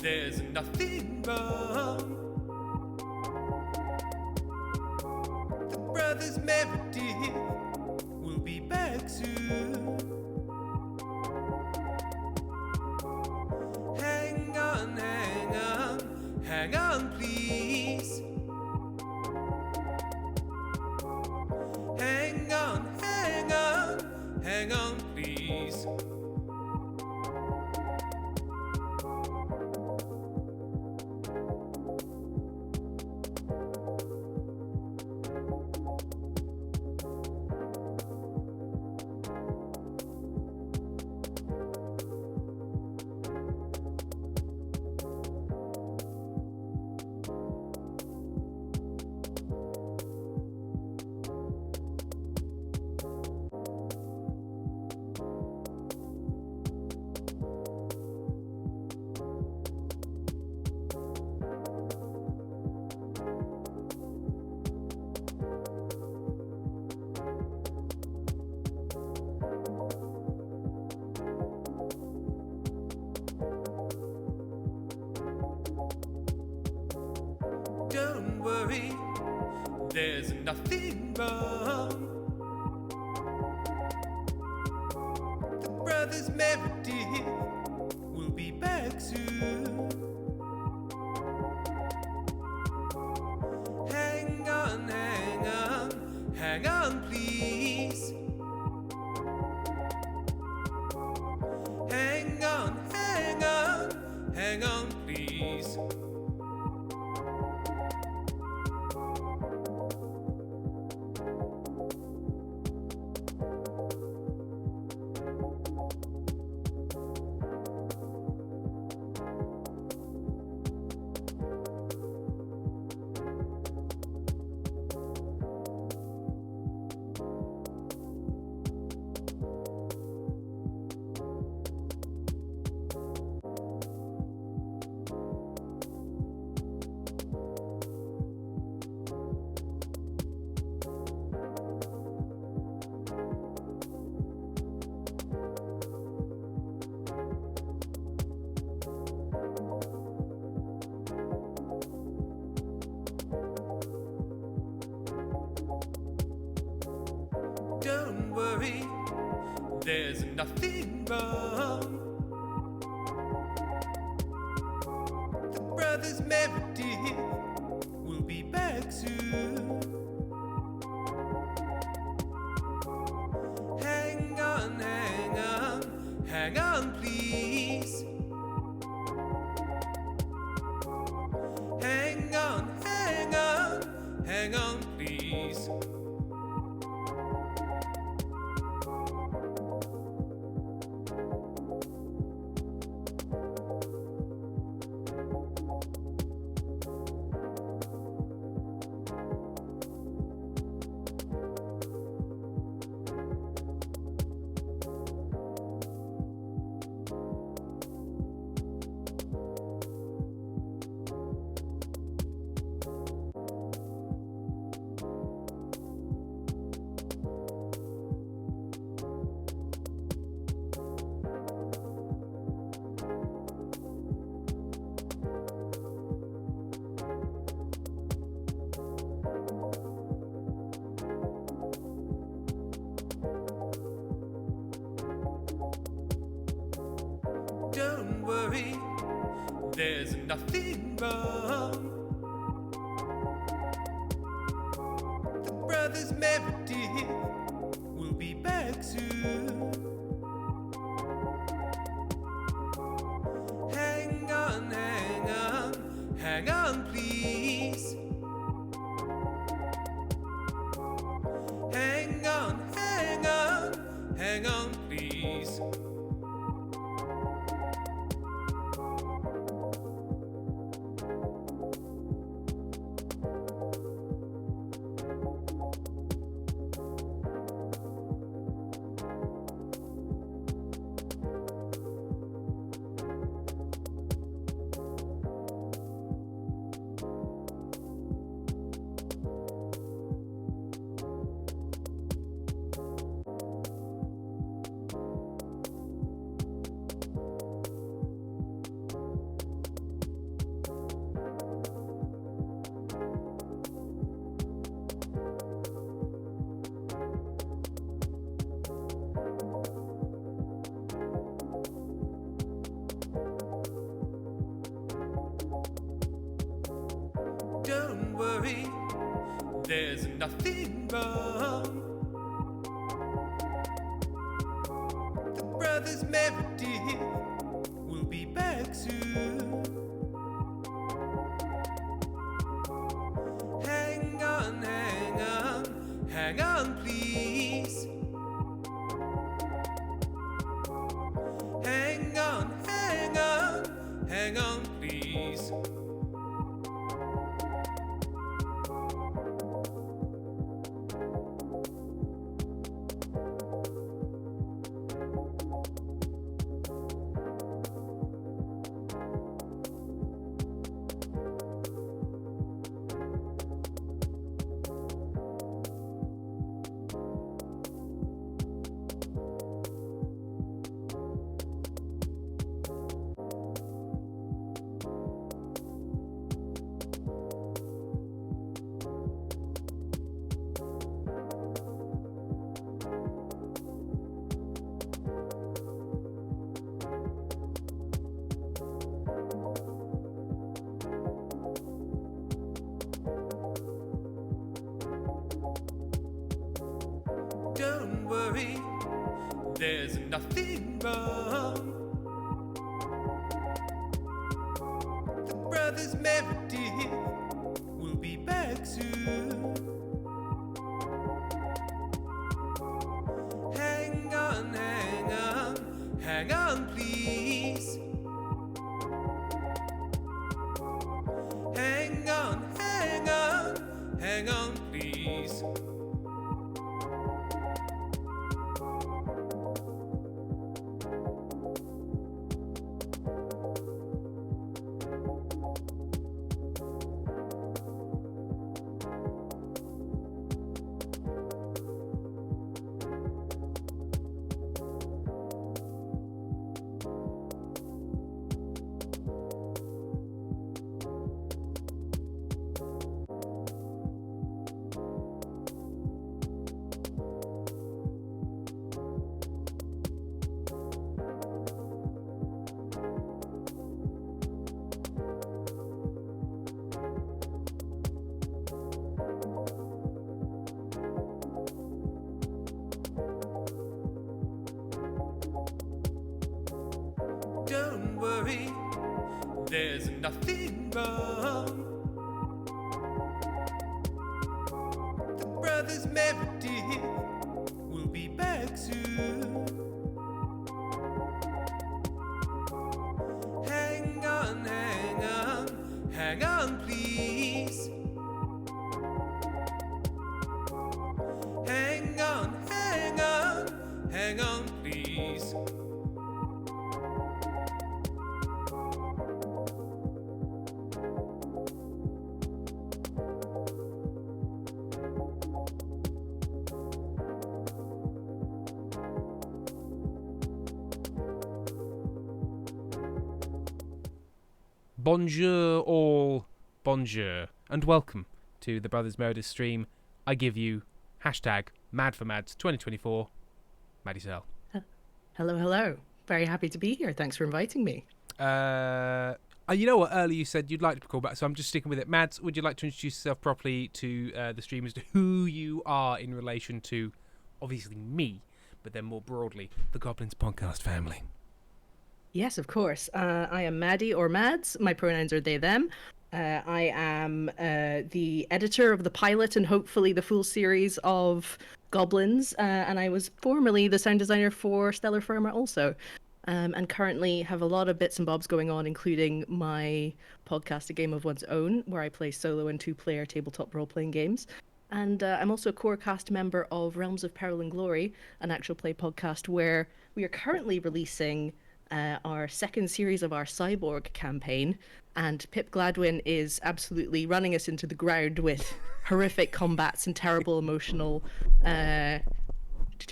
there's nothing wrong. The brothers Maddy will be back soon. Hang on, hang on, hang on, please. Hang on, hang on, hang on, please. Don't worry, there's nothing wrong. The brothers Maddy will be back soon. Hang on, hang on, hang on, please. Hang on, hang on, hang on, please. Don't worry, there's nothing wrong. The brothers Maddy will be back soon. Hang on, hang on, hang on, please. Hang on, hang on, hang on, please. Don't worry, there's nothing wrong. The brothers Maddy will be back soon. Hang on, hang on, hang on, please. Hang on, hang on, hang on, please. Don't worry, there's nothing wrong. The brothers Meredith will be back soon. Hang on, hang on, hang on, please. Hang on, hang on, hang on, please. Don't worry, there's nothing wrong. The brothers Meredith will be back soon. Hang on, hang on, hang on, please. Hang on, hang on, hang on, please. Don't worry, there's nothing wrong. The brothers Meredith will be back soon. Hang on, hang on, hang on, please. Hang on, hang on, hang on, please. Bonjour all, bonjour, and welcome to the Brothers Meredith stream. I give you hashtag #MadForMads 2024, Maddy Sell. Hello, hello. Very happy to be here. Thanks for inviting me. You know what, earlier you said you'd like to be called back, so I'm just sticking with it. Mads, would you like to introduce yourself properly to the stream as to who you are in relation to, obviously, me, but then more broadly, the Goblins podcast family? Yes, of course. I am Maddy or Mads. My pronouns are they, them. I am the editor of the pilot and hopefully the full series of Goblins. And I was formerly the sound designer for Stellar Firma also. And currently have a lot of bits and bobs going on, including my podcast, A Game of One's Own, where I play solo and two-player tabletop role-playing games. And I'm also a core cast member of Realms of Peril and Glory, an actual play podcast where we are currently releasing our second series of our Cyborg campaign, and Pip Gladwin is absolutely running us into the ground with horrific combats and terrible emotional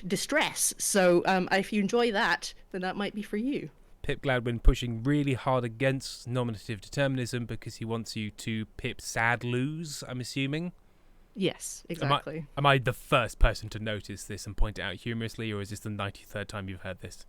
distress. So if you enjoy that, then that might be for you. Pip Gladwin pushing really hard against nominative determinism because he wants you to Pip sad lose, I'm assuming. Yes, exactly. Am I the first person to notice this and point it out humorously, or is this the 93rd time you've heard this?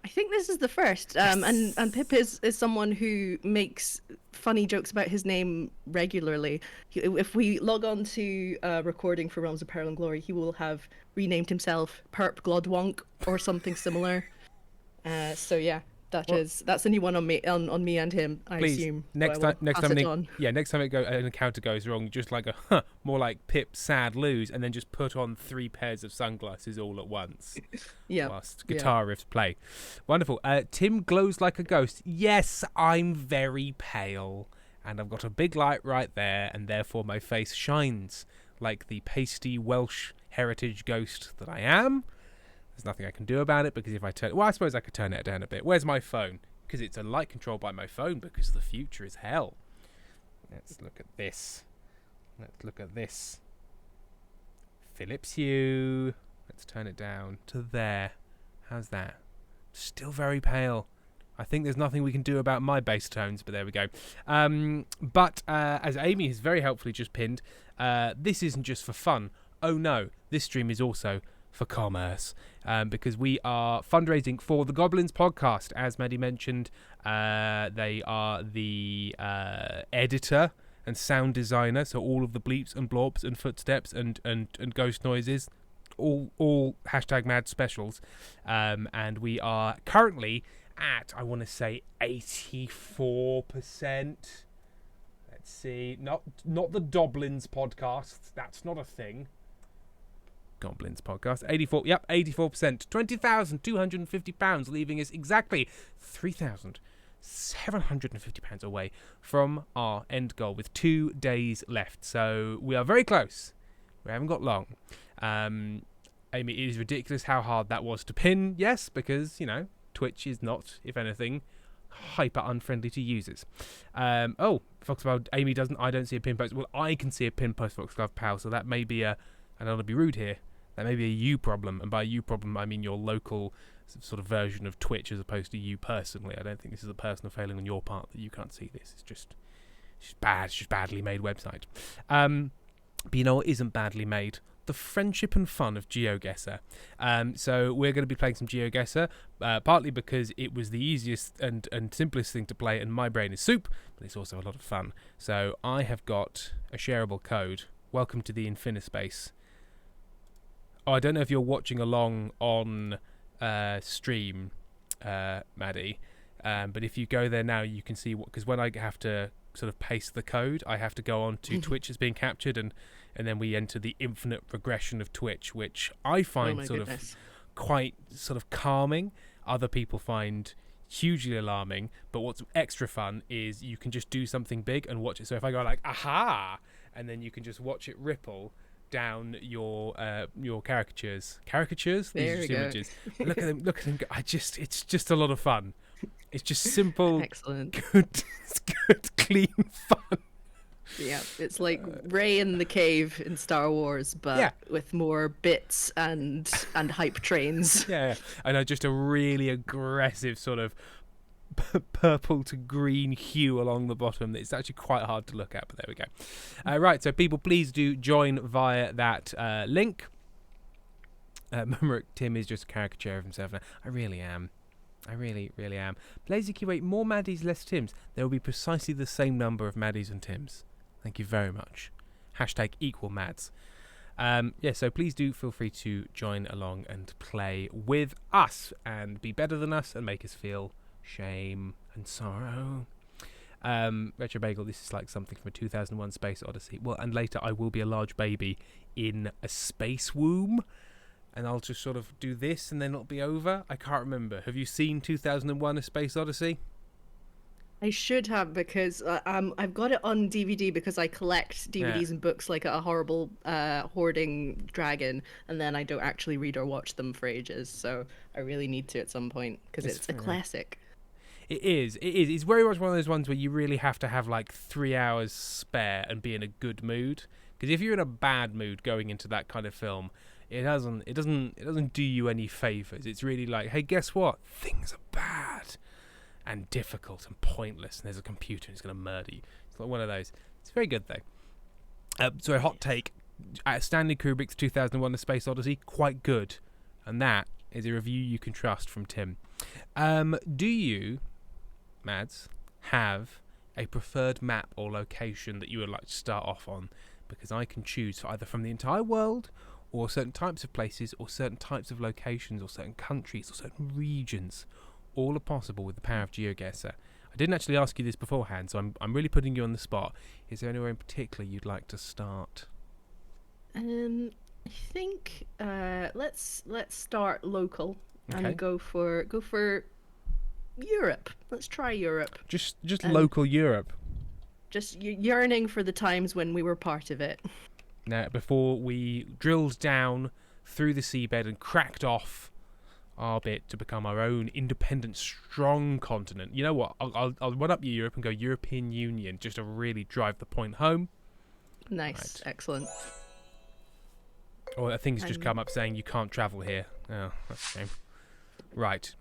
I think this is the first. And Pip is someone who makes funny jokes about his name regularly. If we log on to recording for Realms of Peril and Glory, he will have renamed himself Perp Glodwonk or something similar. So yeah, that's a new one on me and him. I Please, assume. next time an encounter goes wrong, just like more like Pip sad lose, and then just put on 3 pairs of sunglasses all at once. Yeah. Whilst guitar riffs play. Wonderful. Tim glows like a ghost. Yes, I'm very pale, and I've got a big light right there, and therefore my face shines like the pasty Welsh heritage ghost that I am. There's nothing I can do about it, because if I turn... Well, I suppose I could turn it down a bit. Where's my phone? Because it's a light controlled by my phone, because the future is hell. Let's look at this. Philips Hue. Let's turn it down to there. How's that? Still very pale. I think there's nothing we can do about my bass tones, but there we go. But as Amy has very helpfully just pinned, this isn't just for fun. Oh no, this stream is also for commerce, because we are fundraising for the Goblins podcast. As Maddy mentioned, they are the editor and sound designer, so all of the bleeps and blobs and footsteps and ghost noises, all #mad specials, and we are currently at, I want to say, 84%. Let's see, not the Doblins podcast, that's not a thing. Goblins podcast, 84%, £20,250, leaving us exactly £3,750 away from our end goal, with 2 days left. So we are very close. We haven't got long. Amy, it is ridiculous how hard that was to pin. Yes, because Twitch is not, if anything, hyper unfriendly to users. Foxglove, Amy doesn't. I don't see a pin post. Well, I can see a pin post, Foxglove Pal. So that may be I don't want to be rude here. That may be a you problem, and by you problem I mean your local sort of version of Twitch, as opposed to you personally. I don't think this is a personal failing on your part that you can't see this. It's just bad. It's just badly made website. But you know what isn't badly made? The friendship and fun of GeoGuessr. So we're going to be playing some GeoGuessr, partly because it was the easiest and simplest thing to play, and my brain is soup, but it's also a lot of fun. So I have got a shareable code. Welcome to the Infinispace. Oh, I don't know if you're watching along on stream, Maddy, but if you go there now, you can see what, because when I have to sort of paste the code, I have to go on to Twitch as being captured, and then we enter the infinite regression of Twitch, which I find of quite sort of calming. Other people find hugely alarming, but what's extra fun is you can just do something big and watch it. So if I go like, aha, and then you can just watch it ripple down your caricatures. These are just images. Look at them. It's just a lot of fun. It's just simple, excellent, good, clean fun. Yeah, it's like Rey in the cave in Star Wars, but with more bits and hype trains. Yeah, and just a really aggressive sort of purple to green hue along the bottom. It's actually quite hard to look at, but there we go. Right, so people, please do join via that link. Remember, Tim is just a caricature of himself now. I really am. I really, really am. Blazy Q8, more Maddies, less Tims. There will be precisely the same number of Maddies and Tims. Thank you very much. #equal Mads. So please do feel free to join along and play with us and be better than us and make us feel shame and sorrow. Retro Bagel, this is like something from a 2001 Space Odyssey. Well, and later I will be a large baby in a space womb, and I'll just sort of do this and then it'll be over. I can't remember. Have you seen 2001 A Space Odyssey? I should have, because I've got it on DVD because I collect DVDs and books like a horrible hoarding dragon, and then I don't actually read or watch them for ages. So I really need to at some point, because it's a classic. It is. It's very much one of those ones where you really have to have like 3 hours spare and be in a good mood. Because if you're in a bad mood going into that kind of film, it doesn't do you any favors. It's really like, hey, guess what? Things are bad and difficult and pointless, and there's a computer and it's going to murder you. It's like one of those. It's very good though. So a hot take: Stanley Kubrick's 2001: A Space Odyssey, quite good, and that is a review you can trust from Tim. Do you, Mads, have a preferred map or location that you would like to start off on? Because I can choose either from the entire world, or certain types of places, or certain types of locations, or certain countries, or certain regions. All are possible with the power of GeoGuessr. I didn't actually ask you this beforehand, so I'm really putting you on the spot. Is there anywhere in particular you'd like to start? I think let's start local Okay. and go for Europe. Let's try Europe. Just local Europe. Just yearning for the times when we were part of it. Now, before we drilled down through the seabed and cracked off our bit to become our own independent, strong continent. You know what? I'll run up Europe and go European Union just to really drive the point home. Nice, Right. excellent. Or a thing's just come up saying you can't travel here. Oh, that's a shame. Right.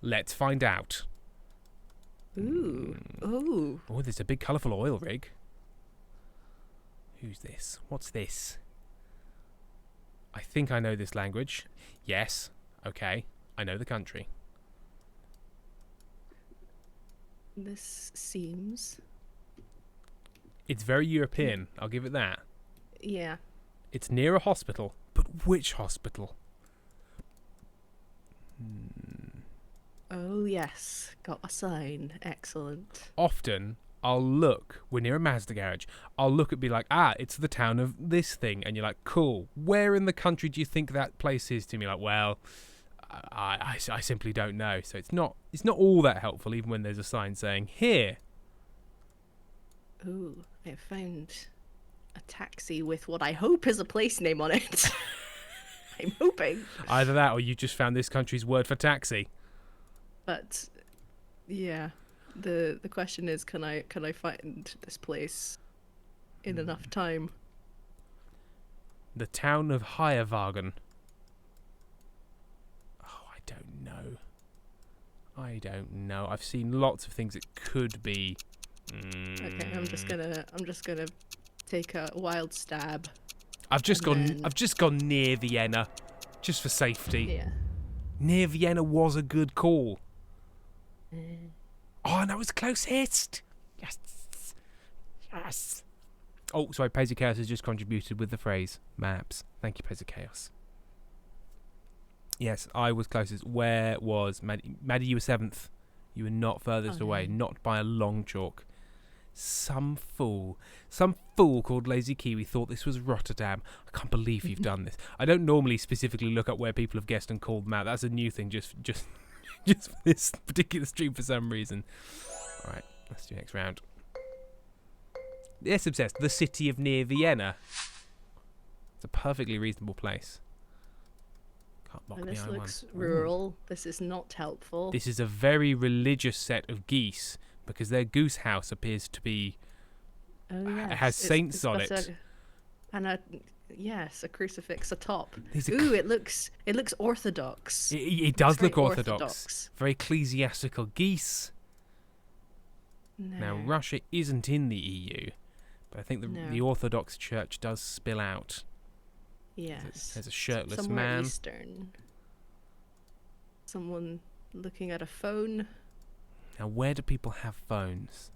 Let's find out. Ooh, ooh. Oh, there's a big colourful oil rig. Who's this? What's this? I think I know this language. Yes. Okay. I know the country. This seems. It's very European. I'll give it that. Yeah. It's near a hospital. But which hospital? Oh yes, got a sign. Excellent. Often, I'll look. We're near a Mazda garage. I'll look and be like, it's the town of this thing. And you're like, cool. Where in the country do you think that place is? To me, like, well, I simply don't know. So it's not all that helpful, even when there's a sign saying here. Ooh, I found a taxi with what I hope is a place name on it. I'm hoping. Either that, or you just found this country's word for taxi. But yeah, the question is, can I find this place in enough time? The town of Heierwagen. Oh, I don't know. I've seen lots of things it could be. Okay, I'm just gonna take a wild stab. I've just and gone near Vienna, just for safety. Yeah. Near Vienna was a good call. Oh, and that was closest. Yes. Oh, sorry, Pace of Chaos has just contributed with the phrase maps. Thank you, Pace of Chaos. Yes, I was closest. Where was Maddy? Maddy, you were 7th. You were not furthest away, not by a long chalk. Some fool called Lazy Kiwi thought this was Rotterdam. I can't believe you've done this. I don't normally specifically look up where people have guessed and called them out. That's a new thing, just for this particular stream for some reason. All right, let's do next round. Yes, obsessed. The city of near Vienna. It's a perfectly reasonable place. Can't mock me. This looks Ooh. rural. This is not helpful. This is a very religious set of geese because their goose house appears to be. Oh, yes. It has saints it's on got it. a crucifix atop. These are Ooh, it looks orthodox. It does very look orthodox. Very ecclesiastical geese. No. Now, Russia isn't in the EU, but I think No. the Orthodox Church does spill out. Yes. There's a shirtless Somewhere man. Eastern. Someone looking at a phone. Now, where do people have phones?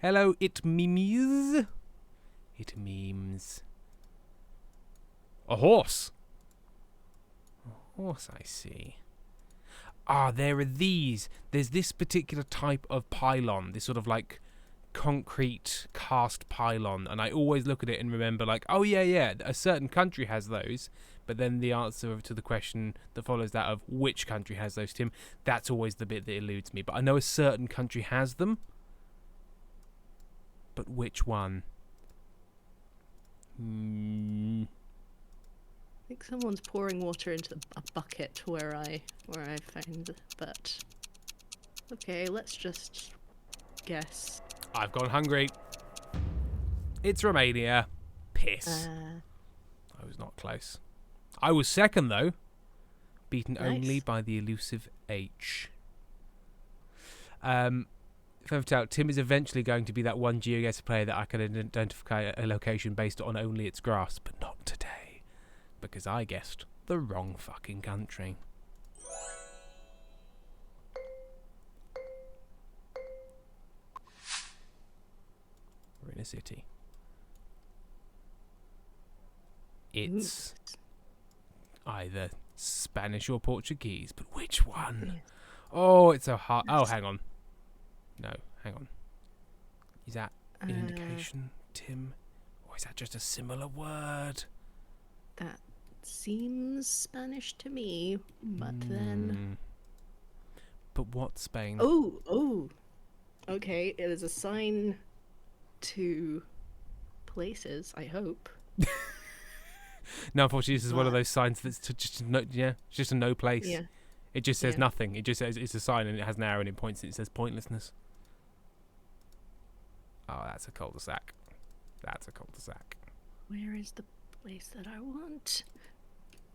Hello, it memes. It memes. A horse. A horse, I see. There are these. There's this particular type of pylon, this sort of like concrete cast pylon, and I always look at it and remember like, oh yeah, a certain country has those, but then the answer to the question that follows that of which country has those, Tim, that's always the bit that eludes me. But I know a certain country has them, but which one? I think someone's pouring water into a bucket where I found, but okay, let's just guess. I've gone hungry. It's Romania. Piss. I was not close. I was second, though. Beaten only Nice. by the elusive H. Further to out, Tim is eventually going to be that one GeoGuessr player that I can identify a location based on only its grass, but not today. Because I guessed the wrong fucking country. We're in a city. It's either Spanish or Portuguese, but which one? Oh, it's a hard... Oh, hang on. No, hang on. Is that an indication, Tim? Or is that just a similar word? That seems Spanish to me, but then... But what Spain? Oh. Okay, it is a sign to places, I hope. No, unfortunately, this is one of those signs that's just no, it's just a no place. Yeah. It just says nothing. It just says it's a sign and it has an arrow and it points and it says pointlessness. Oh, that's a cul-de-sac. That's a cul-de-sac. Where is the place that I want?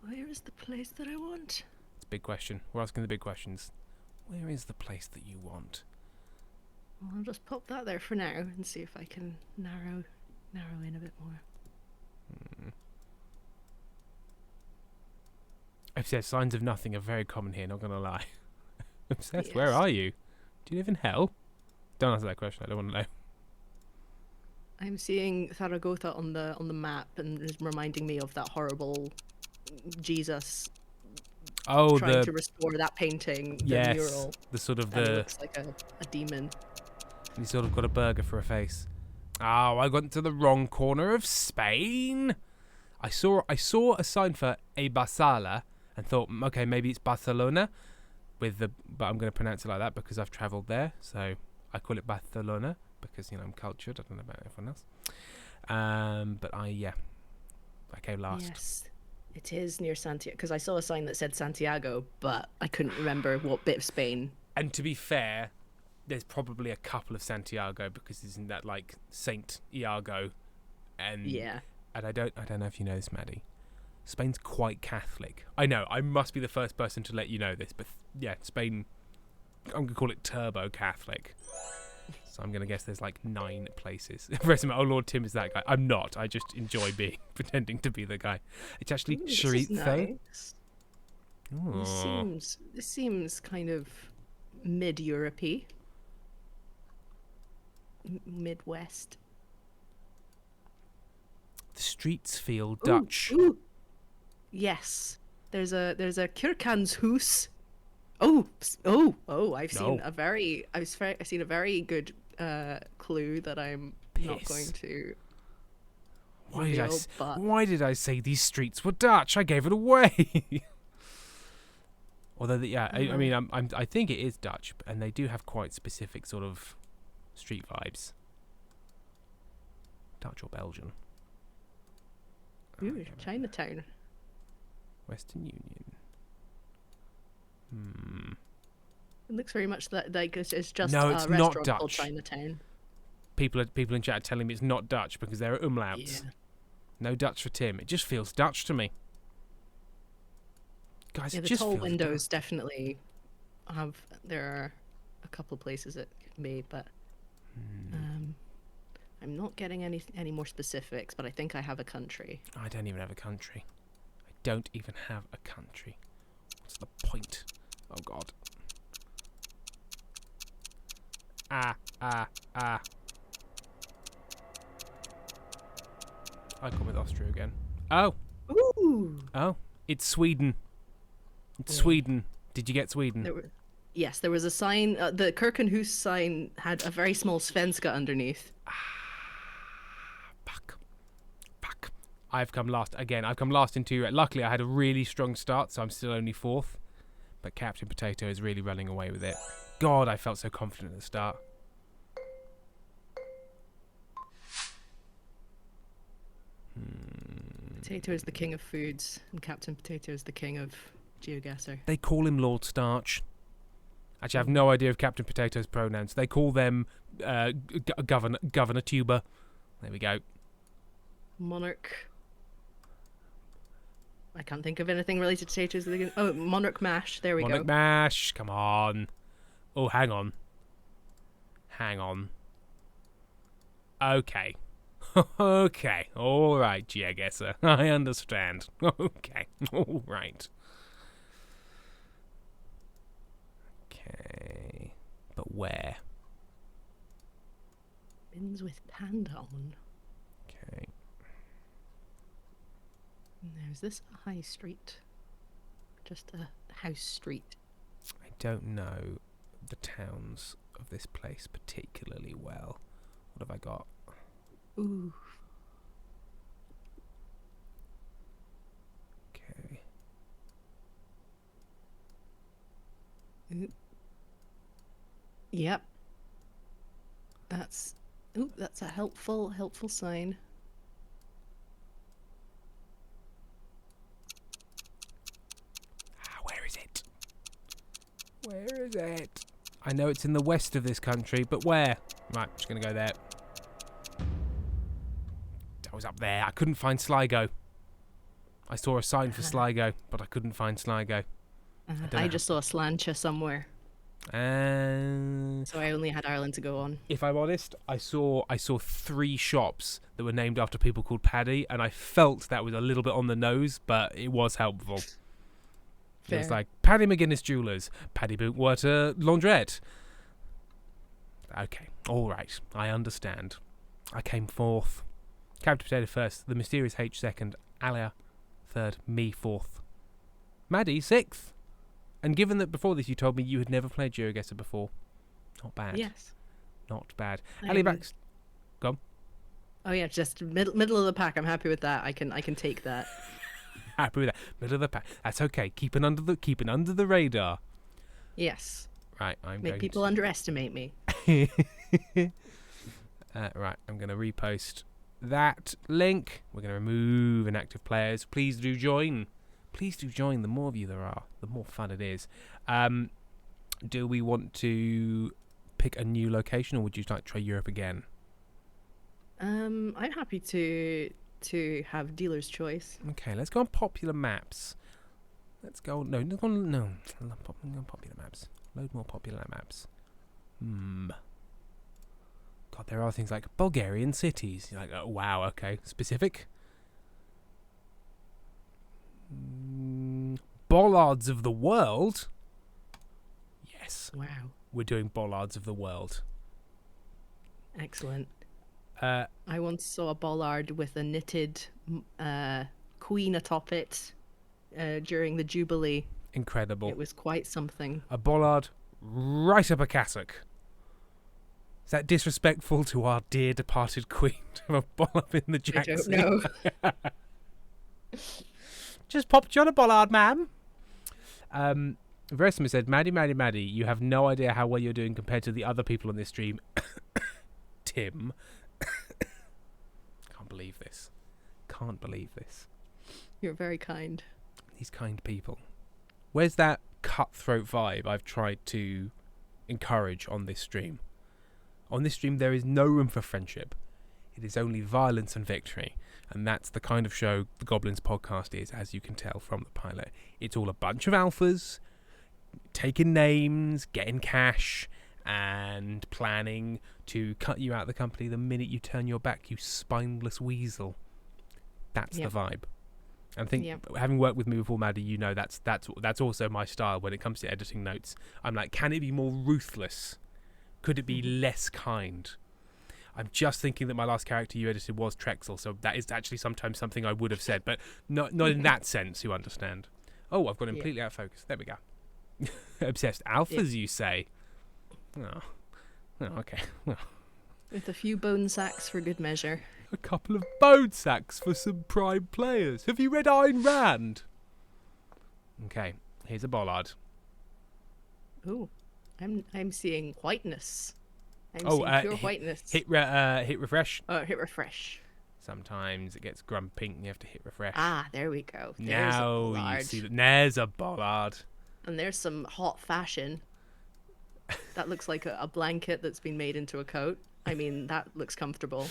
Where is the place that I want? It's a big question. We're asking the big questions. Where is the place that you want? Well, I'll just pop that there for now and see if I can narrow in a bit more. Obsessed, signs of nothing are very common here, not gonna lie. Obsessed, Yes. where are you? Do you live in hell? Don't answer that question, I don't want to know. I'm seeing Zaragoza on the map and it's reminding me of that horrible Jesus Oh, trying to restore that painting, the mural. the sort of And he looks like a demon. He's sort of got a burger for a face. Oh, I got into the wrong corner of Spain. I saw a sign for a Basala and thought, okay, maybe it's Barcelona, but I'm going to pronounce it like that because I've travelled there, so I call it Barcelona because I'm cultured. I don't know about everyone else. But I came last. Yes, it is near Santiago because I saw a sign that said Santiago, but I couldn't remember what bit of Spain. And to be fair, there's probably a couple of Santiago because isn't that like Saint Iago, and and I don't know if you know this, Maddy. Spain's quite Catholic. I know, I must be the first person to let you know this, but Spain, I'm going to call it turbo Catholic. So I'm going to guess there's like 9 places. Oh, Lord Tim is that guy. I'm not. I just enjoy pretending to be the guy. It's actually Sharit Nice. This seems kind of mid-Europe-y. Midwest. The streets feel Dutch. Ooh. Yes. There's a Kirkanshuis. Oh. I've seen a very good clue that I'm not going to. Why did I say these streets were Dutch? I gave it away. Although, I think it is Dutch, and they do have quite specific sort of street vibes. Dutch or Belgian? Ooh, Chinatown. Western Union. It looks very much like it's just no, a it's restaurant not Dutch. called Chinatown. People in chat are telling me it's not Dutch because there are umlauts. Yeah. No Dutch for Tim. It just feels Dutch to me. Guys, Yeah, it the just tall feels windows Dutch. definitely have. There are a couple places it can be, but I'm not getting any more specifics. But I think I have a country. I don't even have a country. I don't even have a country. What's the point? Oh God. I come with Austria again. Oh. Ooh. Oh. It's Sweden. It's Sweden. Did you get Sweden? Yes, there was a sign. The Kirkenhus sign had a very small Svenska underneath. Fuck. I've come last again. I've come last in 2. Luckily, I had a really strong start, so I'm still only 4th. But Captain Potato is really running away with it. God, I felt so confident at the start. Potato is the king of foods, and Captain Potato is the king of geoguessr. They call him Lord Starch. Actually, I have no idea of Captain Potato's pronouns. They call them Governor Tuber. There we go. Monarch. I can't think of anything related to potatoes. Oh, Monarch Mash. There we go. Monarch Mash. Come on. Oh, hang on. Okay. Okay, all right, Geoguesser. I understand. Okay, all right. Okay, but where? Bins with panda on. Okay. And there's this high street. Just a house street. I don't know the towns of this place particularly well. What have I got? Ooh. Okay. Yep. That's a helpful sign. Where is it? Where is it? I know it's in the west of this country, but where? Right, just gonna go there. I was up there. I couldn't find Sligo. I saw a sign for Sligo, but I couldn't find Sligo. I just saw a Slancha somewhere, And so I only had Ireland to go on. if I'm honest, I saw 3 shops that were named after people called Paddy, and I felt that was a little bit on the nose, but it was helpful. It was Fair. like Paddy McGuinness Jewelers, Paddy Bootwater Laundrette. Okay, all right, I understand. I came 4th. Captain Potato 1st, the mysterious H 2nd, Alia 3rd, me 4th. Maddy 6th. And given that before this you told me you had never played GeoGuessr before, not bad. Yes. Not bad. I'm- Ali Bax. Oh yeah, just middle of the pack. I'm happy with that. I can take that. Happy with that. Middle of the pack. That's okay. Keeping under the radar. Yes. Right, I'm Make going people underestimate me. right, I'm going to repost that link. We're going to remove inactive players. Please do join. Please do join. The more of you there are, the more fun it is. Do we want to pick a new location, or would you like to try Europe again? I'm happy to have dealer's choice. Okay, let's go on popular maps. Let's go. No. Popular maps. Load more popular maps. God, there are things like Bulgarian cities. You're like, oh, wow, okay. Specific? Bollards of the world? Yes. Wow. We're doing Bollards of the world. Excellent. I once saw a bollard with a knitted queen atop it during the Jubilee. Incredible. It was quite something. A bollard right up a cassock. Is that disrespectful to our dear departed queen to have a bollard in the I Jackson? don't know. Just popped you on a bollard, ma'am. Verisima said, Maddy, you have no idea how well you're doing compared to the other people on this stream. Tim. Can't believe this. You're very kind. These kind people. Where's that cutthroat vibe I've tried to encourage on this stream? On this stream, there is no room for friendship. It is only violence and victory. And that's the kind of show the Goblins podcast is, as you can tell from the pilot. It's all a bunch of alphas, taking names, getting cash, and planning to cut you out of the company the minute you turn your back, you spineless weasel. That's the vibe. I think having worked with me before, Maddy, you know that's also my style when it comes to editing notes. I'm like, can it be more ruthless? Could it be less kind? I'm just thinking that my last character you edited was Trexel, so that is actually sometimes something I would have said, but not in that sense, you understand. Oh, I've got completely out of focus. There we go. Obsessed alphas, you say? Oh, okay. Well, With a few bone sacks for good measure. a couple of bone sacks for some prime players. Have you read Ayn Rand? Okay, here's a bollard. Ooh, I'm seeing whiteness. I'm seeing pure whiteness. Hit refresh. Hit refresh. Sometimes it gets grumpy and you have to hit refresh. Ah, there we go. There's a Now bollard. you see that there's a bollard. And there's some hot fashion. That looks like a blanket that's been made into a coat. I mean, that looks comfortable.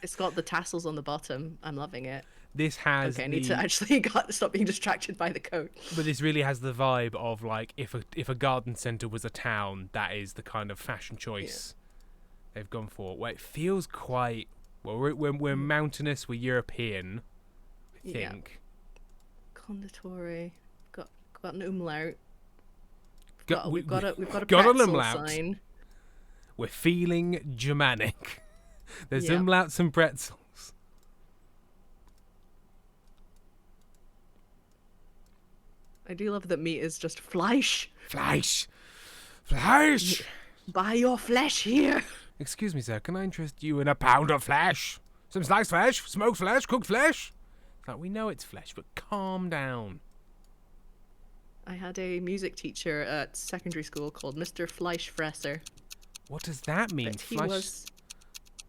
It's got the tassels on the bottom. I'm loving it. This has I need to actually stop being distracted by the coat. But this really has the vibe of like if a garden centre was a town, that is the kind of fashion choice they've gone for. Well, it feels quite Well, we're mountainous. We're European, I Yeah. think. Condottiere. Got an umlaut. Got- We've got a got an pretzel umlaut. sign. We're feeling Germanic. There's Yep. umlauts and pretzels. I do love that meat is just Fleisch. Fleisch. Fleisch. Buy your flesh here. Excuse me, sir. Can I interest you in a pound of flesh? Some sliced flesh, smoked flesh, cooked flesh? Like, we know it's flesh, but calm down. I had a music teacher at secondary school called Mr. Fleischfresser. What does that mean? But he was...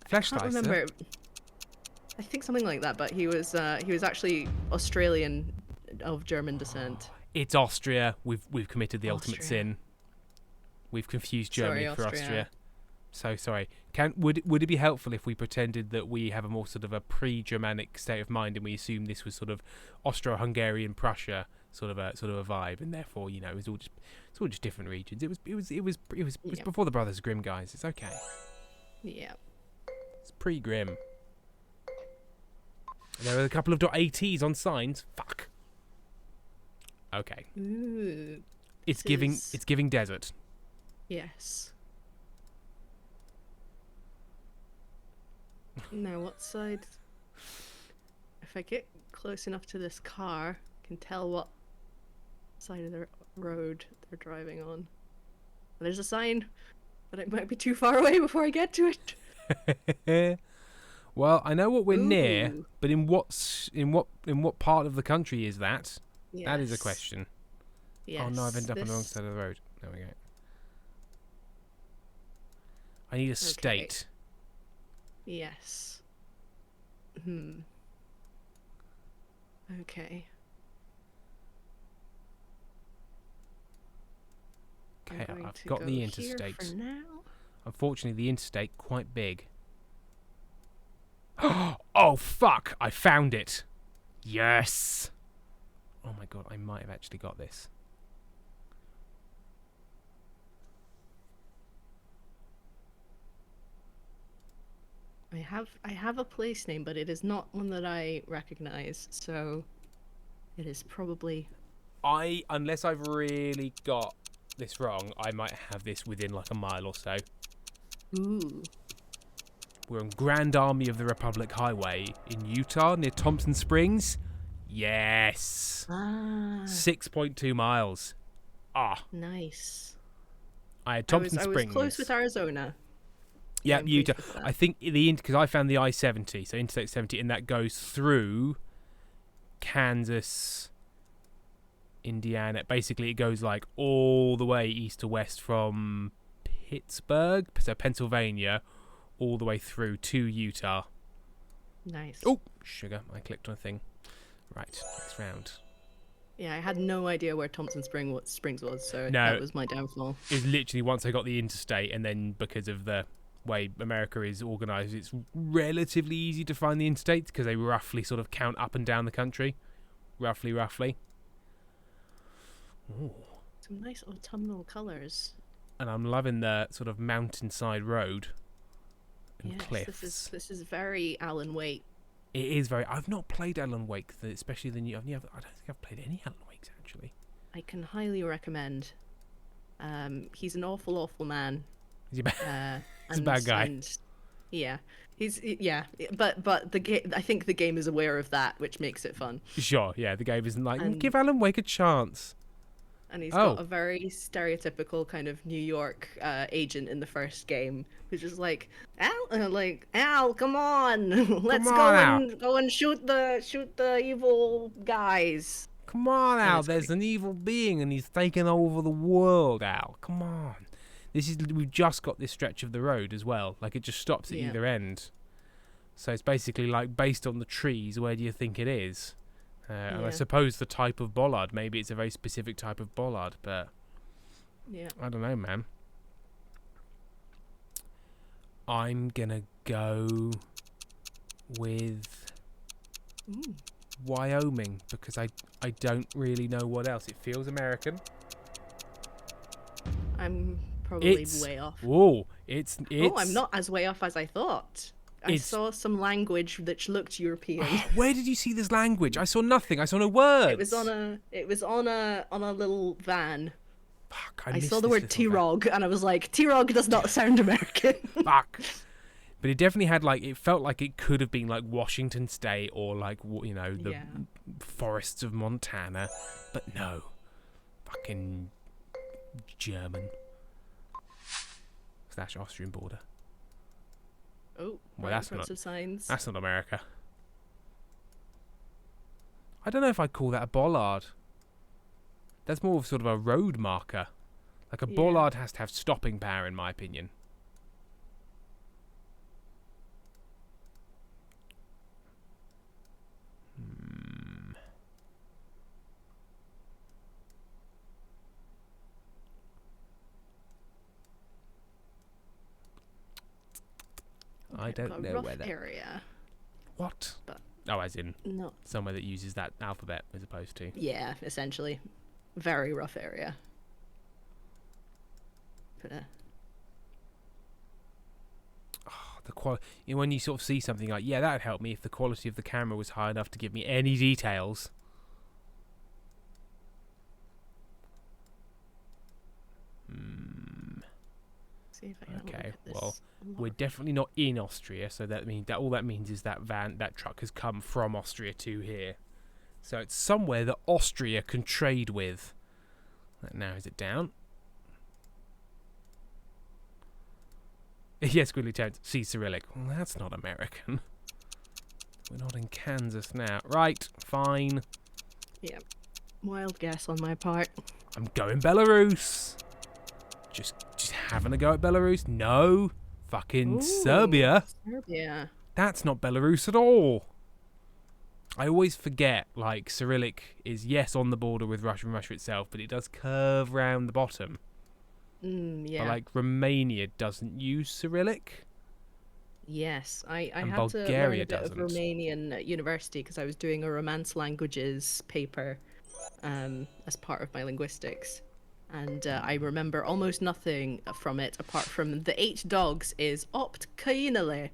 Flesh I can't slicer? remember. I think something like that, but he was actually Australian of German descent. It's Austria. We've committed the ultimate Austria. sin. We've confused Sorry, Germany for Austria. Austria. So sorry. Would it be helpful if we pretended that we have a more sort of a pre-Germanic state of mind and we assume this was sort of Austro-Hungarian Prussia sort of a vibe, and therefore it's all just different regions. It was Yeah. before the Brothers Grimm, guys. It's okay. Yeah. It's pre-Grimm. There are a couple of .ATs on signs. Fuck. Okay. Ooh. It's This giving is- it's giving desert. Yes. Now, what side? If I get close enough to this car, I can tell what side of the road they're driving on. There's a sign, but it might be too far away before I get to it. Well, I know what we're near, Ooh. but in what part of the country is that? That is a Yes. question. Yes. Oh no, I've ended up on the wrong this- side of the road. There we go. I need a state. Yes. Okay. I'm Okay, going I've to got go the here interstate. for now. Unfortunately, the interstate quite big. Oh fuck! I found it. Yes. Oh my god, I might have actually got this. I have a place name, but it is not one that I recognize, so it is probably Unless I've really got this wrong, I might have this within like a mile or so. ooh. We're on Grand Army of the Republic Highway in Utah near Thompson Springs. Yes. Ah, 6.2 miles. Ah, nice. I had Thompson I was Springs. close with Arizona. Yeah, I'm Utah. pleased with that. I think because I found the I-70, so Interstate 70, and that goes through Kansas, Indiana. Basically, it goes like all the way east to west from Pittsburgh, so Pennsylvania, all the way through to Utah. Nice. Oh, sugar! I clicked on a thing. Right, next round. Yeah, I had no idea where Thompson Springs was, so No. that was my downfall. Is literally once I got the interstate, and then because of the way America is organised, it's relatively easy to find the interstates because they roughly sort of count up and down the country. Roughly. Ooh. Some nice autumnal colors. And I'm loving the sort of mountainside road and Yes, cliffs. this is very Alan Wake. It is very. I've not played Alan Wake, especially the new. I don't think I've played any Alan Wakes actually. I can highly recommend. He's an awful man. Is he bad? He's a And- bad guy. and- yeah, but the game. I think the game is aware of that, which makes it fun. Sure, yeah. The game isn't like And- give Alan Wake a chance. And he's Oh. got a very stereotypical kind of New York agent in the first game, who's just like, Al, come on, let's Come go on, Al." and shoot the evil guys. Come on, And Al. it's There's an evil being and he's taking over the world, Al. Come on. We've just got this stretch of the road as well. Like it just stops at Yeah. either end. So it's basically like based on the trees, where do you think it is? And I Yeah. suppose the type of bollard. Maybe it's a very specific type of bollard, but Yeah. I don't know, man. I'm gonna go with Ooh. Wyoming because I don't really know what else. It feels American. I'm probably It's way off. Whoa! It's Oh, I'm not as way off as I thought. I saw some language that looked European. Where did you see this language? I saw nothing. I saw no words. It was on a little van. Fuck, I missed saw the this word little T-Rog, and I was like, T-Rog does not sound American. Fuck. But it definitely had, like, it felt like it could have been, like, Washington State or, like, you know, the forests of Montana. But no. Fucking German. / Austrian border. Oh, Well, that's not signs. That's not America. I don't know if I'd call that a bollard. That's more of sort of a road marker. Like a bollard has to have stopping power, in my opinion. I don't know where that area. What? But oh, as in no. somewhere that uses that alphabet as opposed to. Yeah, essentially, very rough area. But, the quality. You know, when you sort of see something like, yeah, that'd help me if the quality of the camera was high enough to give me any details. See if I can Okay, look at this. well, we're definitely not in Austria, so that means that all that means is that truck has come from Austria to here. So it's somewhere that Austria can trade with. That narrows it down. Yes, Squiggly Toads, see Cyrillic. Well, that's not American. We're not in Kansas now. Right, fine. Yeah, wild guess on my part. I'm going Belarus. Just having a go at Belarus. No, fucking Ooh, Serbia. Serbia. That's not Belarus at all. I always forget, like, Cyrillic is, yes, on the border with Russia and Russia itself, but it does curve round the bottom. Yeah. But, like, Romania doesn't use Cyrillic. Yes, I And had to learn a Bulgaria bit of doesn't. Romanian at university because I was doing a Romance languages paper as part of my linguistics. And I remember almost nothing from it apart from the 8 dogs is opt kainale.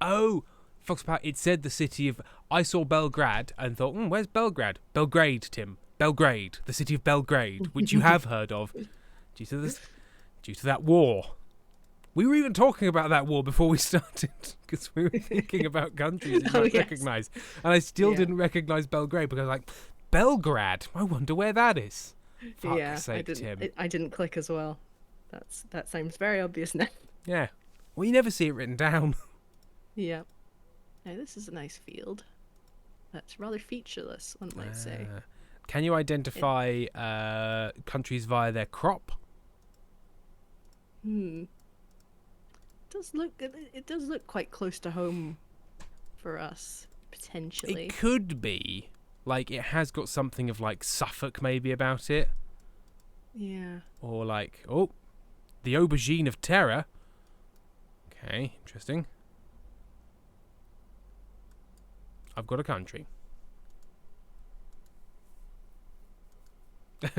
Oh, Foxpat, it said the city of... I saw Belgrade and thought, where's Belgrade? Belgrade, Tim. Belgrade. The city of Belgrade, which you have heard of due to that war. We were even talking about that war before we started because we were thinking about countries you might recognise. And I still didn't recognise Belgrade because I was like, Belgrade? I wonder where that is. Fuck's sake, Tim. I didn't click as well. That sounds very obvious now. Yeah. Well, you never see it written down. Yeah. Now, this is a nice field. That's rather featureless, one might say. Can you identify countries via their crop? It does look quite close to home for us, potentially. It could be. Like, it has got something of, like, Suffolk maybe about it. Yeah. Or, like, oh, the aubergine of terror. Okay, interesting. I've got a country.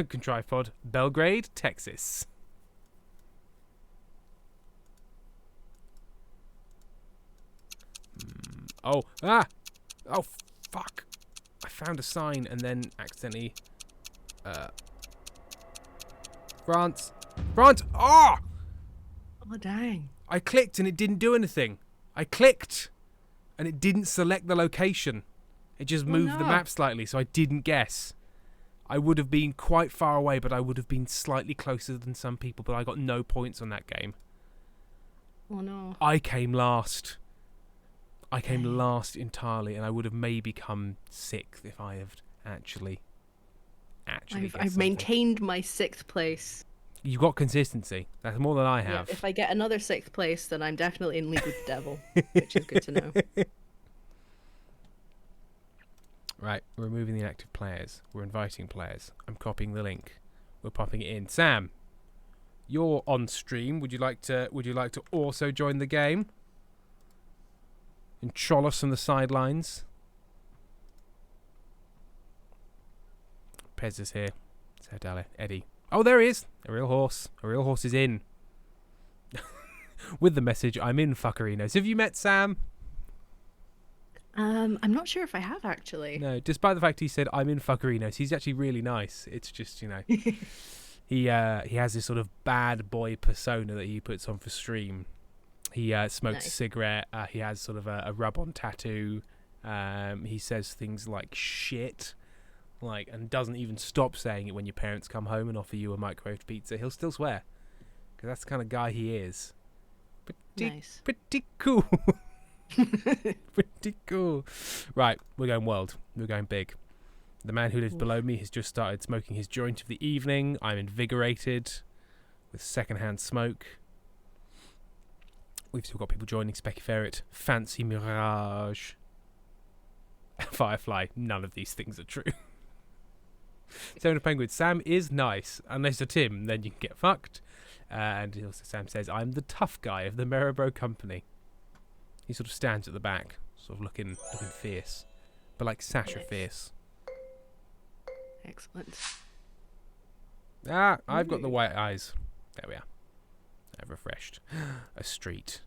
Contrived pod. Belgrade, Texas. Oh, fuck. I found a sign and then accidentally... France. Oh! Oh, dang. I clicked and it didn't do anything. I clicked and it didn't select the location. It just moved the map slightly, so I didn't guess. I would have been quite far away, but I would have been slightly closer than some people, but I got no points on that game. Oh, no. I came last. I came last entirely, and I would have maybe come 6th if I had actually I've maintained my 6th place. You got consistency. That's more than I have. Yeah, if I get another 6th place, then I'm definitely in league with the devil, which is good to know. Right, we're removing the inactive players. We're inviting players. I'm copying the link. We're popping it in. Sam, you're on stream. Would you like to also join the game? And troll us from the sidelines. Pez is here. So Eddie. Oh, there he is. A real horse. A real horse is in. with the message, I'm in Fuckerinos. Have you met Sam? I'm not sure if I have actually. No, despite the fact he said, I'm in Fuckerinos, he's actually really nice. It's just, he has this sort of bad boy persona that he puts on for stream. He smokes a cigarette. He has sort of a rub-on tattoo. He says things like shit, and doesn't even stop saying it when your parents come home and offer you a microwaved pizza. He'll still swear, because that's the kind of guy he is. Pretty cool. Pretty cool. Right, we're going world. We're going big. The man who lives below me has just started smoking his joint of the evening. I'm invigorated with secondhand smoke. We've still got people joining. Specky Ferret, Fancy Mirage, Firefly. None of these things are true. Seven of Penguins. Sam is nice. Unless you're Tim, then you can get fucked. And also Sam says, I'm the tough guy of the Maribro Company. He sort of stands at the back, sort of looking fierce. But like Sasha fierce. Excellent. I've got the white eyes. There we are. I've refreshed. A street.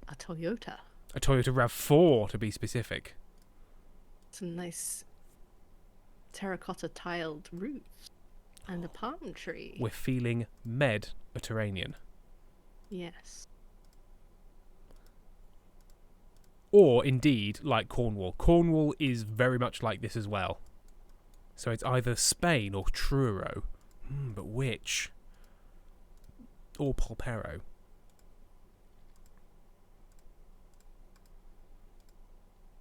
A Toyota. A Toyota RAV4, to be specific. Some nice terracotta tiled roofs. And a palm tree. We're feeling Mediterranean. Yes. Or, indeed, like Cornwall. Cornwall is very much like this as well. So it's either Spain or Truro. But which? Or Polperro.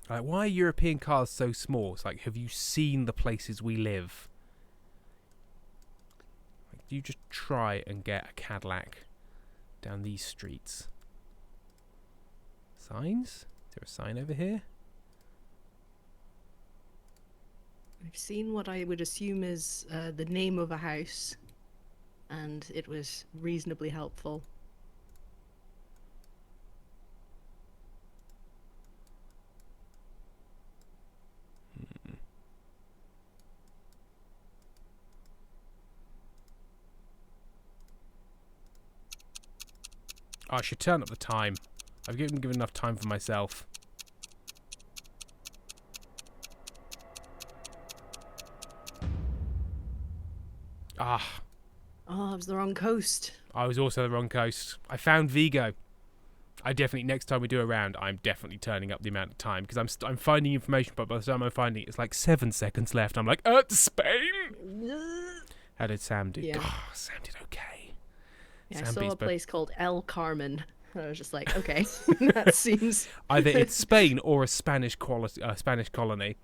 Why are European cars so small? It's like, have you seen the places we live? Do you just try and get a Cadillac down these streets? Signs? Is there a sign over here? I've seen what I would assume is the name of a house, and it was reasonably helpful. I should turn up the time. I've given enough time for myself. Oh, I was the wrong coast. I was also the wrong coast. I found Vigo. I definitely, next time we do a round, I'm definitely turning up the amount of time, because I'm finding information, but by the time I'm finding it, it's like 7 seconds left. I'm like, Spain! How did Sam do? Yeah. Oh, Sam did okay. Yeah, Sam I saw beats a both. place called El Carmen. I was just like, okay, that seems... Either it's Spain or a Spanish colony.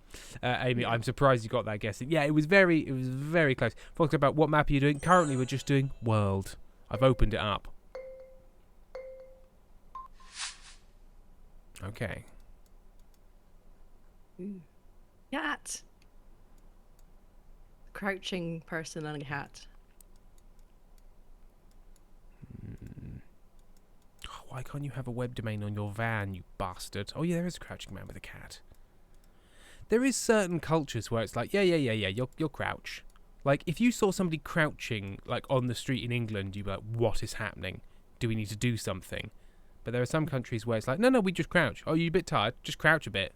Amy, I'm surprised you got that guessing. Yeah, it was very close. Talked about what map are you doing? Currently, we're just doing world. I've opened it up. Okay. Cat. Crouching person and a cat. Why can't you have a web domain on your van, you bastard? Oh yeah, there is a crouching man with a cat. There is certain cultures where it's like, yeah, you'll crouch. Like, if you saw somebody crouching, like, on the street in England, you'd be like, what is happening? Do we need to do something? But there are some countries where it's like, no, we just crouch. Oh, you a bit tired? Just crouch a bit.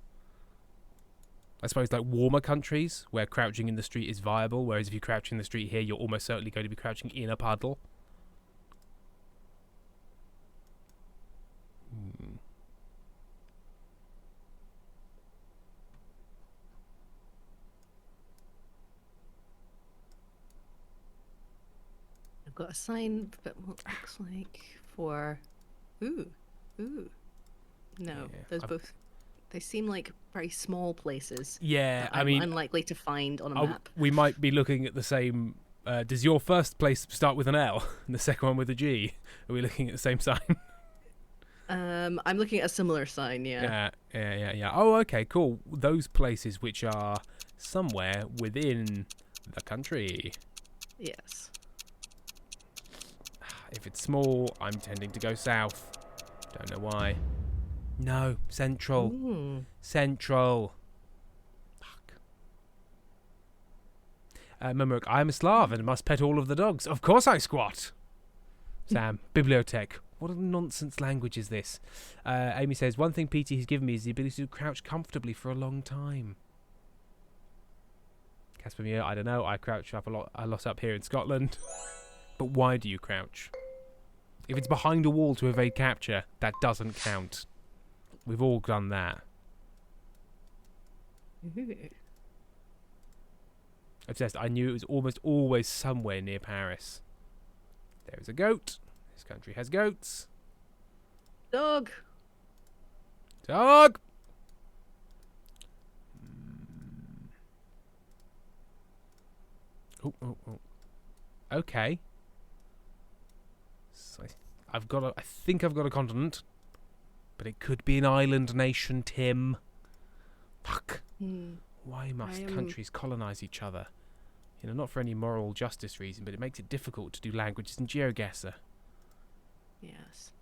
I suppose, like, warmer countries where crouching in the street is viable, whereas if you crouch in the street here, you're almost certainly going to be crouching in a puddle. I've got a sign that looks like for... Ooh. No, Yeah, those both... They seem like very small places. Yeah, I mean... unlikely to find on a map. We might be looking at the same... does your first place start with an L and the second one with a G? Are we looking at the same sign? I'm looking at a similar sign, yeah. Yeah. Oh, okay, cool. Those places which are somewhere within the country. Yes. If it's small, I'm tending to go south. Don't know why. No, central. Central. Fuck. Mumuk, I am a Slav and must pet all of the dogs. Of course I squat. Sam, bibliotech. What a nonsense language is this? Amy says, one thing PT has given me is the ability to crouch comfortably for a long time. Casper Muir, I don't know. I crouch up a lot up here in Scotland. But why do you crouch? If it's behind a wall to evade capture, that doesn't count. We've all done that. Obsessed. I knew it was almost always somewhere near Paris. There's a goat. This country has goats. Dog. Dog! Oh. Okay. So I think I've got a continent. But it could be an island nation, Tim. Fuck. Why must countries colonise each other? You know, not for any moral justice reason, but it makes it difficult to do languages in GeoGuessr. Yes.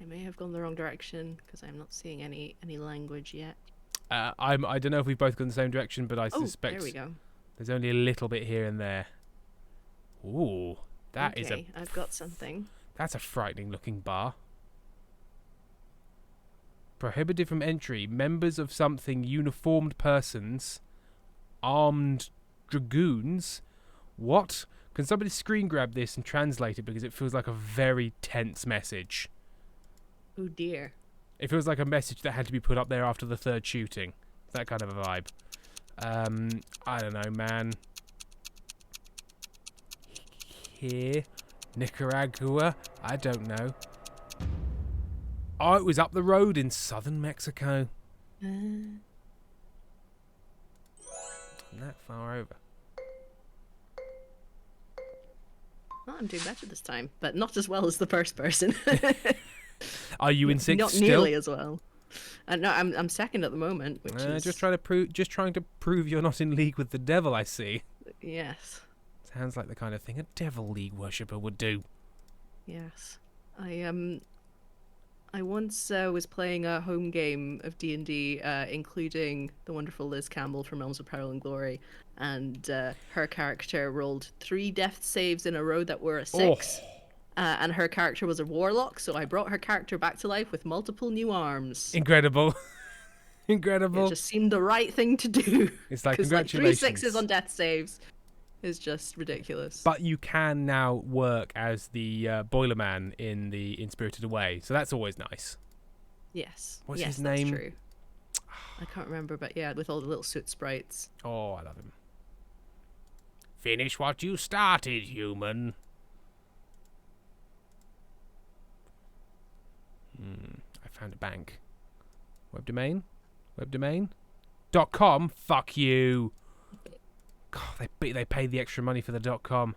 I may have gone the wrong direction because I'm not seeing any language yet. I don't know if we've both gone the same direction, but I suspect there we go. There's only a little bit here and there. Ooh, that is I've got something. That's a frightening looking bar. Prohibited from entry, members of something, uniformed persons, armed dragoons. What? Can somebody screen grab this and translate it, because it feels like a very tense message. Oh dear. It feels like a message that had to be put up there after the third shooting. That kind of a vibe. I don't know, man. Here. Nicaragua. I don't know. Oh, it was up the road in southern Mexico. Not that far over. Well, I'm doing better this time, but not as well as the first person. Are you in sixth Not still? nearly as well. No, I'm second at the moment, which is just trying to prove you're not in league with the devil. I see. Yes. Sounds like the kind of thing a devil league worshipper would do. Yes. I once was playing a home game of D&D, including the wonderful Liz Campbell from Realms of Peril and Glory, and her character rolled 3 death saves in a row that were a 6. And her character was a warlock, so I brought her character back to life with multiple new arms. Incredible. Incredible. It just seemed the right thing to do. It's like, 'Cause, congratulations. 3 6s on death saves is just ridiculous. But you can now work as the boiler man in Spirited Away, so that's always nice. Yes. What's yes, his name? That's true. I can't remember, but yeah, with all the little soot sprites. Oh, I love him. Finish what you started, human. I found a bank. Web domain? .com? Fuck you. God, they paid the extra money for the .com.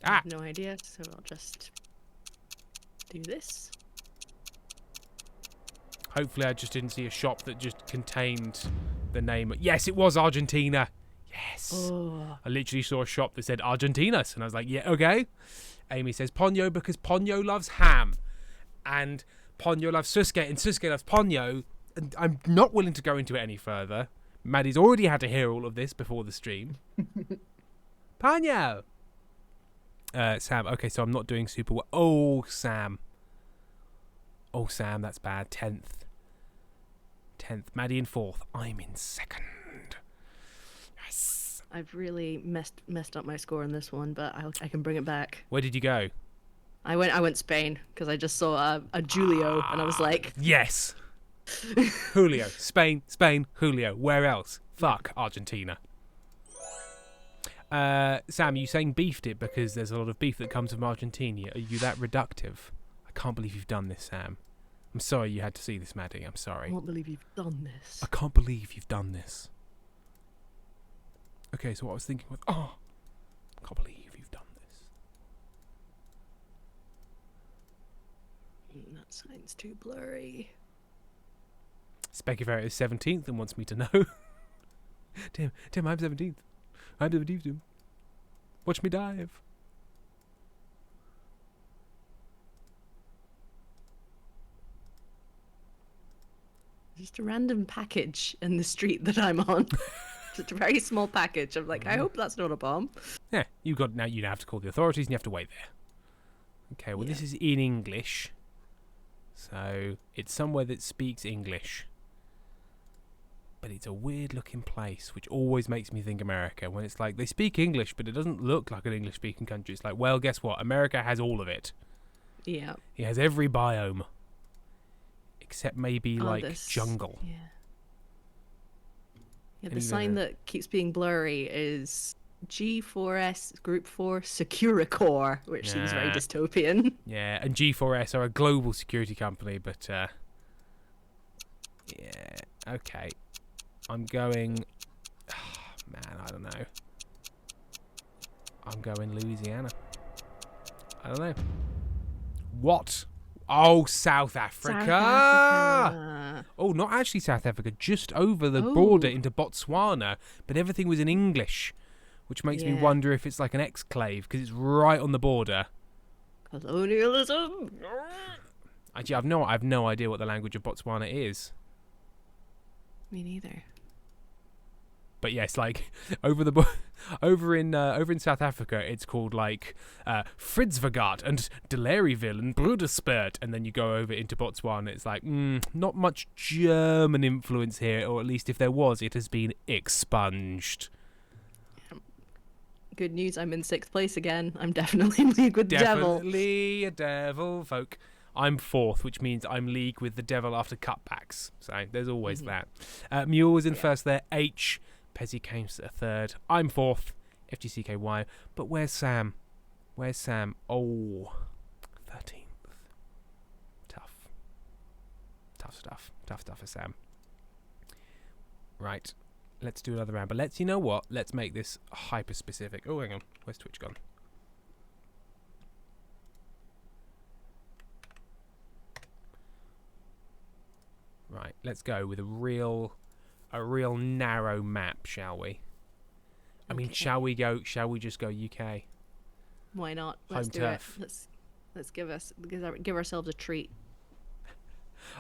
I have no idea, so I'll just do this. Hopefully I just didn't see a shop that just contained the name. Yes, it was Argentina. Yes. Oh. I literally saw a shop that said Argentinas, and I was like, yeah, okay. Amy says Ponyo because Ponyo loves ham. And Ponyo loves Suske, and Suske loves Ponyo. And I'm not willing to go into it any further. Maddie's already had to hear all of this before the stream. Ponyo! Sam, okay, so I'm not doing super well. Oh, Sam, that's bad. 10th. Maddie in 4th. I'm in 2nd. Yes. I've really messed up my score in this one, but I can bring it back. Where did you go? I went Spain because I just saw a Julio and I was like, yes. Julio. Spain, Julio. Where else? Fuck Argentina. Sam, you saying beefed it because there's a lot of beef that comes from Argentina. Are you that reductive? I can't believe you've done this, Sam. I'm sorry you had to see this, Maddie. I'm sorry. I can't believe you've done this. I can't believe you've done this. Okay, so what I was thinking was, I can't believe you've done this. That sign's too blurry. Specufair is 17th and wants me to know. Tim, I'm 17th. I'm 17th, Tim. Watch me dive. Just a random package in the street that I'm on. Such a very small package. I'm like, I hope that's not a bomb. Yeah, you have to call the authorities and you have to wait there. Okay, well, this is in English. So it's somewhere that speaks English. But it's a weird looking place, which always makes me think America. When it's like, they speak English, but it doesn't look like an English speaking country. It's like, well, guess what? America has all of it. Yeah. It has every biome. Except maybe jungle. Yeah. Yeah, the sign that keeps being blurry is G4S Group 4 Securicor, which seems very dystopian. Yeah, and G4S are a global security company, but okay. I'm going... man, I don't know. I'm going Louisiana. I don't know. What? Oh, South Africa! South Africa. Oh, not actually South Africa, just over the border into Botswana, but everything was in English, which makes me wonder if it's like an exclave, because it's right on the border. Colonialism! Actually, I've no idea what the language of Botswana is. Me neither. But yes, like over in South Africa, it's called like Fridsvagard and Delaryville and Broederspurt, and then you go over into Botswana. It's like not much German influence here, or at least if there was, it has been expunged. Good news, I'm in 6th place again. I'm definitely in league with the devil. Definitely a devil folk. I'm 4th, which means I'm league with the devil after cutbacks. So there's always that. Mule was in 1st there. H. Pezzy came 3rd. I'm 4th. FGCKY. But where's Sam? Where's Sam? Oh, 13th. Tough. Tough stuff. Tough stuff for Sam. Right. Let's do another round. But you know what? Let's make this hyper specific. Oh, hang on. Where's Twitch gone? Right. Let's go with a real narrow map, shall we? I mean, shall we just go UK? Why not? Let's do turf. it. Let's give ourselves a treat.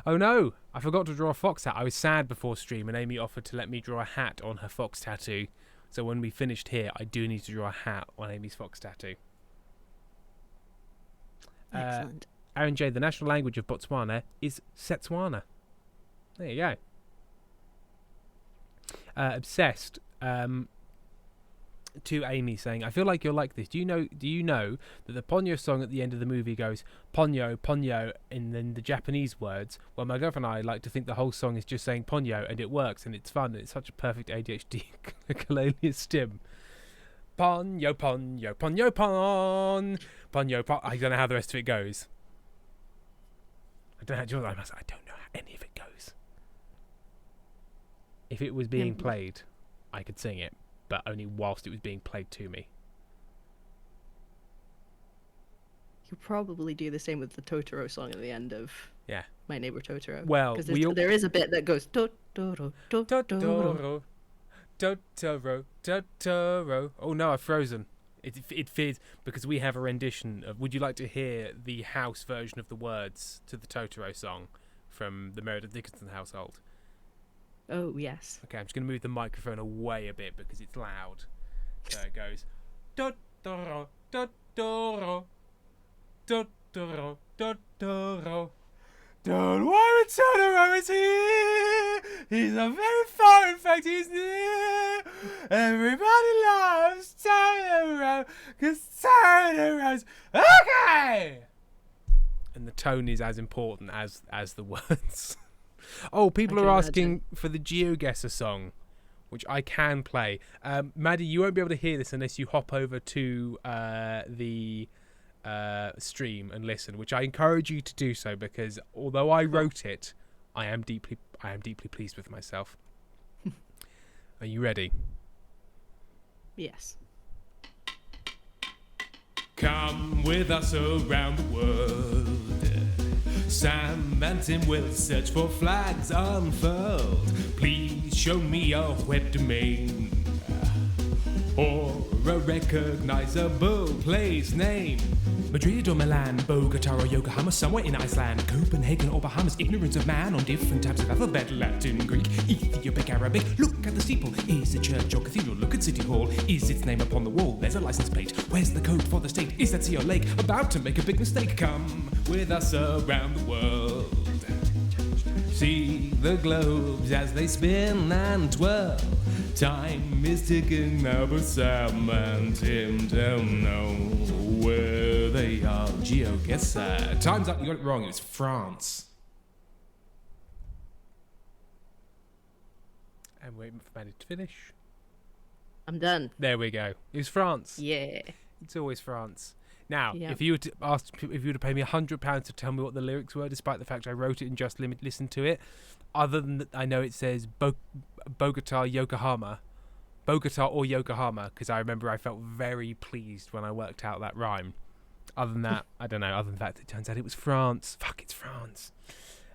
Oh no, I forgot to draw a fox hat. I was sad before stream and Amy offered to let me draw a hat on her fox tattoo. So when we finished here, I do need to draw a hat on Amy's fox tattoo. Excellent. Aaron J, the national language of Botswana is Setswana. There you go. Obsessed. To Amy saying, I feel like you're like this. Do you know that the Ponyo song at the end of the movie goes Ponyo, Ponyo, and then the Japanese words? Well, my girlfriend and I like to think the whole song is just saying Ponyo, and it works, and it's fun, and it's such a perfect ADHD colonial stim. Ponyo, Ponyo, Ponyo, Pon, Ponyo, Pon. I don't know how the rest of it goes. I don't know how any of it goes. If it was being played, I could sing it, but only whilst it was being played to me. You probably do the same with the Totoro song at the end of My Neighbor Totoro. Well, there is a bit that goes Totoro, Totoro, Totoro, Totoro. Oh no, I've frozen. It fears because we have a rendition of. Would you like to hear the house version of the words to the Totoro song from the Meredith Dickinson household? Oh, yes. Okay, I'm just going to move the microphone away a bit because it's loud. So it goes Totoro, Totoro, Totoro, Totoro. Don't worry, Totoro is here. He's not very far, in fact, he's near. Everybody loves Totoro, because Totoro's okay. And the tone is as important as the words. Oh, people are asking for the GeoGuessr song, which I can play. Maddy, you won't be able to hear this unless you hop over to the stream and listen, which I encourage you to do so because although I wrote it, I am deeply pleased with myself. Are you ready? Yes. Come with us around the world. Sam and Tim will search for flags unfurled. Please show me your web domain. or a recognizable place name. Madrid or Milan, Bogota or Yokohama, somewhere in Iceland, Copenhagen or Bahamas, ignorance of man on different types of alphabet, Latin, Greek, Ethiopic, Arabic. Look at the steeple, is it church or cathedral? Look at City Hall, is its name upon the wall? There's a license plate, where's the code for the state? Is that sea or lake? About to make a big mistake. Come with us around the world. See the globes as they spin and twirl. Time is ticking now, but Sam and Tim don't know where they are. Geo, guess that. Time's up. You got it wrong. It was France. I'm waiting for Maddy to finish. I'm done. There we go. It was France. Yeah. It's always France. Now, Yeah. if you were to pay me £100 to tell me what the lyrics were, despite the fact I wrote it and just listened to it, other than that, I know it says Bogota, Yokohama, Bogota or Yokohama, because I remember I felt very pleased when I worked out that rhyme. Other than that, I don't know. Other than that, it turns out it was France. Fuck, it's France.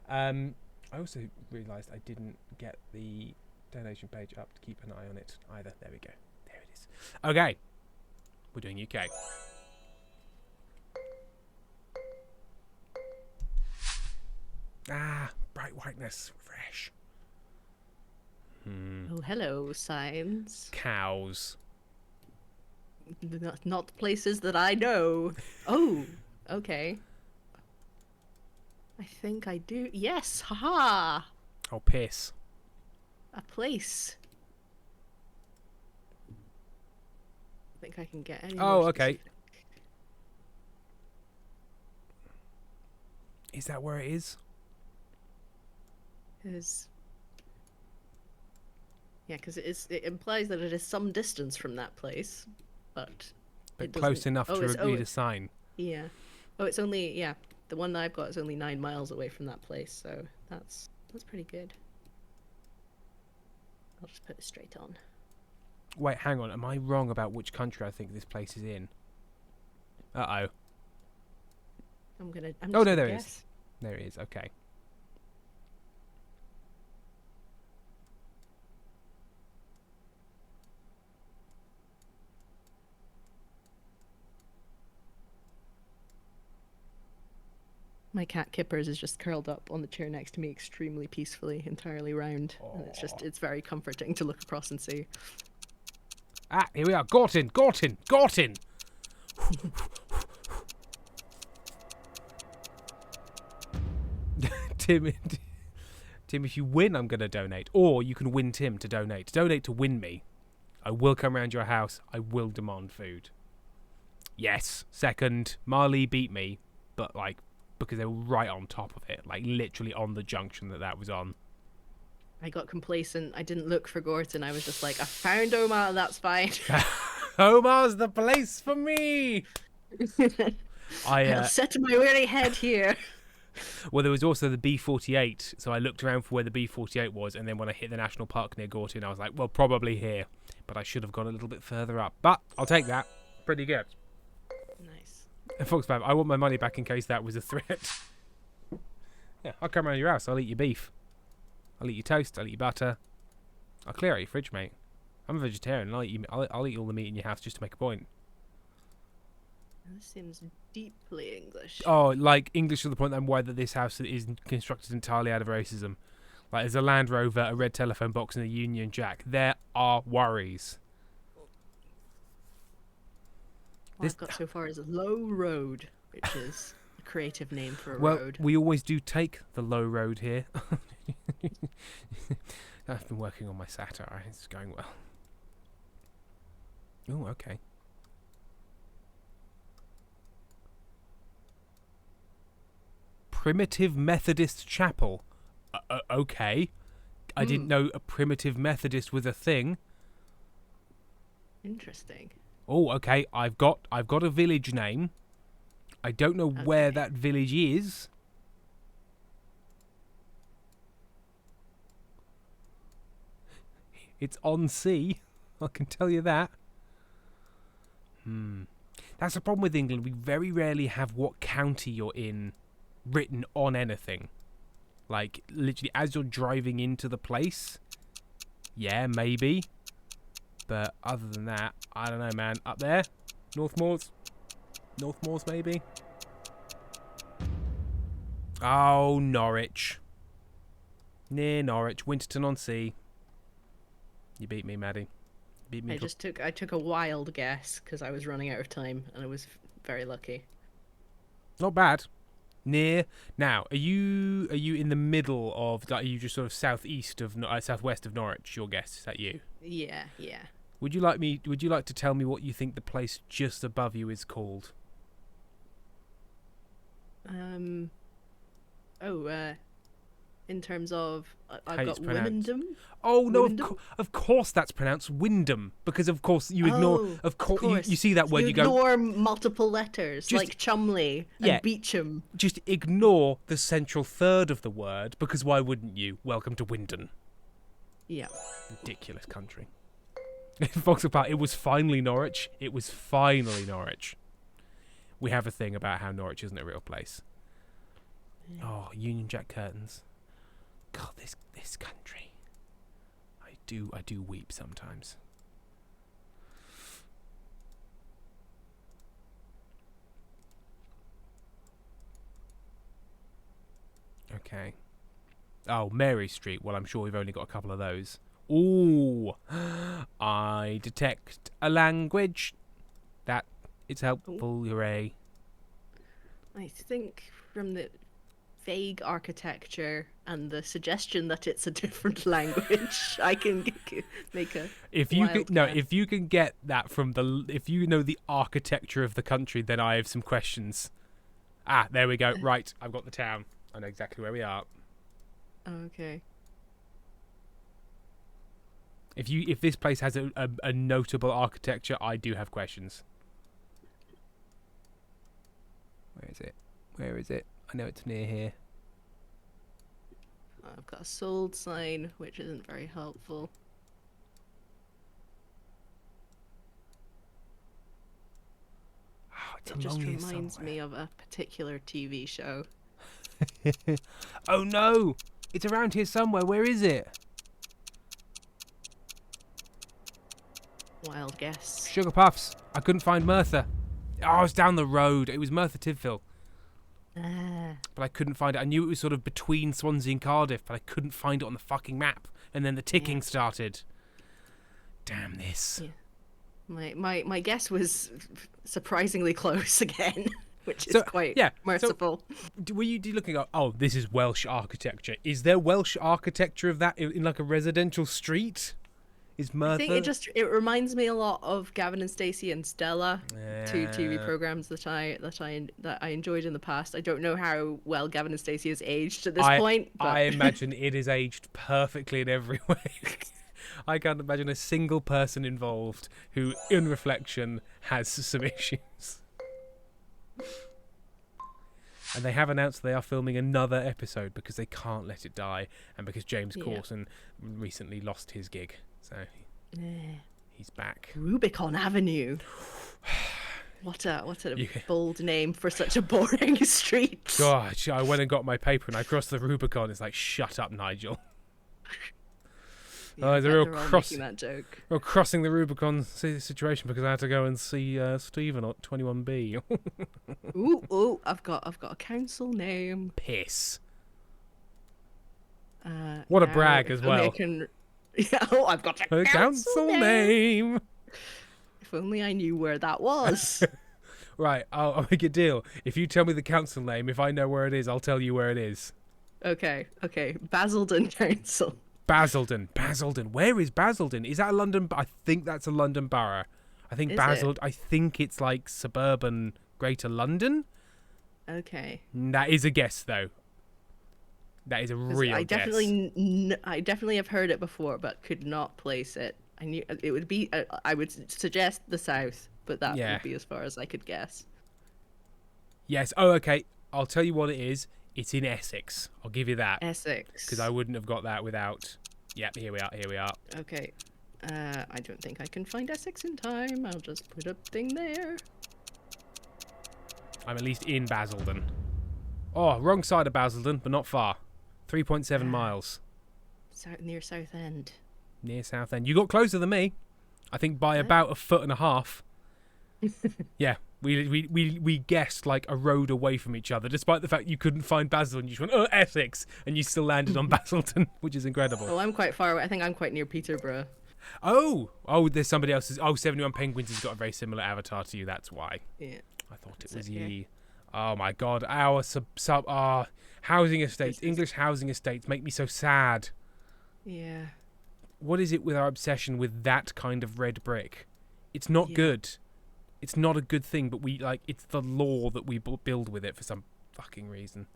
I also realised I didn't get the donation page up to keep an eye on it either. There we go. There it is. Okay, we're doing UK. Ah, bright whiteness, fresh. Oh, hello, signs. Cows. Not places that I know. Oh, okay. I think I do. Yes, haha. Oh, piss. A place. I think I can get any. Oh, more okay. specific. Is that where it is? Yeah, because it implies that it is some distance from that place, but it Close doesn't- enough to read a sign. Yeah. Oh, it's only the one that I've got is only 9 miles away from that place, so that's pretty good. I'll just put it straight on. Wait, hang on. Am I wrong about which country I think this place is in? Uh-oh. I'm Oh, just no, gonna there it guess. is. There it is. Okay. My cat Kippers is just curled up on the chair next to me extremely peacefully, entirely round. And it's very comforting to look across and see. Ah, here we are. Gortin! Gortin! Gortin! Tim, if you win, I'm going to donate. Or you can win Tim to donate. Donate to win me. I will come round your house. I will demand food. Yes. Second, Marley beat me, but like, because they were right on top of it. Like, literally on the junction that was on. I got complacent. I didn't look for Gorton. I was just like, I found Omar, that's fine. Omar's the place for me! I'll set my weary head here. Well, there was also the B48, so I looked around for where the B48 was, and then when I hit the national park near Gortin, I was like, well, probably here. But I should have gone a little bit further up. But I'll take that. Pretty good. Nice. And Foxfab, I want my money back in case that was a threat. Yeah, I'll come around your house. I'll eat your beef. I'll eat your toast. I'll eat your butter. I'll clear out your fridge, mate. I'm a vegetarian, and I'll eat all the meat in your house just to make a point. This seems deeply English. Oh, like English to the point that I'm worried that this house is constructed entirely out of racism. Like, there's a Land Rover, a red telephone box, and a Union Jack. There are worries. All I've got so far is Low Road, which is a creative name for a Well, road. we always do take the low road here. I've been working on my satire. It's going well. Oh, okay. Primitive Methodist Chapel. Okay. I didn't know a Primitive Methodist was a thing. Interesting. Oh, okay. I've got a village name. I don't know where that village is. It's on sea. I can tell you that. That's the problem with England. We very rarely have what county you're in written on anything. Like, literally, as you're driving into the place, yeah, maybe. But other than that, I don't know, man. Up there? Northmoors maybe? Oh, Norwich. Near Norwich. Winterton-on-Sea. You beat me, Maddy. Beat me. I took a wild guess because I was running out of time, and I was very lucky. Not bad. Near. Now, are you in the middle of? Are you just sort of southwest of Norwich? Your guess, is that you? Yeah. Would you like to tell me what you think the place just above you is called? In terms of, I've How got it's pronounced. Wymondham. Oh no! Wymondham? Of course that's pronounced Wyndham, because of course you ignore. Oh, of course you see that word. You go. Ignore multiple letters Just- like Chumley and Beecham. Just ignore the central third of the word, because why wouldn't you? Welcome to Wyndon. Yeah. Ridiculous country. Folks apart, it was finally Norwich. It was finally Norwich. We have a thing about how Norwich isn't a real place. Yeah. Oh, Union Jack curtains. God, this country. I do weep sometimes. Okay. Oh, Mary Street. Well, I'm sure we've only got a couple of those. Ooh. I detect a language. That is helpful. Hooray. I think from the vague architecture and the suggestion that it's a different language, I can make a If you wild can, no, guess. if you can get that from if you know the architecture of the country, then I have some questions. Ah, there we go. Right, I've got the town. I know exactly where we are. Okay. If this place has a notable architecture, I do have questions. Where is it? Where is it? I know it's near here. I've got a sold sign, which isn't very helpful. Oh, it's It just along here reminds somewhere. me of a particular TV show. Oh no! It's around here somewhere. Where is it? Wild guess. Sugar Puffs. I couldn't find Merthyr. Oh, it's down the road. It was Merthyr Tydfil. But I couldn't find it. I knew it was sort of between Swansea and Cardiff, but I couldn't find it on the fucking map. And then the ticking started. Damn this. Yeah. My guess was surprisingly close again, which is So, quite yeah, so- merciful. Were you looking at, oh, this is Welsh architecture. Is there Welsh architecture of that in like a residential street? Is Merthyr? I think it reminds me a lot of Gavin and Stacey and Stella, two TV Yeah. programs that I enjoyed in the past. I don't know how well Gavin and Stacey has aged at this point, but I imagine it is aged perfectly in every way. I can't imagine a single person involved who, in reflection, has some issues. And they have announced they are filming another episode because they can't let it die, and because James Cawson recently lost his gig, so he's back. Rubicon Avenue. What a You- bold name for such a boring street. Gosh, I went and got my paper and I crossed the Rubicon. It's like, shut up, Nigel. Yeah, Oh, there's a I bet real they're all cross- making that joke. Well, crossing the Rubicon situation because I had to go and see Stephen at 21B. Ooh, I've got a council name. Piss. What a now, brag if as only I well. can... Yeah, I've got a A council name. If only I knew where that was. Right, I'll make a deal. If you tell me the council name, if I know where it is, I'll tell you where it is. Okay. Basildon Council. Basildon. Where is Basildon? Is that a London? I think that's a London borough. I think Is I think it's like suburban Greater London. Okay. That is a guess, though. That is a 'Cause real I guess. I definitely have heard it before, but could not place it. I knew it would be. I would suggest the south, but that Yeah. would be as far as I could guess. Yes. Oh, okay. I'll tell you what it is. It's in Essex. I'll give you that. Essex. Because I wouldn't have got that without... Yep, here we are. Okay. I don't think I can find Essex in time. I'll just put a thing there. I'm at least in Basildon. Oh, wrong side of Basildon, but not far. 3.7 miles. Near Southend. Near Southend. You got closer than me. I think by about 1.5 feet. Yeah, we guessed like a road away from each other, despite the fact you couldn't find Basel, and you just went, oh, Essex, and you still landed on Basildon, which is incredible. Oh, I'm quite far away. I think I'm quite near Peterborough. Oh, there's somebody else's. Oh, 71 Penguins has got a very similar avatar to you. That's why. Yeah. I thought it was ye. Oh my God, our housing estates, English housing estates make me so sad. Yeah. What is it with our obsession with that kind of red brick? It's not good. It's not a good thing, but it's the law that we build with it for some fucking reason.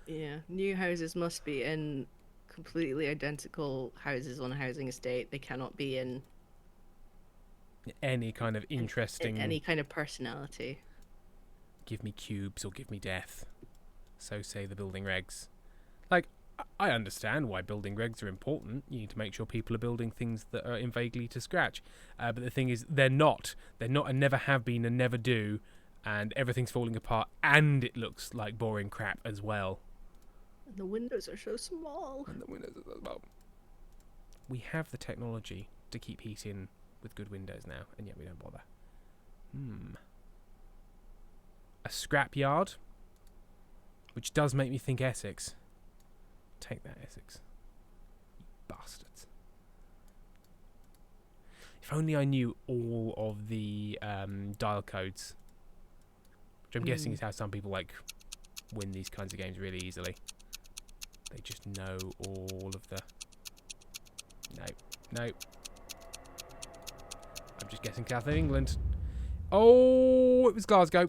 Yeah, new houses must be in completely identical houses on a housing estate. They cannot be in any kind of interesting... any kind of personality. Give me cubes or give me death. So say the building regs. Like, I understand why building regs are important. You need to make sure people are building things that are vaguely to scratch. But the thing is, they're not. They're not and never have been and never do. And everything's falling apart. And it looks like boring crap as well. And the windows are so small. We have the technology to keep heat in with good windows now. And yet we don't bother. A scrapyard. Which does make me think Essex. Take that, Essex. You bastards. If only I knew all of the dial codes. Which I'm guessing is how some people win these kinds of games really easily. They just know all of the... No. I'm just guessing south of England. Oh, it was Glasgow.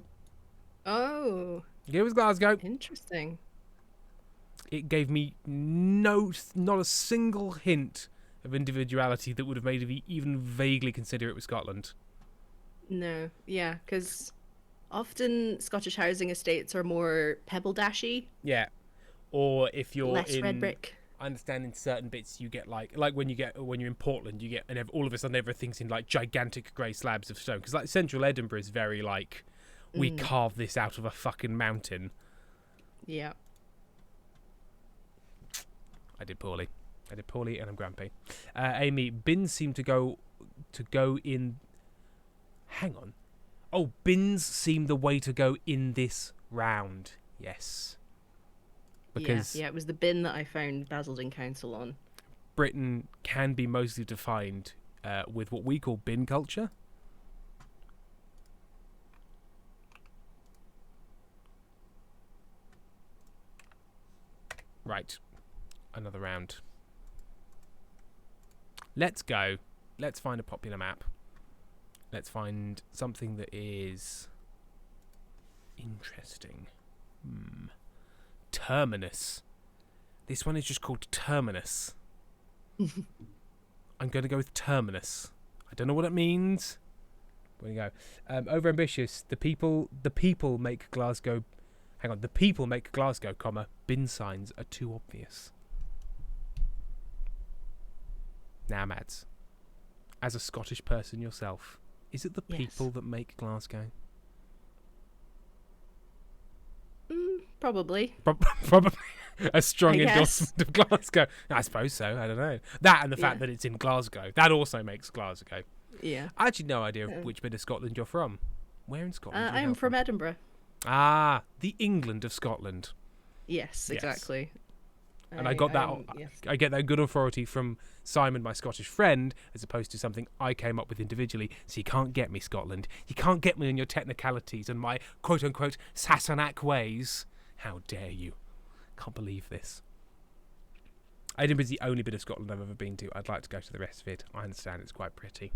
Oh. It was Glasgow. Interesting. It gave me not a single hint of individuality that would have made me even vaguely consider it was Scotland. No, yeah, because often Scottish housing estates are more pebble dashy. Yeah, or if you're less red brick. I understand in certain bits you get like when you're in Portland, you get all of a sudden everything's in like gigantic grey slabs of stone. Because like central Edinburgh is very like we carved this out of a fucking mountain. Yeah. I did poorly, and I'm grumpy. Amy, bins seem to go in... Hang on. Oh, bins seem the way to go in this round. Yes. Because yeah, it was the bin that I found Basildon Council on. Britain can be mostly defined with what we call bin culture. Right. Another round. Let's go. Let's find a popular map. Let's find something that is interesting. Terminus. This one is just called Terminus. I'm going to go with Terminus. I don't know what it means. There we go. Over ambitious. The people make Glasgow. Hang on. The people make Glasgow, bin signs are too obvious. Now, Mads, as a Scottish person yourself, is it the people that make Glasgow? Probably. Probably a strong endorsement of Glasgow. I suppose so. I don't know. That and the fact that it's in Glasgow. That also makes Glasgow. Yeah. I actually no idea which bit of Scotland you're from. Where in Scotland? I am from Edinburgh. Ah, the England of Scotland. Yes, exactly. And I got that. I get that good authority from Simon, my Scottish friend, as opposed to something I came up with individually. So you can't get me, Scotland. You can't get me on your technicalities and my quote-unquote Sassenach ways. How dare you? Can't believe this. Edinburgh's the only bit of Scotland I've ever been to. I'd like to go to the rest of it. I understand it's quite pretty.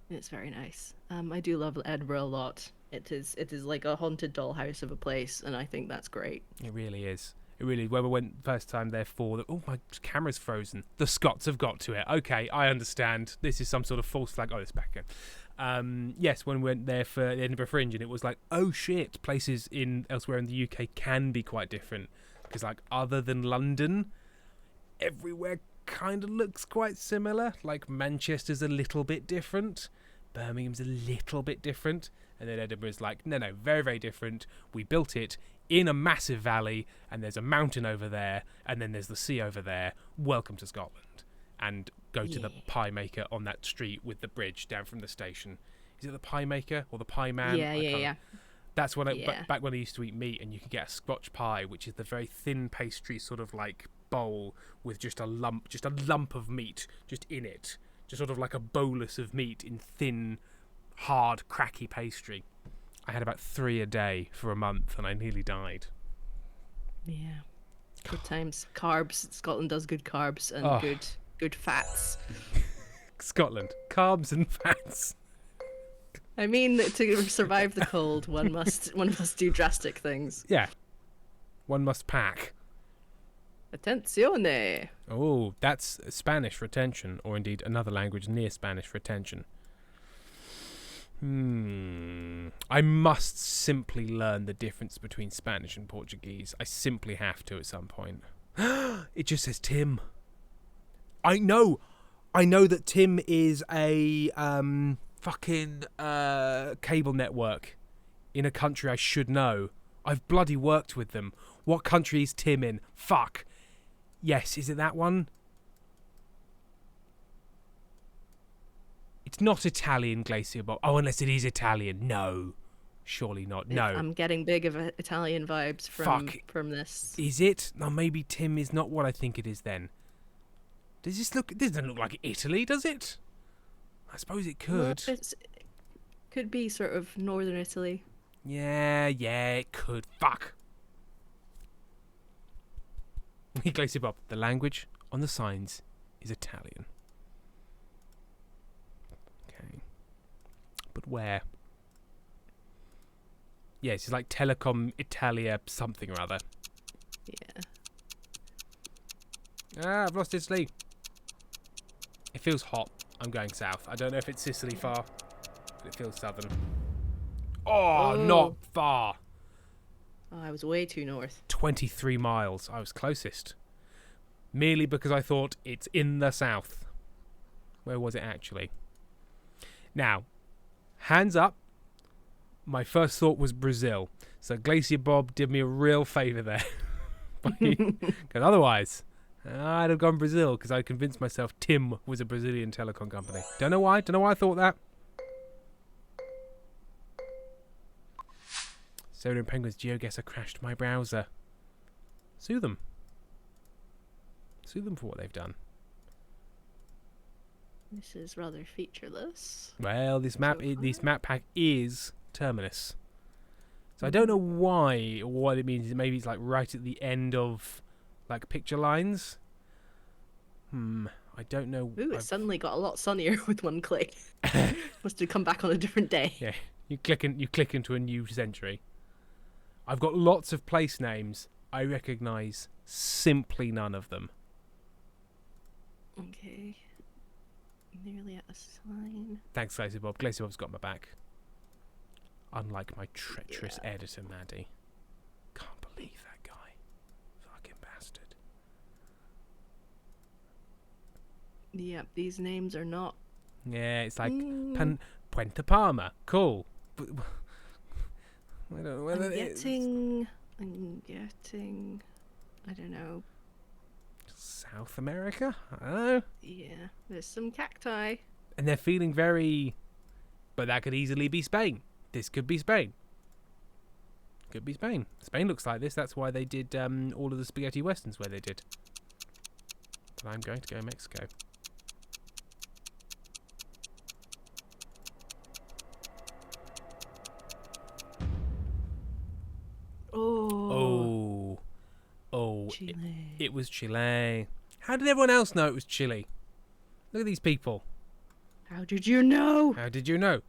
It's very nice. I do love Edinburgh a lot. It is like a haunted dollhouse of a place, and I think that's great. It really is. It really is. When we went first time there oh, my camera's frozen. The Scots have got to it. Okay, I understand. This is some sort of false flag. Oh, it's back again. Yes, when we went there for the Edinburgh Fringe, and it was like, oh shit, places elsewhere in the UK can be quite different. Because like, other than London, everywhere kind of looks quite similar. Like Manchester's a little bit different. Birmingham's a little bit different. And then Edinburgh's like, no, very, very different. We built it in a massive valley, and there's a mountain over there, and then there's the sea over there. Welcome to Scotland. And go to the pie maker on that street with the bridge down from the station. Is it the pie maker or the pie man? Yeah. That's when back when I used to eat meat, and you could get a Scotch pie, which is the very thin pastry sort of like bowl with just a lump of meat just in it, just sort of like a bolus of meat in thin, hard, cracky pastry. I had about 3 a day for a month, and I nearly died. Yeah. Good times. Carbs. Scotland does good carbs and good fats. Scotland, carbs and fats. I mean, to survive the cold, one must do drastic things. Yeah. One must pack. Attenzione. Oh, that's Spanish for attention, or indeed another language near Spanish for attention. I must simply learn the difference between Spanish and Portuguese. I simply have to at some point. It just says Tim. I know that Tim is a fucking cable network in a country I should know. I've bloody worked with them. What country is Tim in? Fuck. Yes, is it that one? It's not Italian, Glacier Bob. Oh, unless it is Italian. No. Surely not. No. I'm getting big of Italian vibes from this. Is it? No, maybe Tim is not what I think it is then. This doesn't look like Italy, does it? I suppose it could. Well, it could be sort of northern Italy. Yeah, it could. Fuck. Glacier Bob, the language on the signs is Italian. Okay. But where? Yes, it's like Telecom Italia something or other. Yeah. I've lost Italy. It feels hot. I'm going south. I don't know if it's Sicily far, but it feels southern. Oh, not far. Oh, I was way too north. 23 miles. I was closest. Merely because I thought it's in the south. Where was it actually? Now, hands up. My first thought was Brazil. So Glacier Bob did me a real favour there. Because otherwise, I'd have gone Brazil because I convinced myself Tim was a Brazilian telecom company. Don't know why. Don't know why I thought that. Soda and Penguin's GeoGuessr crashed my browser. Sue them. Sue them for what they've done. This is rather featureless. Well, this map pack is Terminus. So I don't know why or what it means. Maybe it's like right at the end of like picture lines. I don't know. Ooh, it suddenly got a lot sunnier with one click. Must have come back on a different day. Yeah, you click into a new century. I've got lots of place names. I recognise simply none of them. Okay. Nearly at a sign. Thanks, Glacier Bob. Glacier Bob's got my back. Unlike my treacherous editor, Maddy. Can't believe that guy. Fucking bastard. Yep, these names are not... Yeah, it's like Puente Palma. Cool. But, I don't know whether I'm getting... I don't know. South America? I don't know. Yeah, there's some cacti. And they're feeling very... But that could easily be Spain. This could be Spain. Could be Spain. Spain looks like this. That's why they did all of the spaghetti westerns where they did. But I'm going to go Mexico. Oh, Chile. It was Chile. How did everyone else know it was Chile? Look at these people. How did you know? How did you know?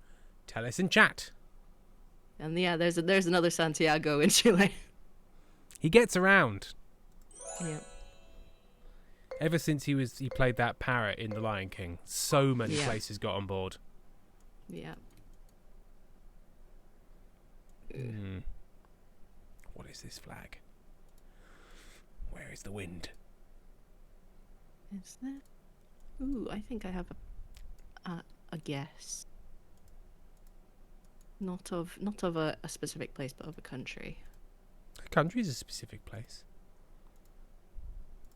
Tell us in chat. And yeah, there's another Santiago in Chile. He gets around. Yeah. Ever since he played that parrot in The Lion King, so many places got on board. Yeah. What is this flag? Where is the wind? Is there? Ooh, I think I have a guess. Not of a specific place, but of a country. A country is a specific place.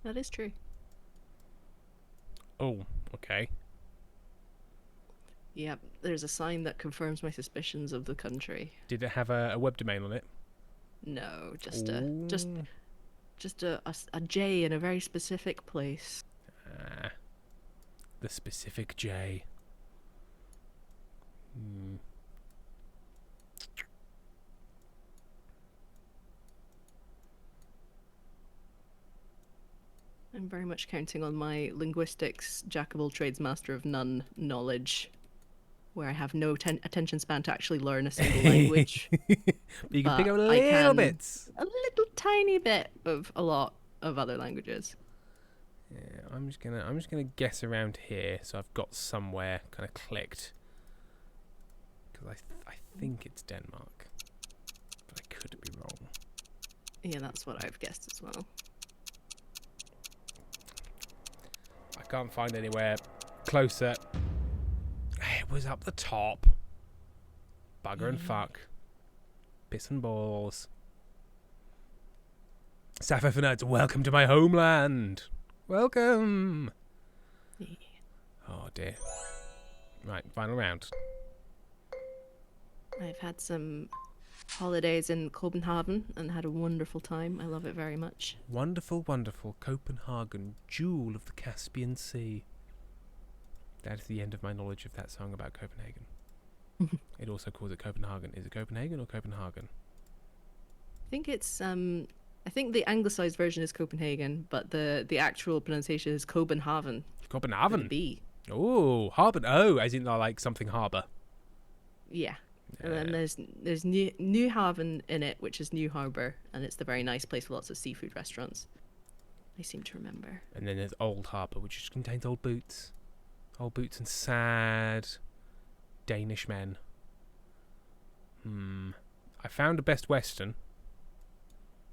That is true. Oh, okay. Yep, there's a sign that confirms my suspicions of the country. Did it have a web domain on it? No, Ooh. just a J in a very specific place. Ah, the specific J. Hmm. I'm very much counting on my linguistics jack of all trades, master of none knowledge, where I have no attention span to actually learn a single language. But you can pick But up I little can bits. a little tiny bit of a lot of other languages. Yeah, I'm just gonna guess around here, so I've got somewhere kind of clicked. Because I think it's Denmark, but I could be wrong. Yeah, that's what I've guessed as well. I can't find anywhere closer. It was up the top. Bugger and fuck. Piss and balls. Sapphire for Nerds, welcome to my homeland. Welcome. Yeah. Oh dear. Right, final round. I've had some holidays in Copenhagen and had a wonderful time. I love it very much. Wonderful, wonderful Copenhagen, jewel of the Caspian Sea. That is the end of my knowledge of that song about Copenhagen. It also calls it Copenhagen. Is it Copenhagen or Copenhagen? I think it's I think the anglicized version is Copenhagen, but the actual pronunciation is Copenhagen. Copenhagen. With a B. Oh, harbour. Oh, as in like something harbour. Yeah. And then there's New Haven in it, which is New Harbour, and it's the very nice place with lots of seafood restaurants. I seem to remember. And then there's Old Harbour, which just contains old boots. Old boots and sad Danish men. I found a Best Western,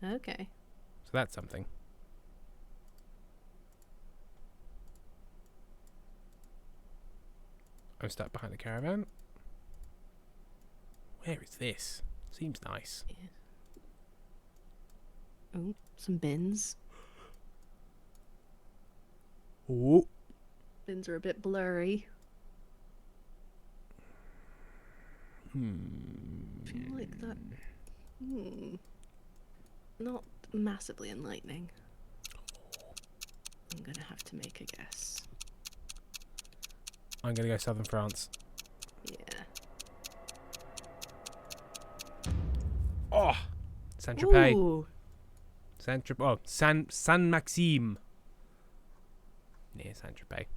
Okay. so that's something. I'm stuck behind the caravan. Where is this? Seems nice. Yeah. Oh, some bins. Oh, Bins are a bit blurry. I feel like that. Not massively enlightening. I'm gonna have to make a guess. I'm gonna go southern France. Yeah. Oh, Saint Tropez. Ooh. San Maxime. Near Saint Tropez.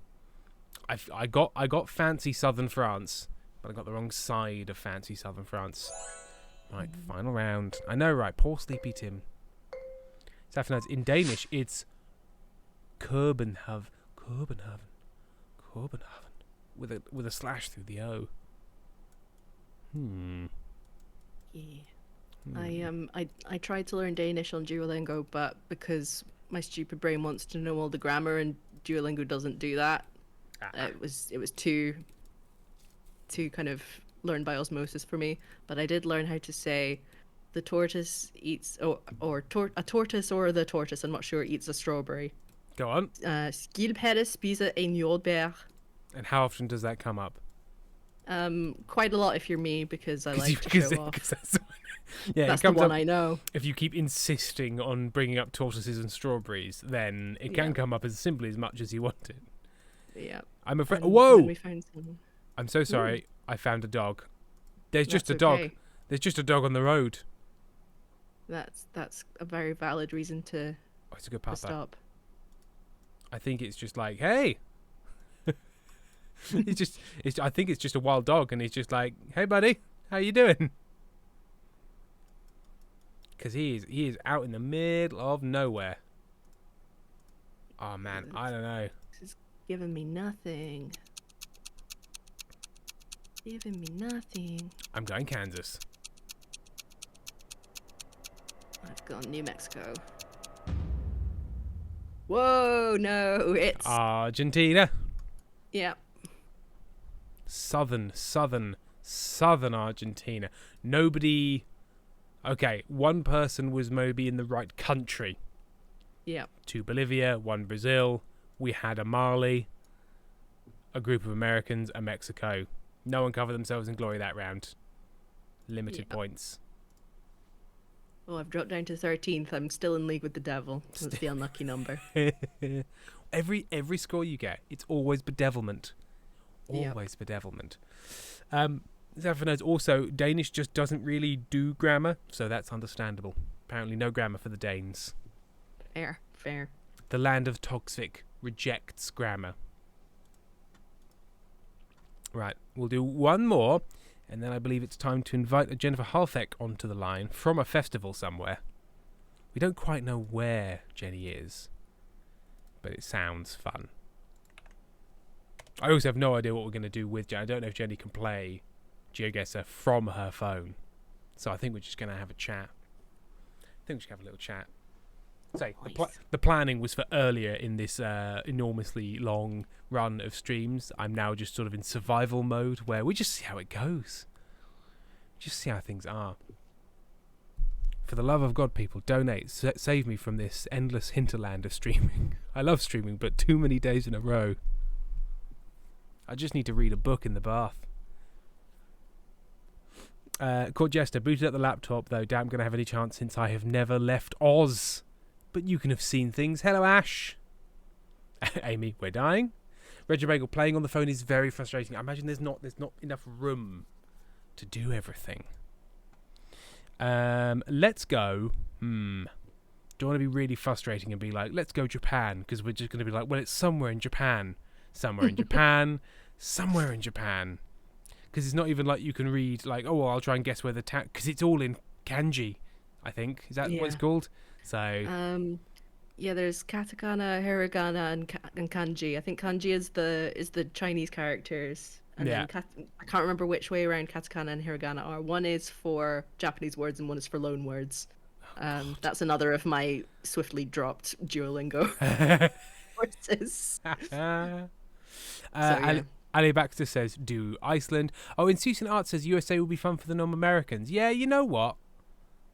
I got fancy southern France, but I got the wrong side of fancy southern France. Right, final round. I know, right? Poor Sleepy Tim. Saffron in Danish, it's Copenhagen, with a slash through the O. Yeah. I tried to learn Danish on Duolingo, but because my stupid brain wants to know all the grammar and Duolingo doesn't do that, it was too kind of learned by osmosis for me. But I did learn how to say the tortoise eats a tortoise or the tortoise, I'm not sure, eats a strawberry. Go on. Skildpadde spiser en jordbær. And how often does that come up? Quite a lot if you're me, because I like to show off. That's the one I know. If you keep insisting on bringing up tortoises and strawberries, then it can come up as simply as much as you want it. Yeah. I'm afraid. And Whoa! then we found some... I'm so sorry. I found a dog. There's just a That's dog. okay. There's just a dog on the road. That's a very valid reason to Oh, it's a good to papa. stop. I think it's just like, hey. I think it's just a wild dog, and he's just like, hey, buddy, how you doing? Because he is out in the middle of nowhere. Oh man, I don't know. This is giving me nothing. Giving me nothing. I'm going Kansas. I've gone New Mexico. Whoa, no, it's... Argentina. Yeah. Southern Argentina. Nobody... Okay, one person was maybe in the right country. Yeah. 2 Bolivia, 1 Brazil. We had a Mali. a group of Americans, and Mexico. No one covered themselves in glory that round. Limited points. Oh, I've dropped down to 13th. I'm still in league with the devil. That's the unlucky number. Every score you get, it's always bedevilment. Always bedevilment. Zephyr also, Danish just doesn't really do grammar, so that's understandable. Apparently no grammar for the Danes. Fair. The land of Togsvik rejects grammar. Right, we'll do one more, and then I believe it's time to invite a Jennifer Halfeck onto the line from a festival somewhere. We don't quite know where Jenny is, but it sounds fun. I also have no idea what we're going to do with Jenny. I don't know if Jenny can play GeoGuessr from her phone, so I think we're just going to have a chat. I think we should have a little chat. So the planning was for earlier in this enormously long run of streams. I'm now just sort of in survival mode where we just see how it goes. Just see how things are. For the love of God, people, donate. Save me from this endless hinterland of streaming. I love streaming, but too many days in a row. I just need to read a book in the bath. Court Jester, booted up the laptop, though. Doubt I'm going to have any chance since I have never left Oz. But you can have seen things. Hello, Ash. Amy, we're dying. Regibagle, playing on the phone is very frustrating. I imagine there's not enough room to do everything. Let's go. Do you want to be really frustrating and be like, let's go Japan? Because we're just going to be like, well, it's somewhere in Japan. Somewhere in Japan. Somewhere in Japan. Because it's not even like you can read, like, oh, well, I'll try and guess where the because it's all in kanji, I think. Is that what it's called? So... yeah, there's katakana, hiragana, and kanji. I think kanji is the Chinese characters. And then I can't remember which way around katakana and hiragana are. One is for Japanese words and one is for loan words. That's another of my swiftly dropped Duolingo courses. Ali Baxter says, do Iceland. Oh, and Susan Art says USA will be fun for the non-Americans. Yeah, you know what?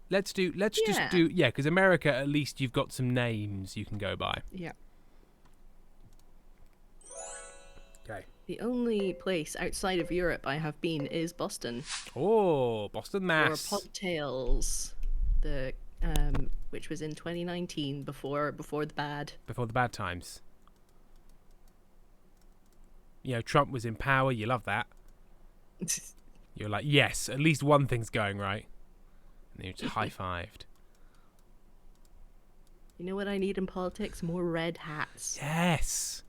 Let's just do, because America, at least you've got some names you can go by. Yeah. Okay. The only place outside of Europe I have been is Boston. Oh, Boston, Mass. For Podtails, which was in 2019, before the bad. Before the bad times. You know, Trump was in power. You love that. You're like, yes, at least one thing's going right. And you just high-fived. You know what I need in politics? More red hats. Yes.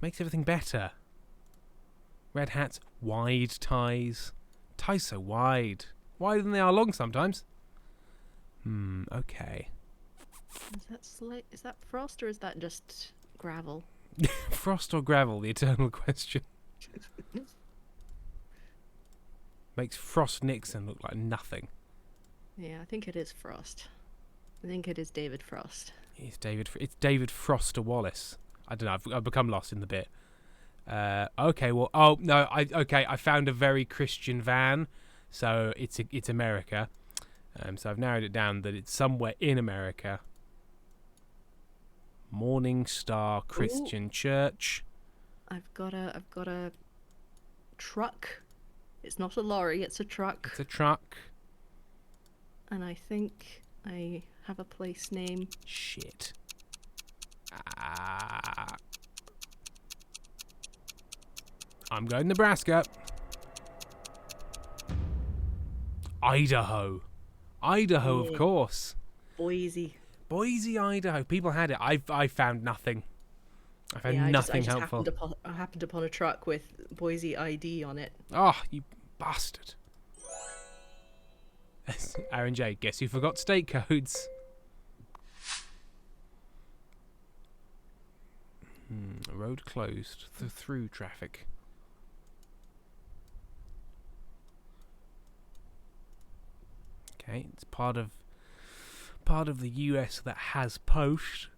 Makes everything better. Red hats, wide ties. Ties so wide. Wider than they are long sometimes. Okay. Is that frost or is that just gravel? Frost or gravel, the eternal question. Makes Frost Nixon look like nothing. Yeah, I think it is Frost. I think it is David Frost. It's David Foster Wallace. I don't know. I've become lost in the bit. Okay. Well. Oh no. I found a very Christian van, so it's America. So I've narrowed it down that it's somewhere in America. Morning Star Christian Church. I've got a truck. It's not a lorry, it's a truck. It's a truck. And I think I have a place name. Shit. I'm going Nebraska. Idaho. Idaho, of course. Boise, Idaho. People had it. I found nothing. I found nothing helpful. I happened upon a truck with Boise ID on it. Oh, you bastard. Aaron J, guess who forgot state codes? Road closed. Through traffic. Okay, it's part of the US that has post.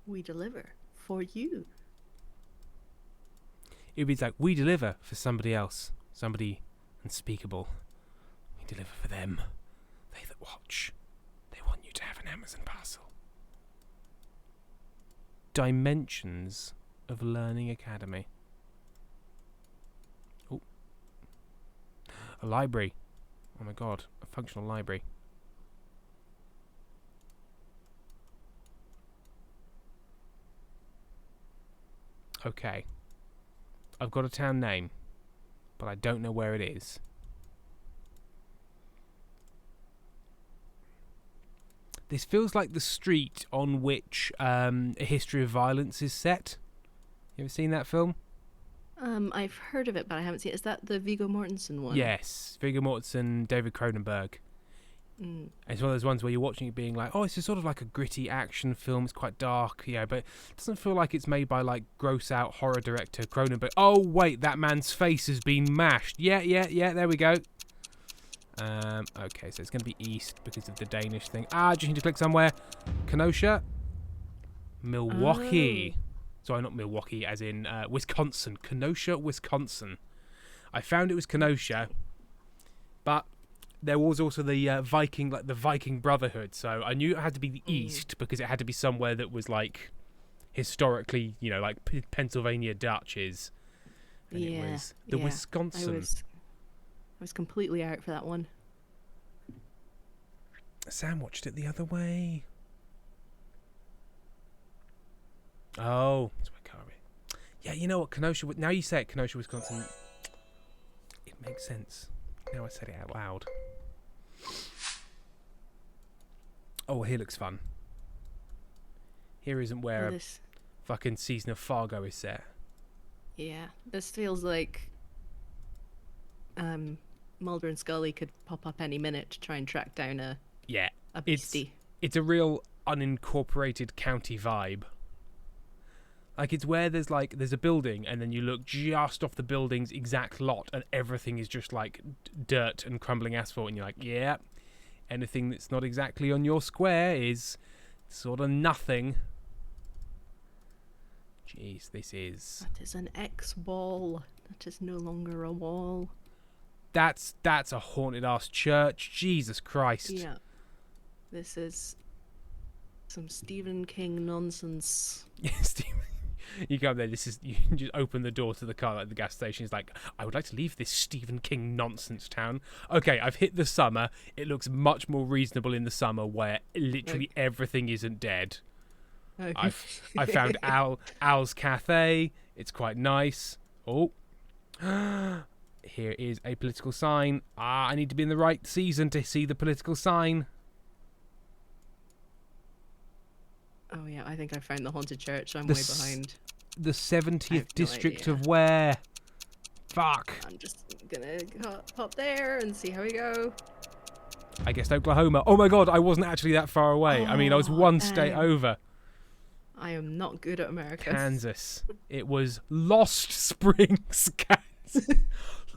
We deliver for you. It'd be like, we deliver for somebody else. Somebody unspeakable. We deliver for them. They that watch. They want you to have an Amazon parcel. Dimensions of Learning Academy. A library. Oh my god, a functional library. Okay. I've got a town name, but I don't know where it is. This feels like the street on which A History of Violence is set. You ever seen that film? I've heard of it, but I haven't seen it. Is that the Viggo Mortensen one? Yes, Viggo Mortensen, David Cronenberg. It's one of those ones where you're watching it being like, oh, it's sort of like a gritty action film. It's quite dark, yeah, but it doesn't feel like it's made by like gross out horror director Cronenberg. Oh, wait, that man's face has been mashed. Yeah, there we go. Okay, so it's going to be east because of the Danish thing. Just need to click somewhere. Kenosha. Milwaukee. Sorry, not Milwaukee, as in Wisconsin. Kenosha, Wisconsin. I found it was Kenosha, but there was also the Viking Brotherhood. So I knew it had to be the east because it had to be somewhere that was like historically, like Pennsylvania Dutch is. And it was the Wisconsin. I was completely out for that one. Sam watched it the other way. Oh, that's where Kari. Yeah, you know what, Kenosha. Now you say it, Kenosha, Wisconsin. It makes sense. Now I said it out loud. Oh, well, here looks fun. Here isn't where a fucking season of Fargo is set. Yeah, this feels like Mulder and Scully could pop up any minute to try and track down a beastie. It's a real unincorporated county vibe. Like, it's where there's a building and then you look just off the building's exact lot and everything is just like dirt and crumbling asphalt and you're like, yeah, anything that's not exactly on your square is sort of nothing. Jeez, this is... That is an X-wall. That is no longer a wall. That's a haunted ass church. Jesus Christ. Yeah. This is some Stephen King nonsense. Yeah, Stephen. You go up there, you just open the door to the car at the gas station. It's like, I would like to leave this Stephen King nonsense town. Okay, I've hit the summer. It looks much more reasonable in the summer where literally everything isn't dead. Okay. I found Al's Cafe. It's quite nice. Oh. Here is a political sign. I need to be in the right season to see the political sign. Oh yeah, I think I found the haunted church. I'm way behind. The 70th district of where? Fuck. I'm just gonna hop there and see how we go. I guess Oklahoma. Oh my god, I wasn't actually that far away. I mean, I was one state over. I am not good at America. Kansas. It was Lost Springs, Kansas.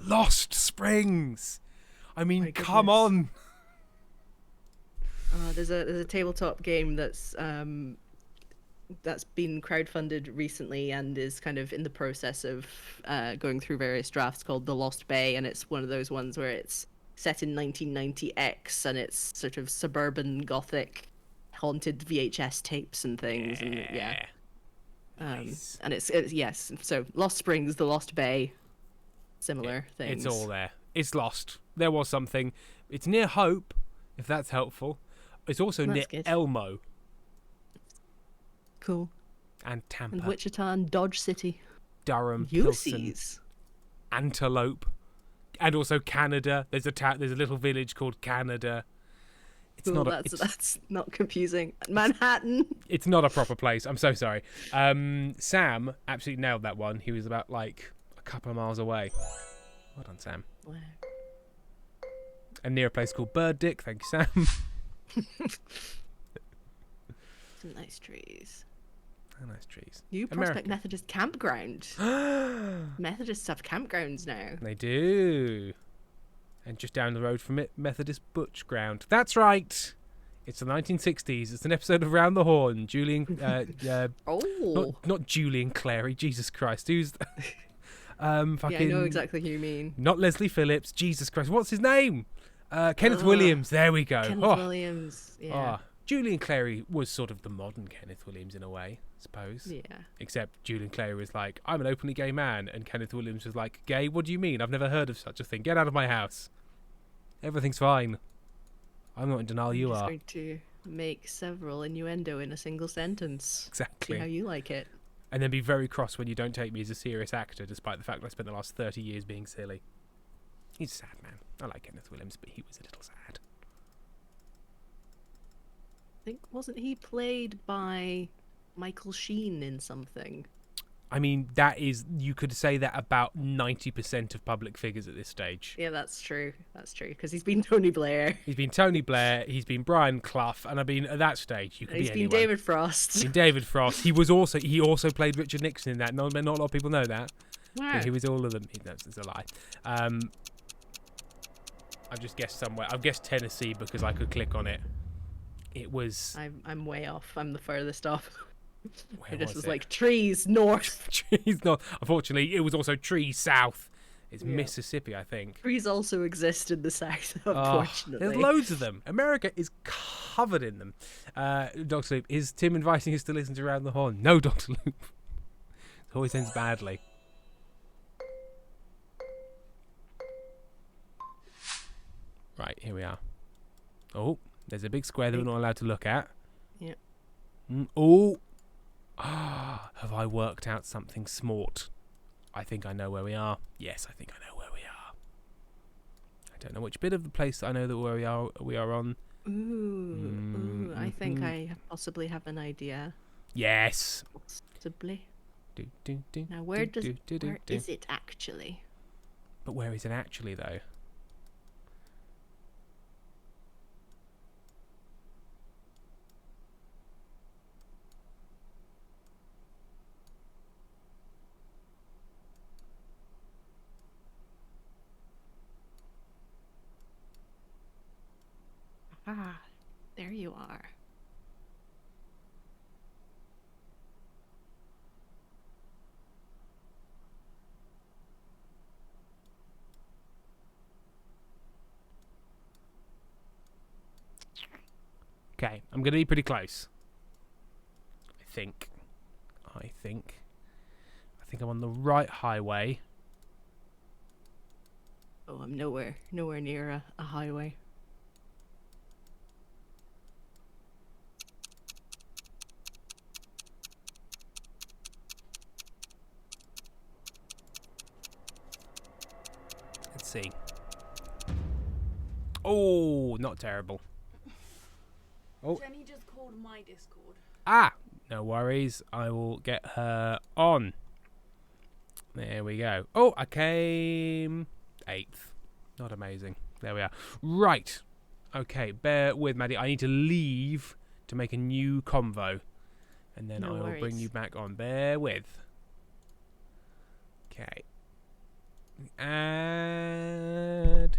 Lost Springs. I mean, come on. There's a tabletop game that's been crowdfunded recently and is kind of in the process of going through various drafts called The Lost Bay, and it's one of those ones where it's set in 1990X and it's sort of suburban gothic haunted VHS tapes and things. Yeah. And nice. And it's yes, so Lost Springs, The Lost Bay, similar things. It's all there. It's lost. There was something. It's near Hope, if that's helpful. It's also near Elmo. Cool. And Tampa. And Wichita and Dodge City. Durham, Ulysses. Pilsen, Antelope. And also Canada. There's a little village called Canada. It's cool, that's not confusing. Manhattan. It's not a proper place. I'm so sorry. Sam absolutely nailed that one. He was about like a couple of miles away. Well done, Sam. Wow. And near a place called Bird Dick. Thank you, Sam. Some nice trees. Oh, nice trees. New Prospect Methodist Campground. Methodists have campgrounds now. They do. And just down the road from it, Methodist Butch Ground. That's right. It's the 1960s. It's an episode of Round the Horn. Julian... Not Julian Clary. Jesus Christ. Who's... fucking... Yeah, I know exactly who you mean. Not Leslie Phillips. Jesus Christ. What's his name? Kenneth Williams. There we go. Kenneth Williams. Yeah. Julian Clary was sort of the modern Kenneth Williams in a way, I suppose. Yeah. Except Julian Clary was like, I'm an openly gay man, and Kenneth Williams was like, gay? What do you mean? I've never heard of such a thing. Get out of my house. Everything's fine. I'm not in denial, you I'm just are. going to make several innuendo in a single sentence. Exactly. See how you like it. And then be very cross when you don't take me as a serious actor, despite the fact that I spent the last 30 years being silly. He's a sad man. I like Kenneth Williams, but he was a little sad. I think, wasn't he played by Michael Sheen in something? I mean, that is, you could say that about 90% of public figures at this stage. Yeah, that's true. That's true. Because he's been Tony Blair. He's been Tony Blair, he's been Brian Clough, and I mean, at that stage, you could He's be been anyone. David Frost. He's been David Frost. He also played Richard Nixon in that. Not a lot of people know that. Wow. He was all of them. It's a lie. I've just guessed somewhere. I've guessed Tennessee because I could click on it. It was... I'm way off. I'm the furthest off. Where It just was it? like trees north. Trees north. Unfortunately, it was also trees south. It's Yeah. Mississippi, I think. Trees also exist in the south, Oh, unfortunately. there's loads of them. America is covered in them. Dr. Loop, is Tim inviting us to listen to Round the Horn? No, Dr. Loop. It always ends badly. Right, here we are. Oh, there's a big square that we're not allowed to look at. Yeah. Oh! Have I worked out something smart? I think I know where we are. Yes, I think I know where we are. I don't know which bit of the place I know that where we are on. Ooh, I think I possibly have an idea. Yes. Possibly. Do. Now, where do. is it actually? But where is it actually, though? Ah, there you are. Okay, I'm going to be pretty close. I think I'm on the right highway. Oh, I'm nowhere near a highway. Let's see. Oh, not terrible. Oh. Jenny just called my Discord. Ah, no worries. I will get her on. There we go. Oh, I came 8th. Not amazing. There we are. Right. Okay, bear with, Maddie. I need to leave to make a new convo. And then No I will bring worries. you back on. Bear with. Okay. Add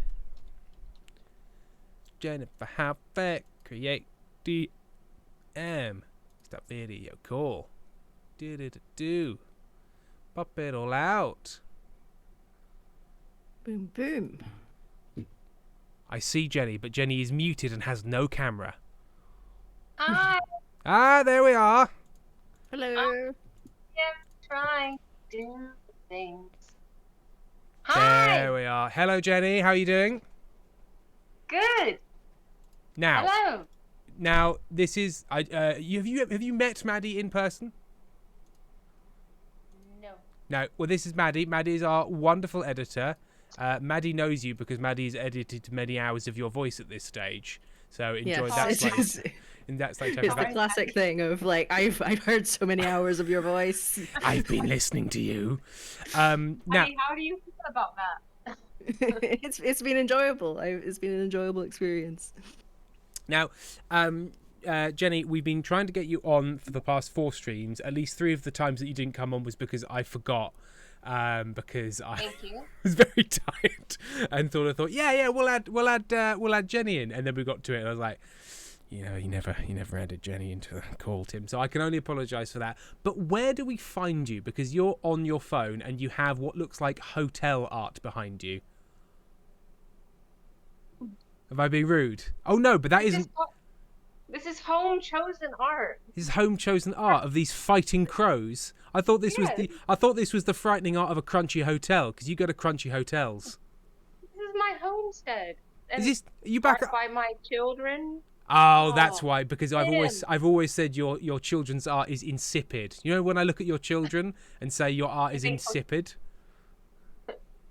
Jennifer Halfback. Create DM. Stop video. Cool. Do. Pop it all out. Boom, boom. I see Jenny, but Jenny is muted and has no camera. I Ah, there we are. Hello. am trying to do things. Hi. There we are. Hello, Jenny. How are you doing? Good. Now, Hello. this is. Have you met Maddy in person? No. No. Well, this is Maddy. Maddy is our wonderful editor. Maddy knows you because Maddy's edited many hours of your voice at this stage. So enjoy that. And that's like It's the classic thing of like I've heard so many hours of your voice. I've been listening to you. Now, Hey, how do you feel about that? It's been enjoyable. It's been an enjoyable experience. Now, Jenny, we've been trying to get you on for the past 4 streams. At least 3 of the times that you didn't come on was because I forgot. Because I Thank you. was very tired and thought, yeah, we'll add Jenny in, and then we got to it, and I was like, you never added Jenny into the call, Tim. So I can only apologise for that. But where do we find you? Because you're on your phone and you have what looks like hotel art behind you. Have I been rude? Oh no, but that isn't. This is home chosen art. This is home chosen art of these fighting crows. I thought this was Yes. I thought this was the frightening art of a crunchy hotel, because you go to crunchy hotels. This is my homestead. And Is this are you back? art by my children. Oh, that's Oh, why. Because Tim. I've always said your children's art is insipid. You know, when I look at your children and say your art is insipid.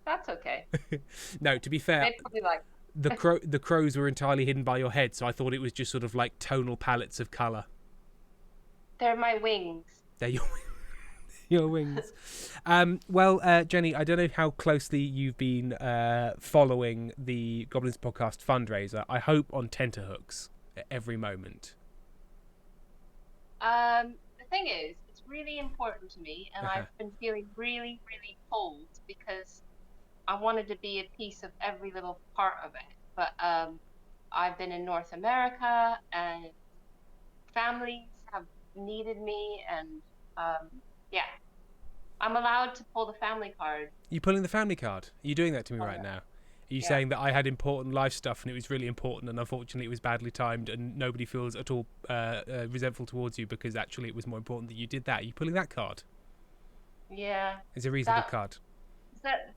That's okay. No, to be fair, They probably like. the crows were entirely hidden by your head, so I thought it was just sort of like tonal palettes of colour. They're my wings. They're your wings. Well, Jenny, I don't know how closely you've been following the Goblins Podcast fundraiser. I hope on tenterhooks at every moment. The thing is, it's really important to me, and Uh-huh. I've been feeling really, really cold because I wanted to be a piece of every little part of it. But I've been in North America, and families have needed me, and yeah, I'm allowed to pull the family card. You pulling the family card? Are you doing that to me Oh, right yeah. now? Are you Yeah. saying that I had important life stuff and it was really important, and unfortunately it was badly timed, and nobody feels at all resentful towards you because actually it was more important that you did that? Are you pulling that card? Yeah, It's a reasonable That- card. is that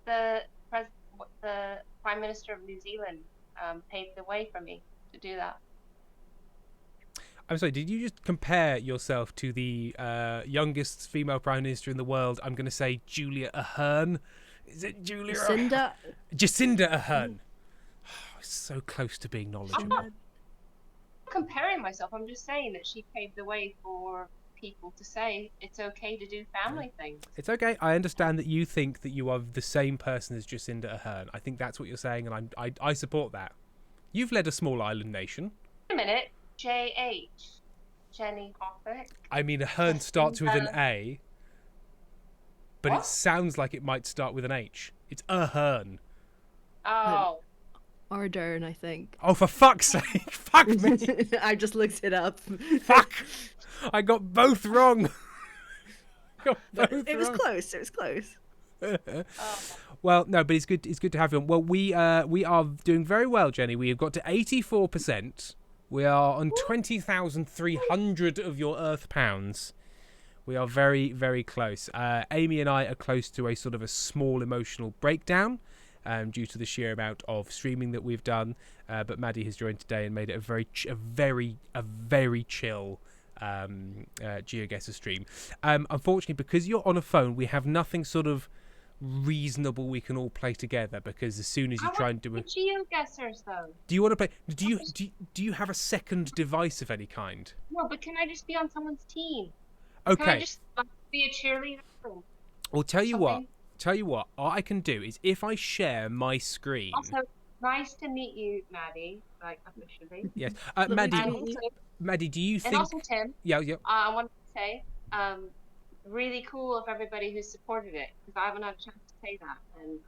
the Prime Minister of New Zealand paved the way for me to do that. I'm sorry, did you just compare yourself to the youngest female Prime Minister in the world? I'm going to say Julia Ahern. Is it Julia? Jacinda Ahern. Oh, so close to being I'm knowledgeable. not comparing myself. I'm just saying that she paved the way for people to say it's okay to do family things. It's okay. I understand that you think that you are the same person as Jacinda Ahern. I think that's what you're saying, and I support that. You've led a small island nation. Wait a minute, J.H. Jenny Hoffick. I mean, Ahern starts with an A, but it What? sounds like it might start with an H. It's Ahern. Oh, Ardern, I think. Oh, for fuck's sake! Fuck me! I just looked it up. Fuck! I got both wrong. Got both It was wrong. close. It was close. oh. Well, no, but it's good. It's good to have you on. Well, we are doing very well, Jenny. We have got to 84%. We are on 20,300 of your Earth pounds. We are very, very close. Amy and I are close to a sort of a small emotional breakdown due to the sheer amount of streaming that we've done. But Maddy has joined today and made it a very chill GeoGuessr stream. Unfortunately, because you're on a phone, we have nothing sort of reasonable we can all play together, because as soon as you I try want and do the it, geoguessers though. do you want to play? Do you have a second device of any kind? No, but can I just be on someone's team? Can I Okay, just like, be a cheerleader? well, tell you what. something? Tell you what. All I can do is if I share my screen. Also, nice to meet you, Maddy. Like officially. Yes, Lovely Maddy. to And meet you. also, Maddie, do you and think? also Tim. Yeah, yeah. I wanted to say, really cool of everybody who supported it, because I haven't had a chance to say that. And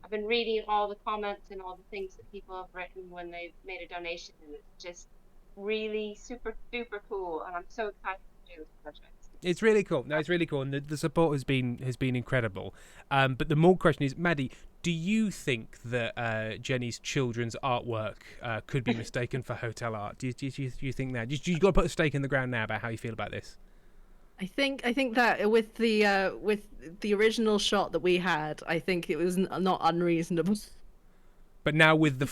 I've been reading all the comments and all the things that people have written when they've made a donation, and it's just really super duper cool. And I'm so excited to do this project. It's really cool. No, it's really cool, and the support has been incredible. But the more question is, Maddie, do you think that Jenny's children's artwork could be mistaken for hotel art? Do you think that? You got to put a stake in the ground now about how you feel about this. I think that with the original shot that we had, I think it was not unreasonable. But now with the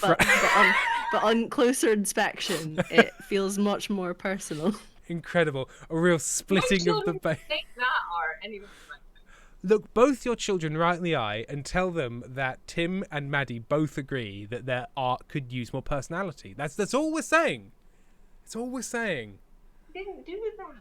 But on closer inspection, it feels much more personal. incredible, a real splitting of the base. Take that art anyway. Look both your children right in the eye and tell them that Tim and Maddie both agree that their art could use more personality. That's all we're saying. That's all we're saying. Didn't do that.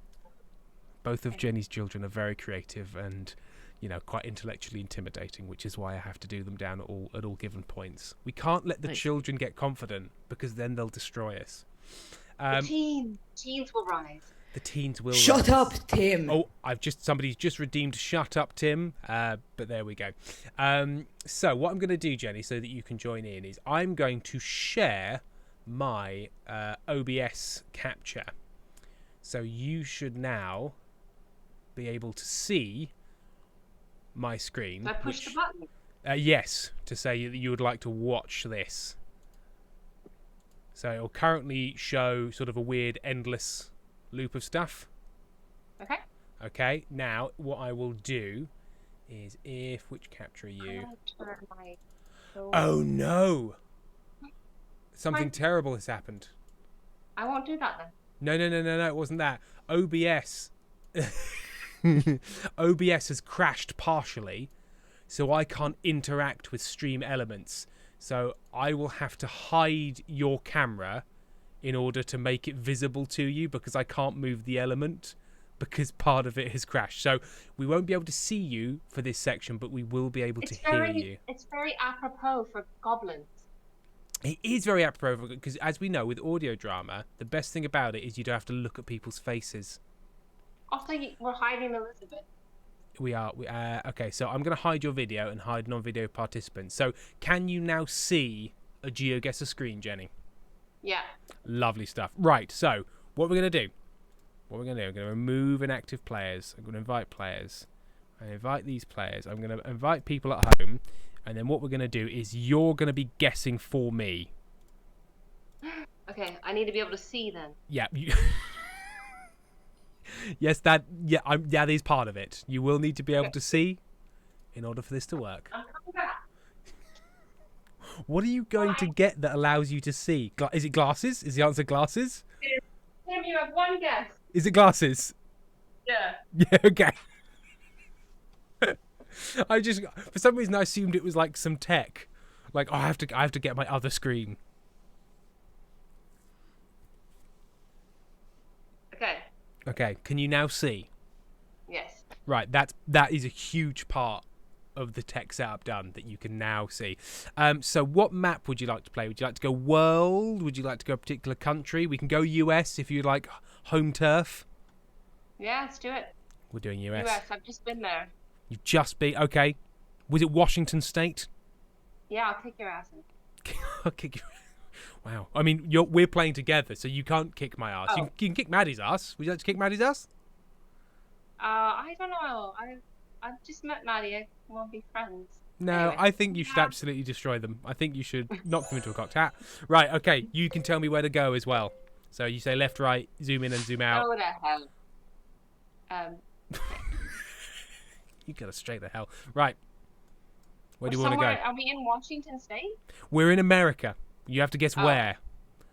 Both of Jenny's children are very creative and, you know, quite intellectually intimidating, which is why I have to do them down at all given points. We can't let the Nice. children get confident, because then they'll destroy us. The teens will rise. The teens will Shut rise. up, Tim. Oh, somebody's just redeemed "Shut up, Tim." But there we go. So what I'm going to do, Jenny, so that you can join in, is I'm going to share my OBS capture. So you should now be able to see my screen. Did I push the button? Yes, to say that you would like to watch this. So it'll currently show sort of a weird endless loop of stuff. Okay. Okay, now what I will do is which capture are you? I'm gonna turn my Oh no! Something Fine. terrible has happened. I won't do that then. No, it wasn't that. OBS. OBS has crashed partially, so I can't interact with stream elements. So I will have to hide your camera in order to make it visible to you because I can't move the element because part of it has crashed. So we won't be able to see you for this section, but we will be able to hear you. It's very apropos for goblins. It is very apropos because, as we know, with audio drama, the best thing about it is you don't have to look at people's faces. Also, we're hiding Elizabeth. We are. Okay, so I'm going to hide your video and hide non-video participants. So can you now see a GeoGuessr screen, Jenny? Yeah. Lovely stuff. Right, so what we're going to do. I'm going to remove inactive players. I'm going to invite players. I invite these players. I'm going to invite people at home. And then what we're going to do is you're going to be guessing for me. Okay, I need to be able to see then. Yeah. Yes, that is part of it. You will need to be able to see in order for this to work. I'm coming back. What are you going to get that allows you to see? Is it glasses? Is the answer glasses? Tim, you have one guess. Is it glasses? Yeah. Yeah, okay. I just, for some reason, I assumed it was like some tech. Like, oh, I have to get my other screen. Okay. Okay, can you now see? Yes. Right, that is a huge part of the tech setup done that you can now see. So what map would you like to play? Would you like to go world? Would you like to go a particular country? We can go US if you like home turf. Yeah, let's do it. We're doing US. US, I've just been there. You've just been, okay. Was it Washington State? Yeah, I'll kick your ass in. I'll kick your... Wow. I mean, we're playing together, so you can't kick my ass. Oh. You can kick Maddy's ass. Would you like to kick Maddy's ass? I don't know. I've just met Maddy. I won't be friends. No, Anyway. I think you should absolutely destroy them. I think you should knock them into a cocked hat. Right, okay. You can tell me where to go as well. So you say left, right, zoom in and zoom out. Go to hell. You gotta straight the hell. Right. Where do you want to go? Are we in Washington State? We're in America. You have to guess Oh. where.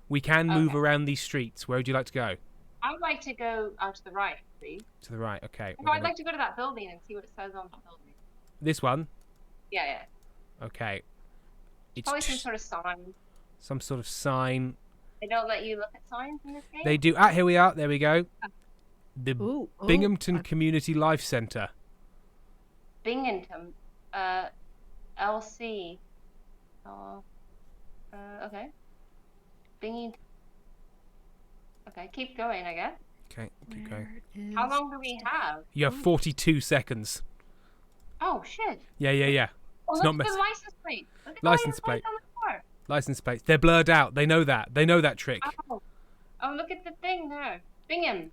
We can move Okay. around these streets. Where would you like to go? I would like to go out to the right, please. To the right, okay. No, I'd like to go to that building and see what it says on that building. This one? Yeah, yeah. Okay. It's Probably some sort of sign. some sort of sign. They don't let you look at signs in this game? They do. Here we are. There we go. The Ooh, Binghamton Community Life Centre. Binghamton. LC. Oh. Okay. Binghamton. Okay, keep going, I guess. Okay, keep going. How long do we have? You have 42 seconds. Oh, shit. Yeah. Oh, It's look not at the license plate. Look at License the plate. license plate on the car. License plates. They're blurred out. They know that. They know that trick. Oh, look at the thing there. Binghamton.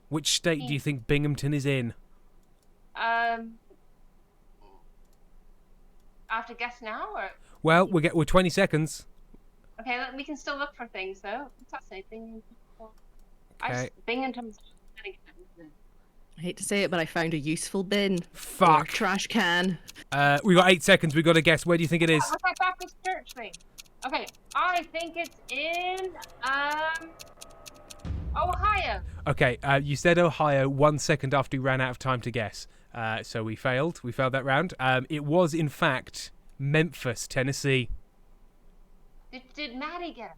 Which state do you think Binghamton is in? I have to guess now, or Well, we're 20 seconds. okay, we can still look for things though. What's that say? Binghamton. Okay. Binghamton's. I hate to say it, but I found a useful bin. Or Fuck. trash can. We got 8 seconds. We got to guess. Where do you think it is? What's that Baptist church thing? Okay, I think it's in Ohio. Okay. You said Ohio 1 second after we ran out of time to guess. So we failed. We failed that round. It was in fact Memphis, Tennessee. Did Maddy get it?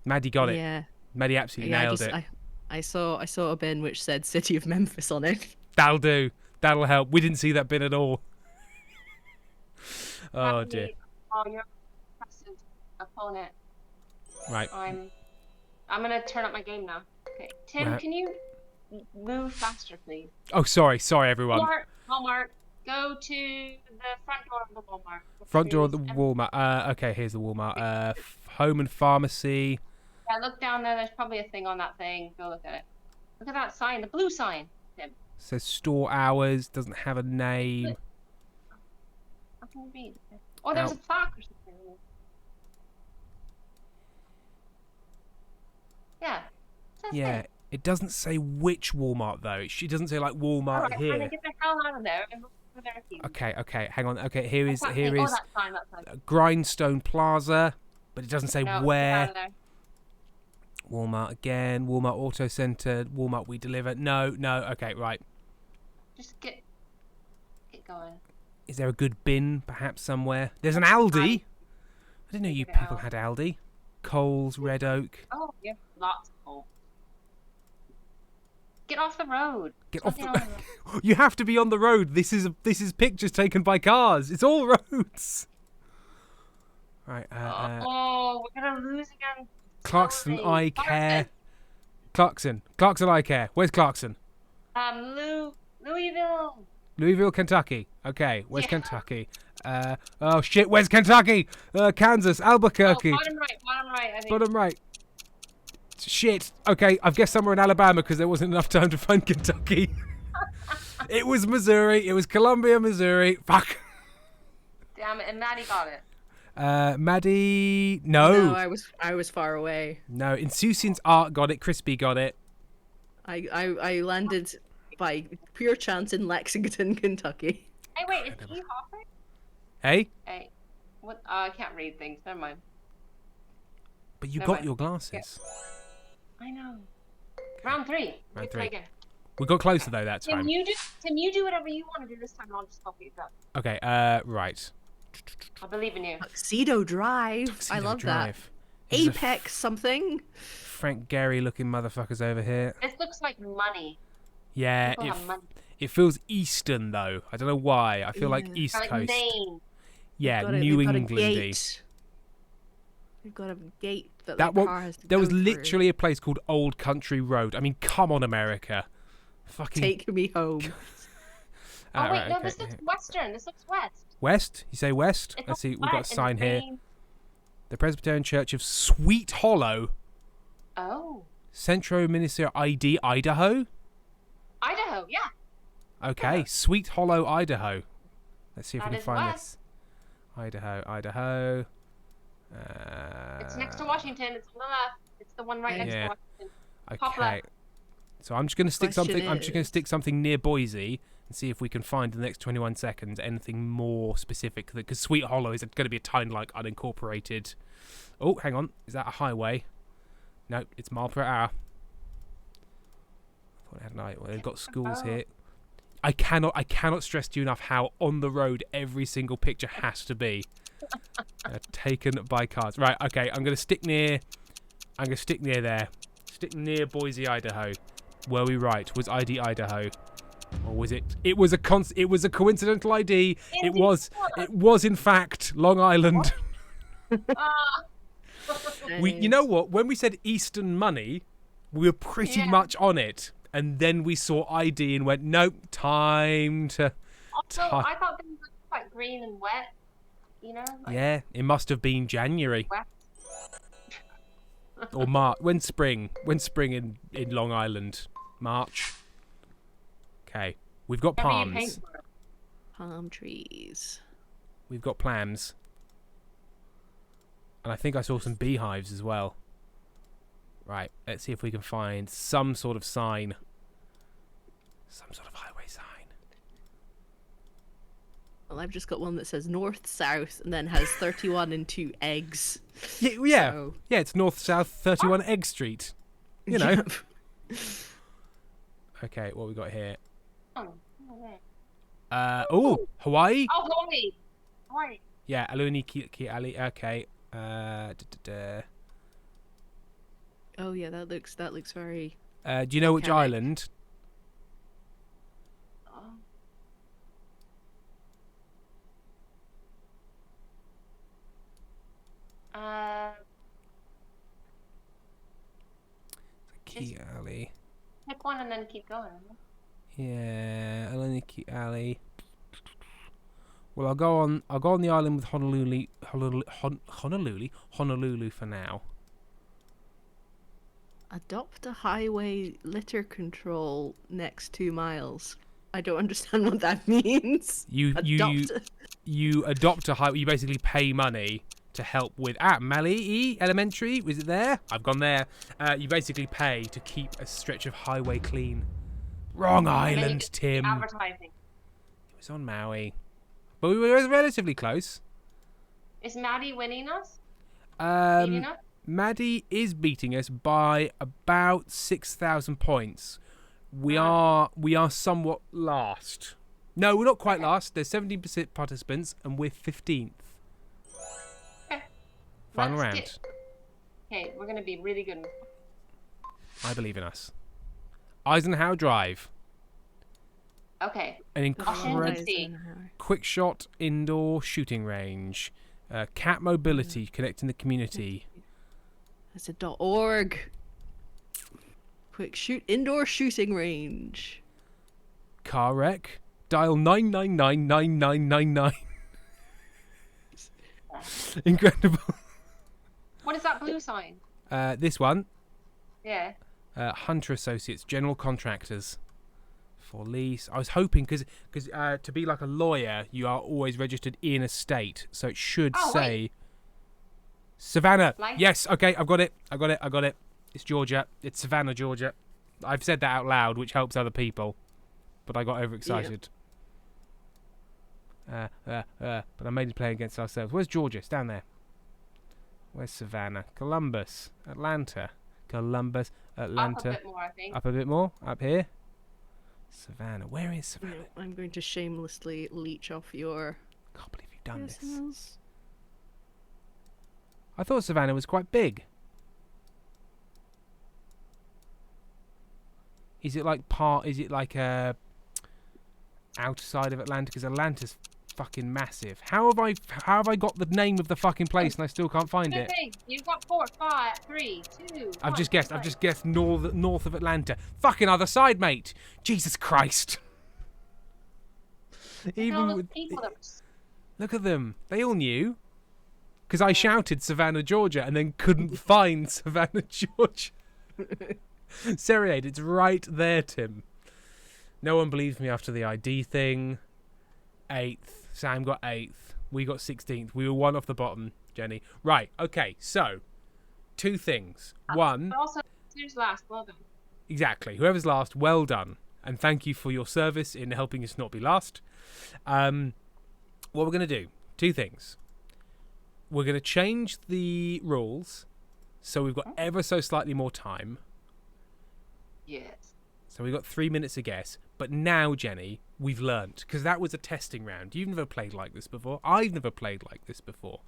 Maddy got it. Yeah. Maddy absolutely Yeah, nailed it. I saw a bin which said City of Memphis on it. That'll do. That'll help. We didn't see that bin at all. Oh dear. Oh, you're passive opponent. Right. I'm gonna turn up my game now. Okay, Tim, Right. can you move faster, please? Oh, sorry, everyone. Walmart. Go to the front door of the Walmart. Front door of the Walmart. Okay, here's the Walmart. Home and pharmacy. Yeah, look down there. There's probably a thing on that thing. Go look at it. Look at that sign, the blue sign, Tim. Says store hours. Doesn't have a name. How can you read? Oh, there's Ow. a plaque or something. Yeah, it doesn't say which Walmart though. It doesn't say like Walmart All right, I'm here. gonna get the hell out of there and look for their keys. Okay, hang on. Okay, here is Oh, that's fine. Grindstone Plaza, but it doesn't say No, get out where. of there. Walmart again. Walmart Auto Center. Walmart We Deliver. No. Okay, right. Just get going. Is there a good bin perhaps somewhere? There's an Aldi. I didn't know you Figure it people out. had Aldi. Coles, Red Oak. Oh, yeah, lots of coal. Get off the road. Get Stop off being the. on the road. You have to be on the road. This is pictures taken by cars. It's all roads. Right. Oh, we're gonna lose again. Clarkson slowly. Eye Care. Clarkson Eye Care. Where's Clarkson? Louisville. Louisville, Kentucky. Okay, where's Yeah. Kentucky? Oh shit, where's Kentucky? Kansas, Albuquerque. Oh, bottom right, I think. Bottom right. Shit. Okay, I've guessed somewhere in Alabama because there wasn't enough time to find Kentucky. It was Missouri. It was Columbia, Missouri. Fuck. Damn it, and Maddie got it. Maddie. No, No. I was far away. No. Insouciant's Art got it. Crispy got it. I landed by pure chance in Lexington, Kentucky. Hey, wait, is he Hopper? Hey? Hey, what? I can't read things. Never mind. But you Never got mind. your glasses. I know. Round 3. Round We play 3. again. We got closer though that time. Tim, you do whatever you want to do this time, and I'll just copy it up. Okay. Right. I believe in you. Tuxedo Drive. I Tuxedo love Drive. that. There's a Apex something. Frank Gehry looking motherfuckers over here. This looks like money. Yeah, People have money. it feels Eastern though. I don't know why. I feel like Yeah. East Like Coast. Maine. Yeah, Got a- New they've got a Englandy. gate. They've got a gate that That the one. car has to There go was through. literally a place called Old Country Road. I mean, come on, America. Fucking Take me home. Oh, wait, right, no, okay. this looks western. This looks west. West. You say West? It's Let's see. not We've got a west, and sign it's here. Maine. The Presbyterian Church of Sweet Hollow, Oh. Centro Minister ID, Idaho. Idaho, yeah. Okay, Sweet Hollow, Idaho. Let's see if That we can is find west. this. Idaho. It's next to Washington. It's on the left. It's the one right next Yeah. to Washington. Pop Okay. left. So I'm just going to stick Question something. I'm just going to is- stick something near Boise and see if we can find in the next 21 seconds anything more specific. Because Sweet Hollow is going to be a tiny, like unincorporated. Oh, hang on. Is that a highway? No, it's mile per hour. I thought it had an well, they've got schools Oh. here. I cannot stress to you enough how on the road every single picture has to be. Taken by cars. Right. Okay. I'm going to stick near. I'm going to stick near there. Stick near Boise, Idaho. Were we right? Was ID Idaho, or was it? It was a It was a coincidental ID. It Indeed was. was. It was in fact Long Island. Ah. You know what? When we said Eastern money, we were pretty Yeah. much on it, and then we saw ID and went, nope, time to. Also, I thought they looked quite green and wet. You know? Like Yeah, it must have been January wet. or March. When spring in Long Island, March. Okay, we've got Whatever you palms. paint for it. Palm trees. We've got plams. And I think I saw some beehives as well. Right, let's see if we can find some sort of sign. Some sort of highway sign. Well, I've just got one that says north, south, and then has 31 and 2 eggs. Yeah, So- yeah, it's north-south 31 Egg Street. You know. Yep. Okay, what we got here? Oh, okay. Oh, Hawaii? Oh, Hawaii. Hawaii. Yeah, Aluni Ki Ali. Okay. Da, da, da. Oh yeah, that looks very. Do you know which Volcanic. island? Oh. Ki Ali. Pick one and then keep going. Yeah, Aluni Ki Ali. Well, I'll go on the island with Honolulu for now. Adopt a highway litter control next 2 miles. I don't understand what that means. You Adopt. adopt a highway. You basically pay money to help with Mali Elementary. Is it there? I've gone there. You basically pay to keep a stretch of highway clean. Wrong island, Tim. Advertising. It was on Maui, but we were relatively close. Is Maddy winning us? Um, Beating us? Maddy is beating us by about 6,000 points. We are somewhat last. No, we're not quite last. There's 17% participants, and we're 15th. Okay. Final round. Okay, we're gonna be really good. I believe in us. Eisenhower Drive. Okay. An Washington, incredible D.C. quick shot indoor shooting range. Cat mobility connecting the community. That's a .org. Quick shoot indoor shooting range. Car wreck. Dial 9999999. Incredible. What is that blue sign? This one. Yeah. Hunter Associates, general contractors. For lease. I was hoping, because to be like a lawyer, you are always registered in a state. So it should say... Wait. Savannah. Like- Yes, okay, I've got it. It's Georgia. It's Savannah, Georgia. I've said that out loud, which helps other people. But I got overexcited. But I made it play against ourselves. Where's Georgia? It's down there. Where's Savannah? Columbus. Atlanta. Columbus. Atlanta. Up a bit more, I think. Up a bit more? Up here? Savannah. Where is Savannah? No, I'm going to shamelessly leech off your Can't believe you've done this. personals. I thought Savannah was quite big. Is it like outside of Atlanta? Because Atlanta's fucking massive. How have I got the name of the fucking place and I still can't find it? You've got 4, 5, 3, 2. I've just guessed north of Atlanta. Fucking other side, mate. Jesus Christ. Even with look at them. They all knew. Because I shouted Savannah, Georgia, and then couldn't find Savannah, Georgia. Seriade, it's right there, Tim. No one believes me after the ID thing. 8th. Sam got 8th. We got 16th. We were one off the bottom, Jenny. Right, okay, so 2 things. One, But also, who's last? Well done. exactly. Whoever's last, well done. And thank you for your service in helping us not be last. What we're going to do, 2 things. We're going to change the rules so we've got ever so slightly more time. Yes. So we've got 3 minutes to guess. But now, Jenny, we've learnt. Because that was a testing round. You've never played like this before. I've never played like this before.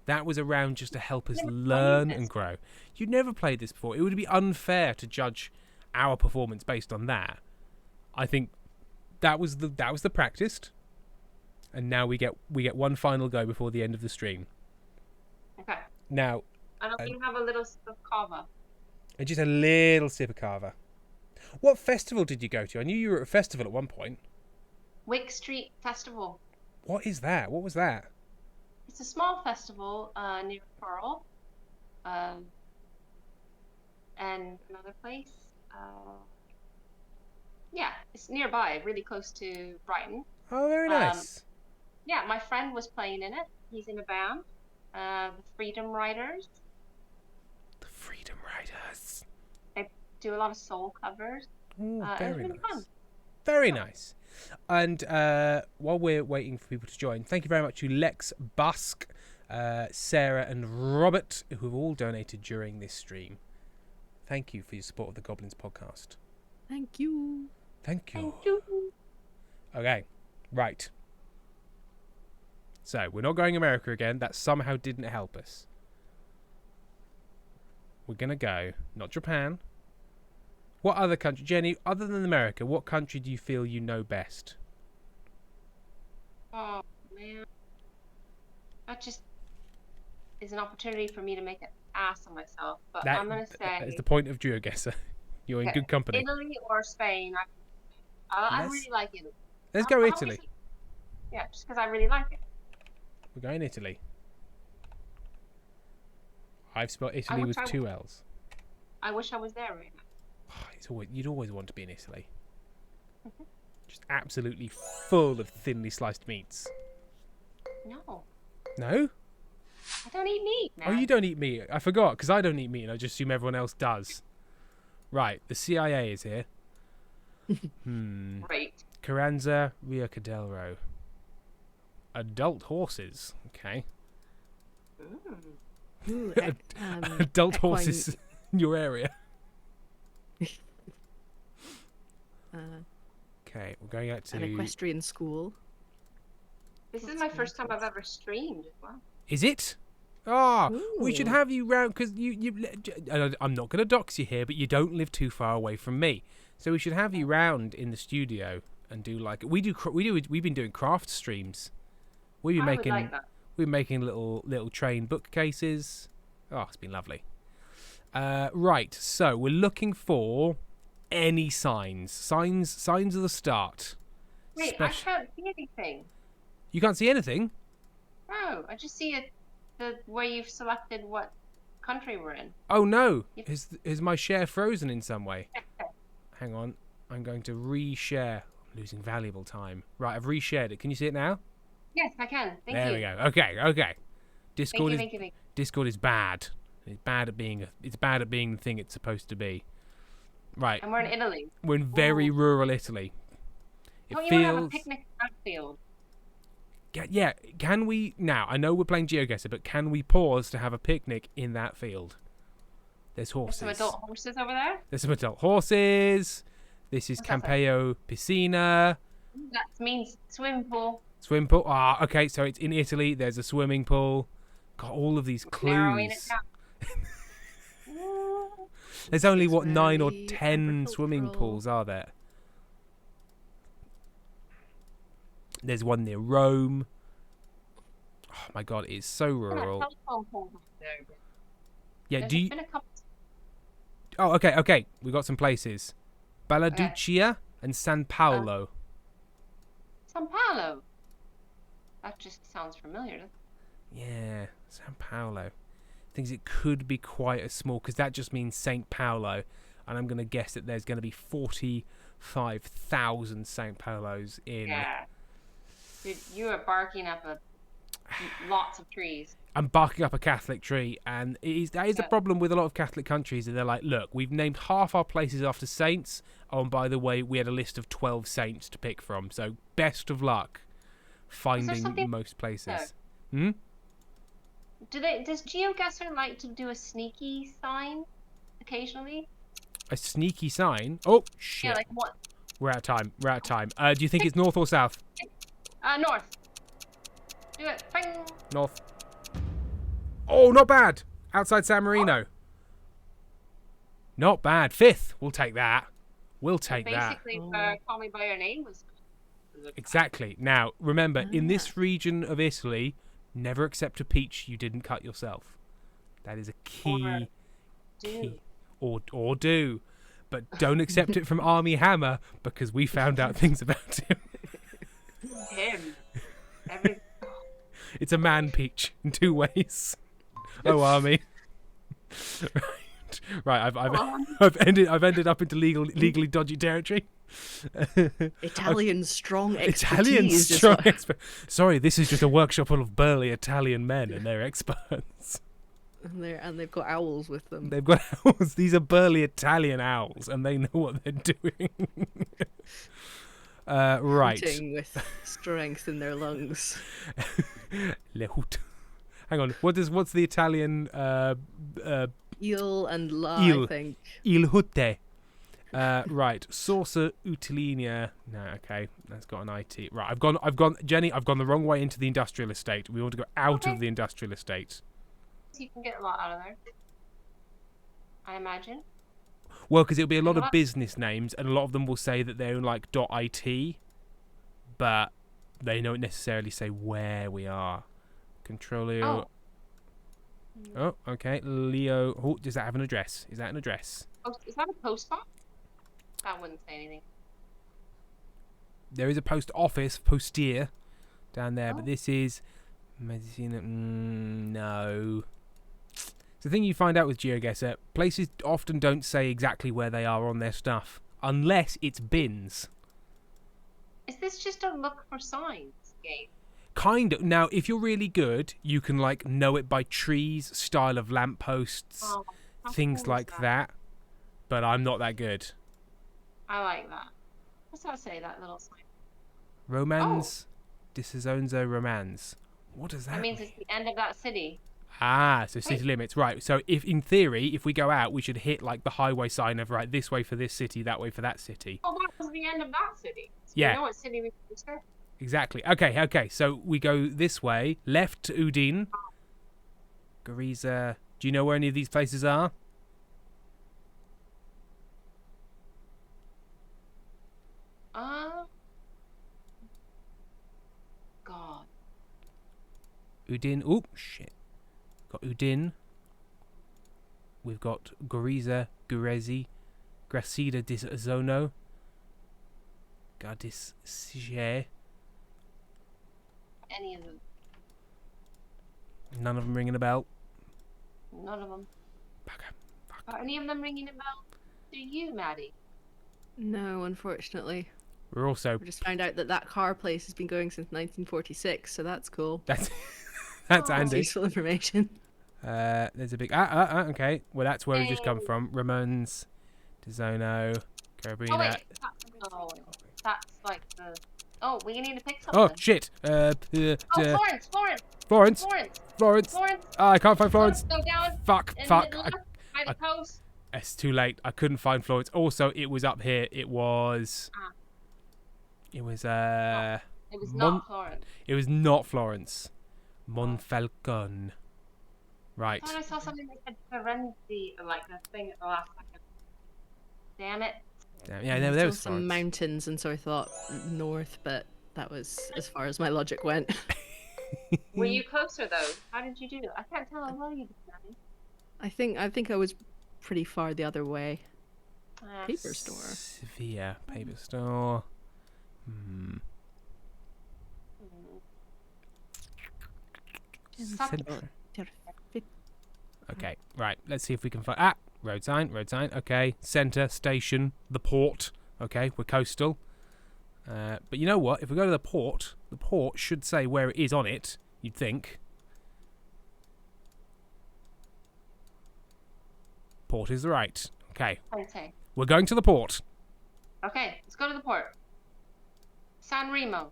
That was a round just to help us learn and grow. You'd never played this before. It would be unfair to judge our performance based on that. I think that was the practice. And now we get one final go before the end of the stream. Okay. Now, And I'm going to have a little sip of kava. and just a little sip of kava. What festival did you go to? I knew you were at a festival at one point. Wick Street Festival. What is that? What was that? It's a small festival near Pearl. And another place. Yeah, it's nearby, really close to Brighton. Oh, very nice. Yeah, my friend was playing in it. He's in a band. The Freedom Riders. The Freedom Riders. They do a lot of soul covers. Oh, It was very really nice. fun. Very nice. And while we're waiting for people to join, thank you very much to Lex Busk, Sarah and Robert, who have all donated during this stream. Thank you for your support of the Goblins podcast. Thank you. Thank you. Thank you. Okay, right. So, we're not going America again. That somehow didn't help us. We're going to go, not Japan. What other country, Jenny, other than America, what country do you feel you know best? Oh, man. That just is an opportunity for me to make an ass of myself. But I'm going to That is say the point of GeoGuessr. You're in good company. Italy or Spain. I Let's- really like Italy. Let's go I'll Italy. obviously- Yeah, just because I really like it. We're going Italy. I've spelled Italy with 2 L's. I wish I was there right now. You'd always want to be in Italy. Just absolutely full of thinly sliced meats. No. No? I don't eat meat, man. Oh, you don't eat meat. I forgot, because I don't eat meat, and I just assume everyone else does. Right, the CIA is here. Right. Carranza, Rio Cadero. Adult horses. Okay. Ooh, Adult equine- horses in your area. Okay, we're going out to... An equestrian school. This is my first time I've ever streamed as well. Is it? Ah, we should Ooh. have you round, because I'm not going to dox you here, but you don't live too far away from me. So we should have you round in the studio and do like... We've been doing craft streams. We've been I would making... like that. We're making little train bookcases. Oh, it's been lovely. Right, so we're looking for any signs. Signs of the start. Wait, I can't see anything. You can't see anything? No, I just see the where you've selected what country we're in. Oh no! Yep. Is my share frozen in some way? Hang on, I'm going to reshare. I'm losing valuable time. Right, I've reshared it. Can you see it now? Yes, I can. Thank There you. we go. Okay. Discord Thank you. Discord is bad. It's bad at being the thing it's supposed to be. Right. And we're in Italy. We're in very rural Italy. Don't you want to have a picnic at that field? Yeah, can we... Now, I know we're playing GeoGuessr, but can we pause to have a picnic in that field? There's horses. There's some adult horses over there. There's some adult horses. This is What's that say? Campeo Piscina. That means swimming pool. Swim pool. Ah, okay, so it's in Italy. There's a swimming pool. Got all of these Narrowing it clues. down. There's only, It's what, 9 or very 10 swimming agricultural. pools are there? There's one near Rome. Oh my god, it's so rural. Telephone pole back there, but Yeah, there's do you... been a couple. Oh, okay. We got some places. Balladuccia and San Paolo. San Paulo. That just sounds familiar. doesn't it? Yeah, San Paolo. Thinks it could be quite a small, because that just means St. Paolo, and I'm going to guess that there's going to be 45,000 St. Paulos in... Yeah. Dude, you are barking up lots of trees. I'm barking up a Catholic tree, and that is the Yeah. problem with a lot of Catholic countries, and they're like, look, we've named half our places after saints. Oh, and by the way, we had a list of 12 saints to pick from, so best of luck finding something most places. there? Does GeoGuessr like to do a sneaky sign occasionally? A sneaky sign? Oh, shit. Yeah, like what? We're out of time. Do you think it's north or south? North. Do it. Bang. North. Oh, not bad. Outside San Marino. Not bad. 5th. We'll take that. We'll take that. Basically, Call Me By Your Name was Exactly. Now, remember, in this region of Italy, never accept a peach you didn't cut yourself. That is a key. Or do. But don't accept it from Army Hammer, because we found out things about him. him. It's a man peach in 2 ways. Oh, Army. Right. I've ended up into legally dodgy territory. Italian strong expertise. Italian is strong what- expert. Sorry, this is just a workshop full of burly Italian men, and they're experts. And they've got owls with them. They've got owls. These are burly Italian owls, and they know what they're doing. Right. Hooting with strength in their lungs. Le hoot. Hang on. What's the Italian Eel and la, Il. I think. Il hutte. Right. Saucer Utilinea. No, okay. That's got an IT. Right. I've gone Jenny, I've gone the wrong way into the industrial estate. We want to go out of the industrial estate. You can get a lot out of there. I imagine. Well, because it'll be a lot of What? business names, and a lot of them will say that they're like .it, but they don't necessarily say where we are. Controlio. Oh, okay. Leo. Oh, does that have an address? Is that an address? Is that a post box? That wouldn't say anything. There is a post office, postier, down there, but Oh. this is Medicina. No. It's the thing you find out with GeoGuessr. Places often don't say exactly where they are on their stuff, unless it's bins. Is this just a look for signs game? Kind of. Now, if you're really good, you can like know it by trees, style of lampposts, Oh, how things cool is like that. But I'm not that good. I like that. What's that say? That little sign. Romans, Disazonzo Romans. What does that That means mean? it's the end of that city. Ah, so city limits, right? So if in theory, if we go out, we should hit like the highway sign of right this way for this city, that way for that city. Oh, that was the end of that city. So Yeah. We know what city we can start. Exactly. Okay. So we go this way, left to Udine. Gariza. Do you know where any of these places are? God. Udine. Oh shit. Got Udine. We've got Goriza, Gurezi, Gracida dis Zono, Gadis Sige. Any of them. None of them ringing a bell. None of them. Bugger. Are any of them ringing a bell to you, Maddie? No, unfortunately. We're also We just found out that car place has been going since 1946, so that's cool. that's Oh. That's Andy. useful information. There's a big okay. Well, that's where we just come from. Ramones, Dizono, Carabina. Oh wait, that's like the. Oh, we need to pick Oh something. shit! Oh, Florence. Florence. Ah, I can't find Florence. Go down. Fuck. In Fuck. The middle, by the coast. It's too late. I couldn't find Florence. Also, it was up here. It was. Ah. It was It was not Florence. It was not Florence. Monfalcone. Right. I thought I saw something that said Firenze, like the thing at the last second. Damn it. Damn, yeah, there Saw was some Florence. mountains, and so I thought north, but that was as far as my logic went. Were you closer though? How did you do? I can't tell how well you did, Maddie. I think I was pretty far the other way. Ah, Paper store. Sevilla paper store. Hmm. Centre. Okay, right. Let's see if we can find. Road sign. Okay, centre station, the port. Okay, we're coastal. But you know what? If we go to the port should say where it is on it. You'd think. Port is right. Okay, Okay. we're going to the port. Okay, let's go to the port. San Remo.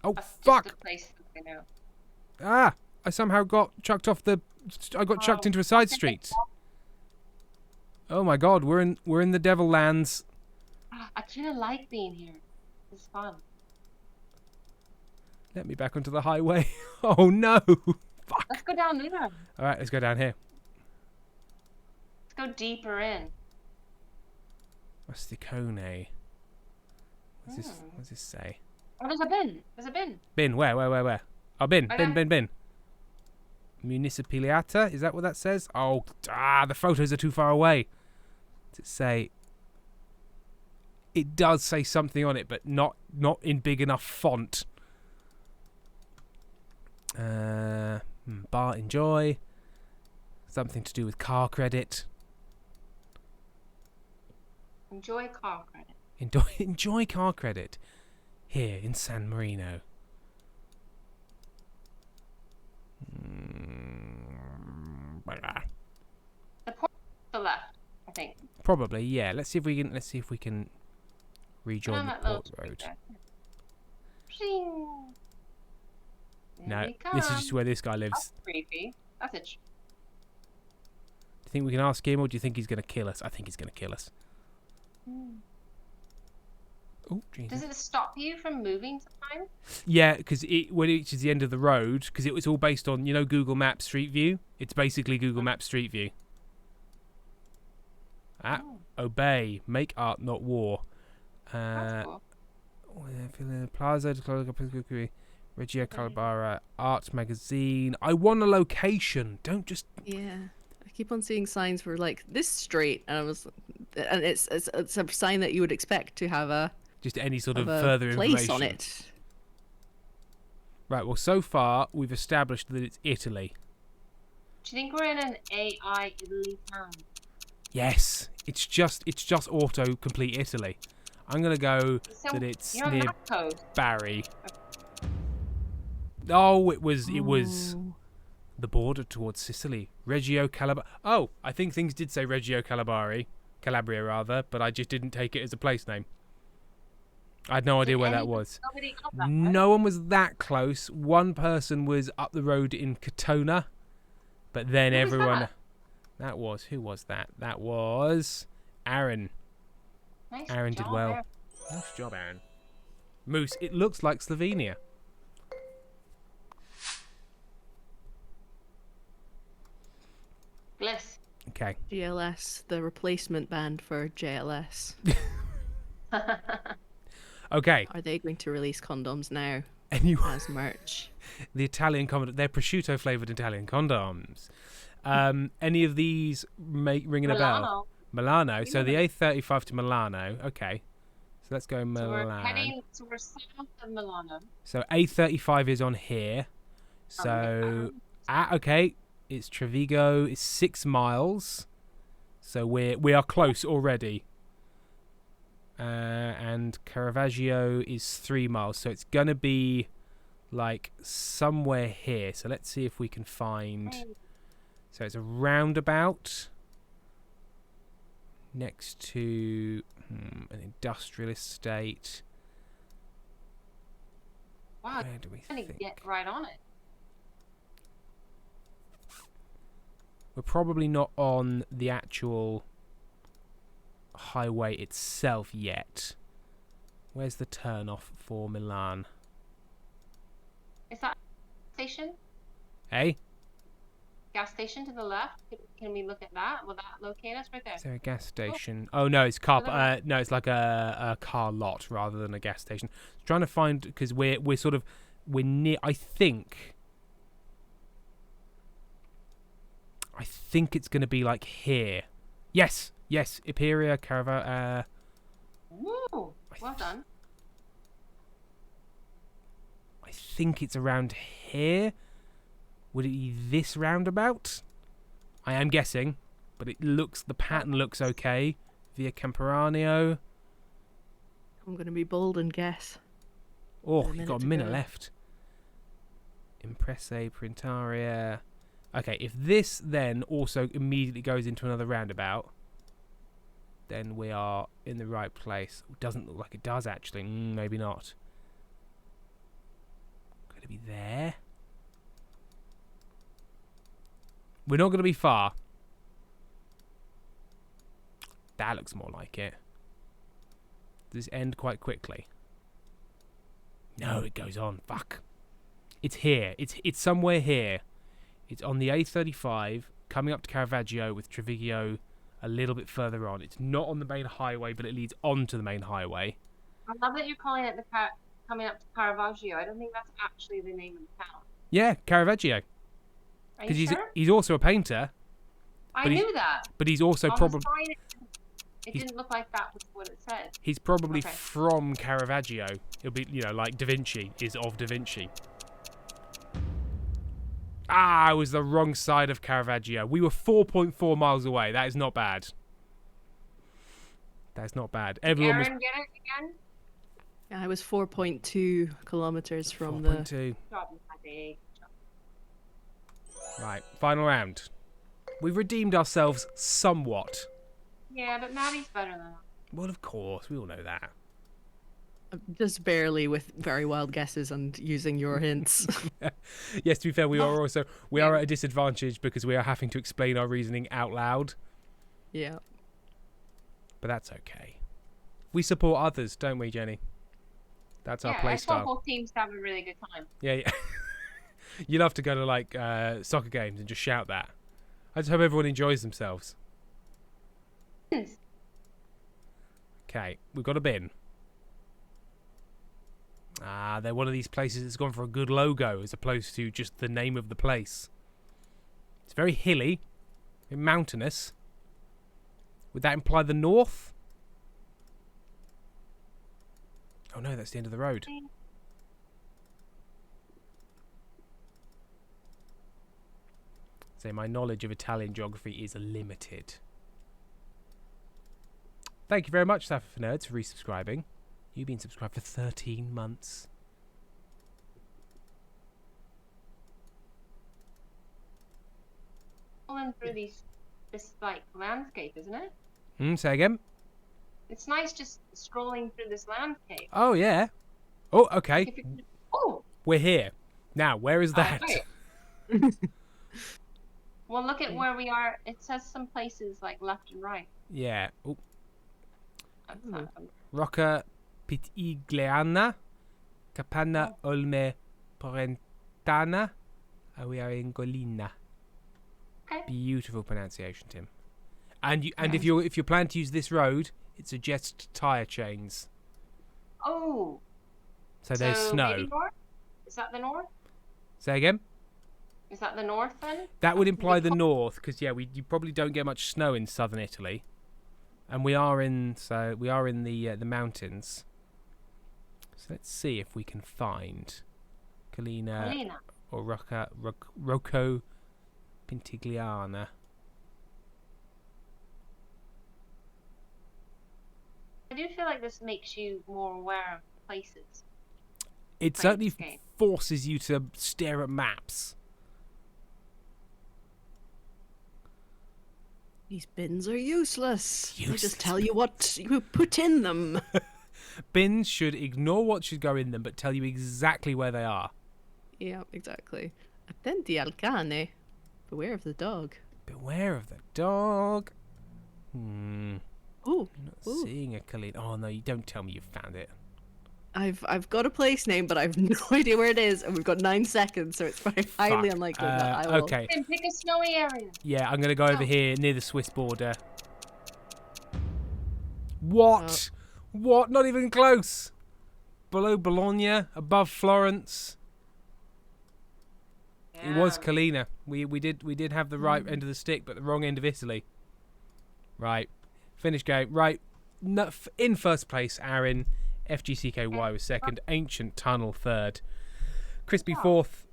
Oh That's fuck! just the place that I know. Ah! I somehow got chucked off the. I got chucked into a side street. Oh my god! We're in the Devil Lands. I kind of like being here. It's fun. Let me back onto the highway. Oh no! Fuck! Let's go down there. All right, let's go down here. Let's go deeper in. Rusticone. What's this say? Oh, there's a bin. There's a bin. Bin, where? Oh, bin. Right there. Municipaliata, is that what that says? Oh, the photos are too far away. Does it say? It does say something on it, but not in big enough font. Bar enjoy. Something to do with car credit. Enjoy car credit. Enjoy car credit. Here in San Marino. The port to the left, I think. Probably, yeah. Let's see if we can rejoin On the that little port street road. there. Pshing. No, There we this is come. just where this guy lives. That's creepy. That's Do you think we can ask him, or do you think he's going to kill us? I think he's going to kill us. Oh, Jesus. Does it stop you from moving sometimes? Yeah, because when it reaches the end of the road, because it was all based on, Google Maps Street View. It's basically Google Maps Street View. Obey, make art, not war. That's cool. Plaza, Regia Calabara, Art Magazine. I want a location. Don't just. Yeah, I keep on seeing signs for like this street, and it's a sign that you would expect to have Just any sort of a further place information. on it. Right, well, so far, we've established that it's Italy. Do you think we're in an AI Italy town? Yes, it's just auto-complete Italy. I'm going to go So that it's you're on near that coast. Barry. Oh, it was Oh. the border towards Sicily. Reggio Calabria. Oh, I think things did say Reggio Calabria rather, but I just didn't take it as a place name. I had no idea where that was. Nobody got that, No one was that close. One person was up the road in Katona, but then Who was everyone. that? Who was that? That was Aaron. Nice Aaron did job, well. Aaron. Nice job, Aaron. Moose, it looks like Slovenia. Bliss. Okay. GLS, the replacement band for JLS. Okay. Are they going to release condoms now Anyway, as merch? the Italian condom, they're prosciutto flavored Italian condoms. Any of these ringing a bell? Milano. So the A35 to Milano. Okay. So let's go So we're Milan. heading. So we're south of Milano. So A35 is on here. So okay, it's Trevigo. It's 6 miles. So we are close already. And Caravaggio is 3 miles. So it's gonna be like somewhere here. So let's see if we can find. So it's a roundabout next to an industrial estate. Wow, Where do we trying to think? get right on it. We're probably not on the actual highway itself yet. Where's the turnoff for Milan? Is that station? Hey, Gas station to the left? Can we look at that? Will that locate us right there? is there a gas station? Oh no, it's car. To the right. No, it's like a car lot rather than a gas station. Trying to find because we're near. I think it's going to be like here. Yes, Iperia, Carava. Woo! Well done. I think it's around here. Would it be this roundabout? I am guessing, but the pattern looks okay. Via Camperanio. I'm going to be bold and guess. Oh, A you've minute got a to minute go. left. Imprese, Printaria. Okay, if this then also immediately goes into another roundabout, then we are in the right place. It doesn't look like it does, actually. Maybe not. Could it be there? We're not going to be far. That looks more like it. Does this end quite quickly? No, it goes on. Fuck. It's here. It's somewhere here. It's on the A35, coming up to Caravaggio with Treviglio a little bit further on. It's not on the main highway, but it leads onto the main highway. I love that you're calling it coming up to Caravaggio. I don't think that's actually the name of the town. Yeah, Caravaggio. Are Because you sure? he's also a painter, I but he's- knew that. but he's also On the probably sign, it didn't look like that was what it said. he's probably Okay. from Caravaggio. It'll be like Da Vinci is of Da Vinci. I was the wrong side of Caravaggio. We were 4.4 miles away. That is not bad. That's not bad. Everyone was Aaron, get it again? Yeah, I was 4.2 kilometers from 4.2. Job, Maddy. Right, final round. We've redeemed ourselves somewhat. Yeah, but Maddie's better than us. Well, of course, we all know that. just barely with very wild guesses and using your hints. Yes, to be fair, we are at a disadvantage because we are having to explain our reasoning out loud. Yeah. But that's okay. We support others, don't we, Jenny? That's our play I style. want both teams to have a really good time. Yeah. You love to go to like soccer games and just shout that. I just hope everyone enjoys themselves. Okay, we've got a bin. They're one of these places that's gone for a good logo as opposed to just the name of the place. It's very hilly, very mountainous. Would that imply the north? Oh no, that's the end of the road. So my knowledge of Italian geography is limited. thank you very much, Sapphire for Nerds, for resubscribing. You've been subscribed for 13 months. Scrolling through this like landscape, isn't it? Say again? It's nice just strolling through this landscape. Oh, yeah. Oh, okay. If you could... Oh, We're here. Now, where is that? right. Well, look at where we are. It says some places like left and right. Yeah. Oh, That's not, Rocca Pitigliana, Capanna Olme Porentana. We are in Golina. Okay. Beautiful pronunciation, Tim. And if you plan to use this road, it suggests tyre chains. Oh. So there's snow. Maybe north? Is that the north? Say again? Is that the north then? That would imply the north, because you probably don't get much snow in southern Italy, and we are in the mountains. So let's see if we can find Colina or Rocco Pintigliana. I do feel like this makes you more aware of places. It certainly forces you to stare at maps. These bins are useless. They just tell you what you put in them. Bins should ignore what should go in them, but tell you exactly where they are. Yeah, exactly. Attenti al cane. Beware of the dog. Beware of the dog. Oh, I'm not seeing a Colina. Oh no, you don't tell me you've found it. I've got a place name, but I've no idea where it is, and we've got 9 seconds, so it's very highly unlikely that I will. Okay. Pick a snowy area. Yeah, I'm gonna go over here near the Swiss border. What? What? Not even close. Below Bologna, above Florence. Yeah. It was Colina. We did have the right end of the stick, but the wrong end of Italy. Right. Finish game. Right. In first place, Aaron. FGCKY was second. Ancient Tunnel third. Crispy fourth.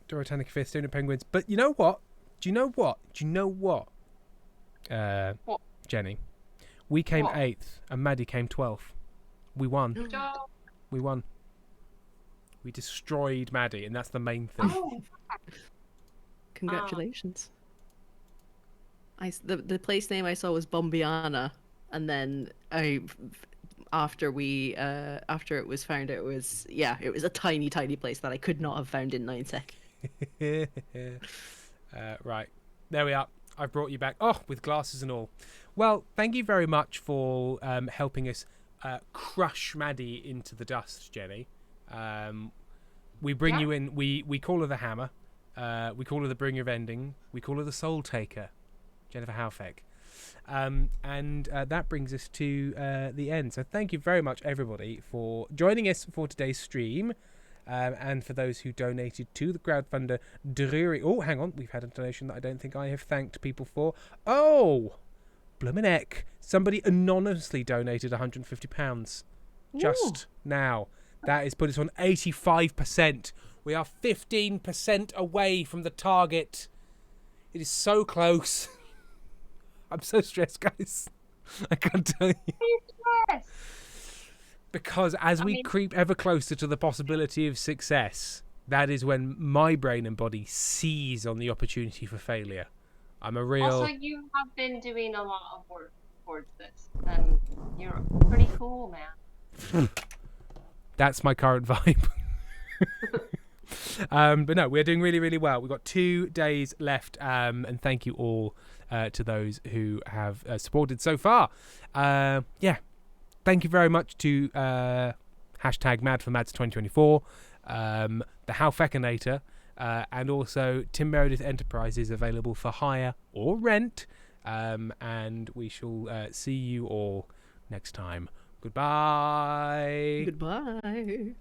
Dorotanic fifth. Stone Penguins. But you know what? Do you know what? What? Jenny. We came What? 8th and Maddy came 12th. We won. Oh. We won. We destroyed Maddy, and that's the main thing. Oh. Congratulations. The place name I saw was Bombiana, and then after it was found, it was a tiny place that I could not have found in 9 seconds. Right, there we are. I've brought you back. Oh, with glasses and all. Well, thank you very much for helping us crush Maddy into the dust, Jenny. We bring you in. We call her the Hammer. We call her the Bringer of Ending. We call her the Soul Taker, Jennifer Halfeck. And that brings us to the end. So thank you very much, everybody, for joining us for today's stream. And for those who donated to the crowdfunder Drury. Oh, hang on. We've had a donation that I don't think I have thanked people for. Oh, bloomin' heck. Somebody anonymously donated £150 just now. That has put us on 85%. We are 15% away from the target. It is so close. I'm so stressed, guys. I can't tell you. Because as we creep ever closer to the possibility of success, that is when my brain and body seize on the opportunity for failure. I'm a real... Also, you have been doing a lot of work towards this, and you're pretty cool, man. That's my current vibe. But no, we're doing really, really well. We've got 2 days left, and thank you all to those who have supported so far. Thank you very much to hashtag Mad for Mads 2024, the Halfeckinator, and also Tim Meredith Enterprises available for hire or rent. And we shall see you all next time. Goodbye. Goodbye.